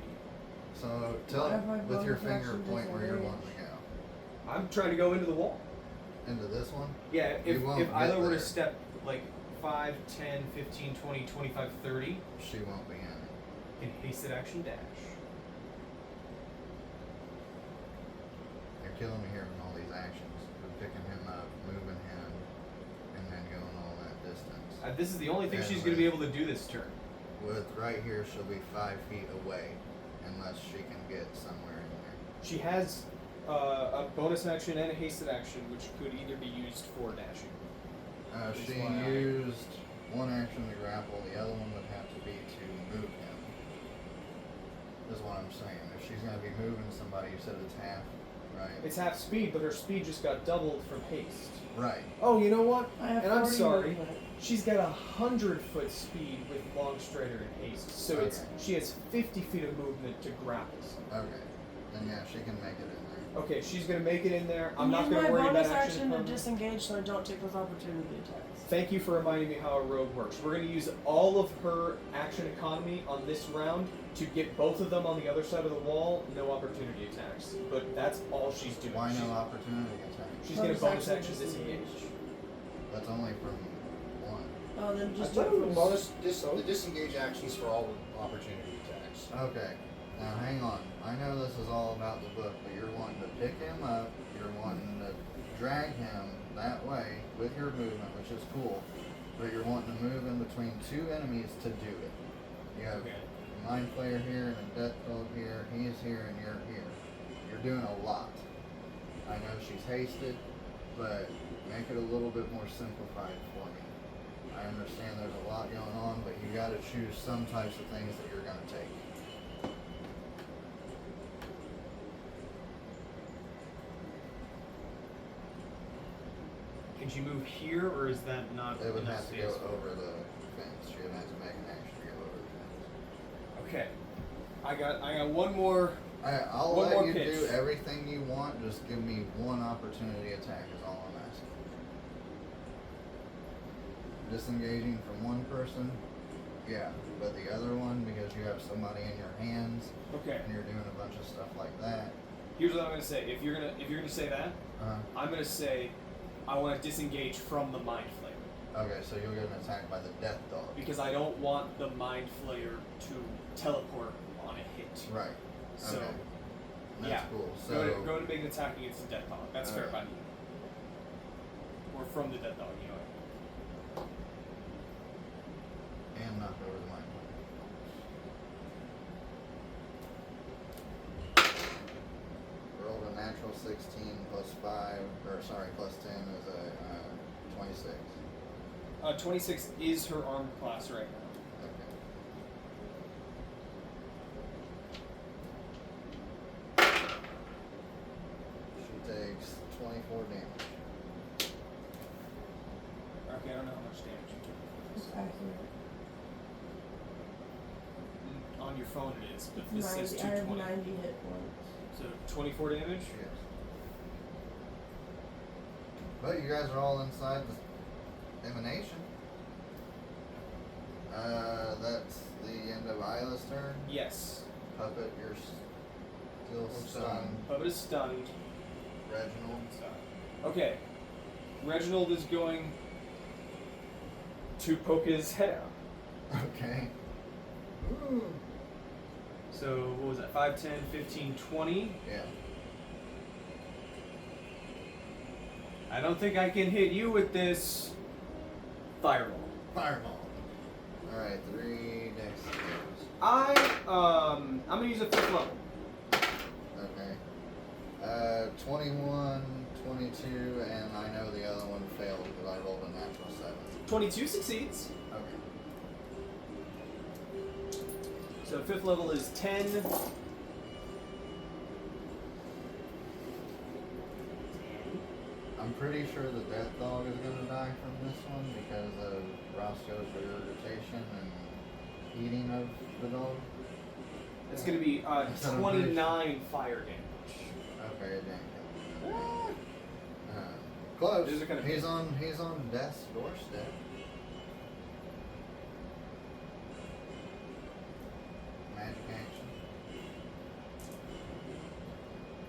So tell What if I with your bonus finger action point where you're disengage? wanting to go. I'm trying to go into the wall. Into this one. Yeah, You if won't Isla get were there. to step, like, 5, 10, 15, 20, 25, 30, She won't be in it. in hasted action dash. You're killing me here with all these actions. We're picking him up, moving him, and then going all that distance. This is the only thing Yeah, she's going to be able to do this turn. With right here, she'll be 5 feet away, unless she can get somewhere in there. She has a bonus action and a hasted action, which could either be used for dashing. She That's why I- used one action to grapple. The other one would have to be to move him. Is what I'm saying. If she's going to be moving somebody, you said it's half, right? It's half speed, but her speed just got doubled from haste. Right. Oh, you know what? I have And I'm 40 sorry. movement. She's got 100-foot speed with long strider and haste, so it's Okay. she has 50 feet of movement to grapple someone. Okay. Then yeah, she can make it in there. Okay, she's gonna make it in there. I'm not Use gonna my worry about bonus action action to permanent. disengage so I don't take those opportunity attacks. Thank you for reminding me how a rogue works. We're going to use all of her action economy on this round to get both of them on the other side of the wall. No opportunity attacks. But that's all she's doing. Why She's- no opportunity attack? She's going to bonus Bonus action action disengage. That's only from one. Oh, then I just thought do it it was the disengage actions for all opportunity attacks. Okay. Now hang on. I know this is all about the book, but you're wanting to pick him up. You're wanting to drag him that way with your movement, which is cool. But you're wanting to move in between 2 enemies to do it. You have Okay. a mind player here and a death dog here. He's here and you're here. You're doing a lot. I know she's hasted, but make it a little bit more simplified for me. I understand there's a lot going on, but you got to choose some types of things that you're going to take. Can she move here, or is that not It would enough have to space go for her? over the fence. She would have to make an action to go over the fence. Okay. I got one more I'll One more let you pitch. do everything you want. Just give me one opportunity attack is all I'm asking. Disengaging from one person, yeah, but the other one, because you have somebody in your hands Okay. and you're doing a bunch of stuff like that. Here's what I'm gonna say. If you're gonna say that, I'm gonna say I want to disengage from the mind flayer Okay, so you'll get an attack by the death dog. because I don't want the mind flayer to teleport on a hit. Right. So Okay. That's yeah, cool. So go to make an attack against the death dog. That's fair by me. Or from the death dog, you know. and knock over the mind. Rolled a natural 16 plus 5, or sorry, plus 10 is a 26. 26 is her armed class right now. Okay. She takes 24 damage. Okay, I don't know how much damage you took. It's accurate. On your phone it is, but It's this says 90, I have 220. 90 hit points. So 24 damage? Yes. But you guys are all inside the emanation. That's the end of Isla's turn. Yes. Puppet, you're still stunned. Puppet is stunned. Reginald. Okay. Reginald is going to poke his head out. Okay. So, what was that? 5, 10, 15, 20. Yeah. I don't think I can hit you with this fireball. Fireball. Alright, 3 dex saves. I'm gonna use a 5th level. Okay. 21, 22, and I know the other one failed because I rolled a natural 7. 22 succeeds. Okay. So 5th level is 10. I'm pretty sure the death dog is going to die from this one because of Roscoe's regurgitation and eating of the dog. It's gonna be 29 fire damage. Okay, it didn't kill him. Close. These are kind of He's on death's doorstep. Magic action.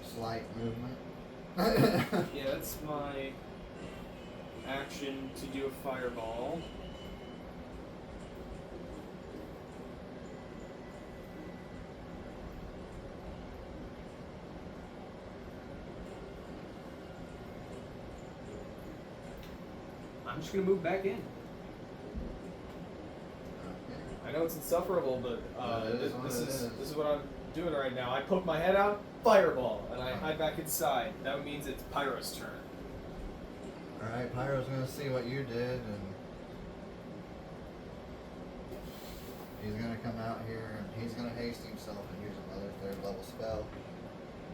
Slight movement. Yeah, that's my action to do a fireball. I'm just gonna move back in. Okay. I know it's insufferable, but It is what this it is is. this is what I'm doing right now. I poke my head out, fireball, and I hide back inside. That means it's Pyro's turn. Alright, Pyro's gonna see what you did and he's gonna come out here and he's gonna haste himself and use another 3rd level spell.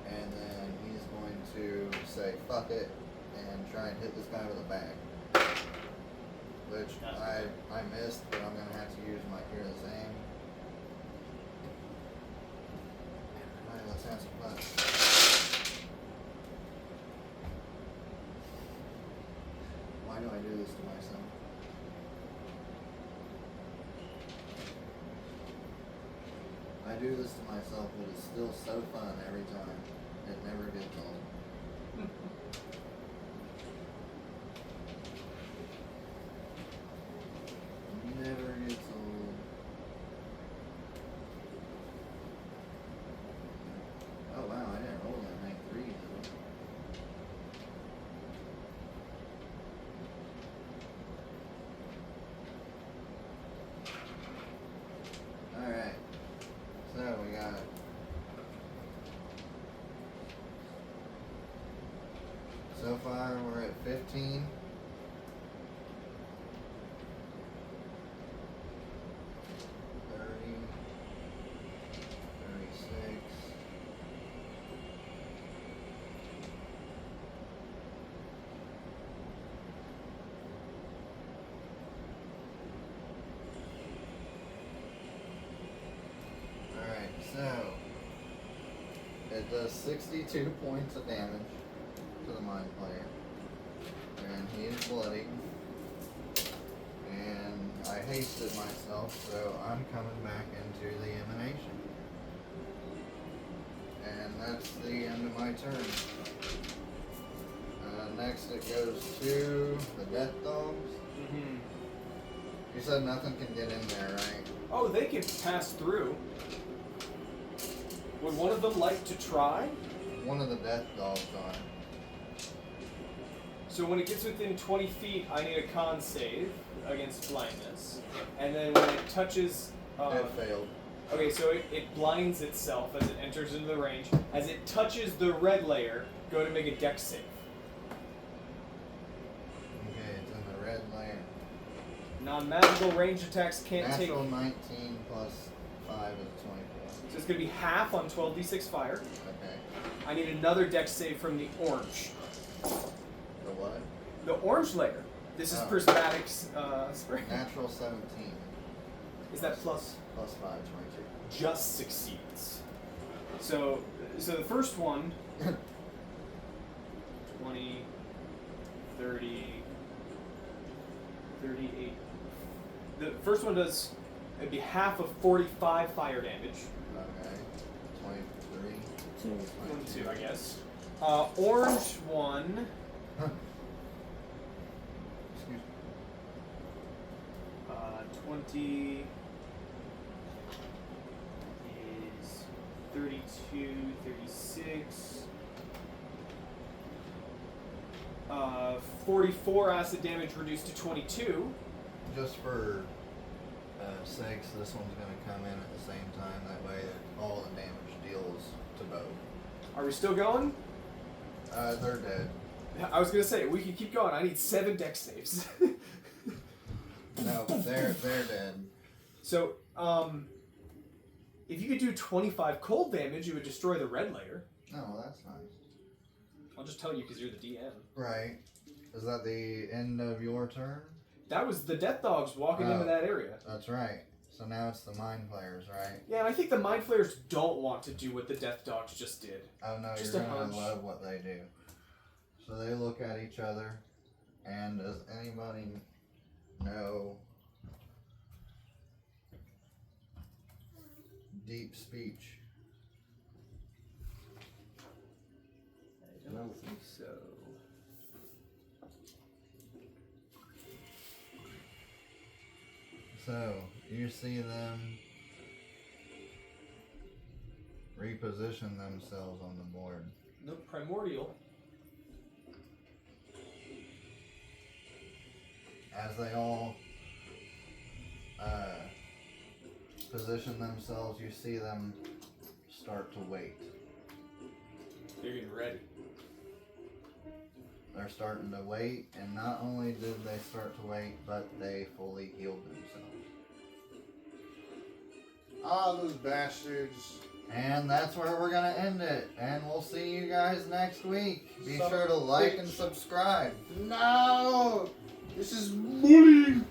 And then he's going to say fuck it and try and hit this guy with a bag. Which I missed, but I'm gonna have to use my Fearless Aim. Alright, let's have some fun. Why do I do this to myself? I do this to myself, but it's still so fun every time. It never gets old. Never gets old. Oh wow, I didn't roll that many threes. Alright. So we got It does 62 points of damage to the mind player. And he is bloody. And I hasted myself, so I'm coming back into the emanation. And that's the end of my turn. Next it goes to the death dogs. Mm-hmm. You said nothing can get in there, right? Oh, they can pass through. Would one of them like to try? One of the death dogs are. So when it gets within 20 feet, I need a con save against blindness. And then when it touches... It failed. Okay, so it blinds itself as it enters into the range. As it touches the red layer, go to make a dex save. Okay, it's in the red layer. Non-magical range attacks can't Natural take... 19 plus 5 is 24. So it's going to be half on 12d6 fire. Okay. I need another dex save from the orange. The what? The orange layer. This is Oh. prismatic spray. Natural 17 Is that plus? plus 5, 22. Just succeeds. So the first one, 20, 30, 38. The first one does, it'd be half of 45 fire damage. Okay. 23. 2. 22, I guess. Orange one, Excuse me. 20 is 32, 36. 44 acid damage reduced to 22. Just for sakes, this one's going to come in at the same time. That way all the damage deals to both. Are we still going? They're dead. I was gonna say we can keep going. I need 7 dex saves. No, they're dead. So, if you could do 25 cold damage, you would destroy the red layer. Oh, that's nice. I'll just tell you because you're the DM. Right. Is that the end of your turn? That was the death dogs walking into that area. That's right. So now it's the mind players, right? Yeah, and I think the mind flayers don't want to do what the death dogs just did. Oh no, Just you're a gonna hunch. love what they do. So they look at each other, and does anybody know deep speech? I don't think so. So you see them reposition themselves on the board. No, primordial. As they all position themselves, you see them start to wait. They're getting ready. They're starting to wait, and not only did they start to wait, but they fully healed themselves. Ah, those bastards. And that's where we're going to end it. And we'll see you guys next week. Be Son sure of to a like bitch. and subscribe. No! This is bullying!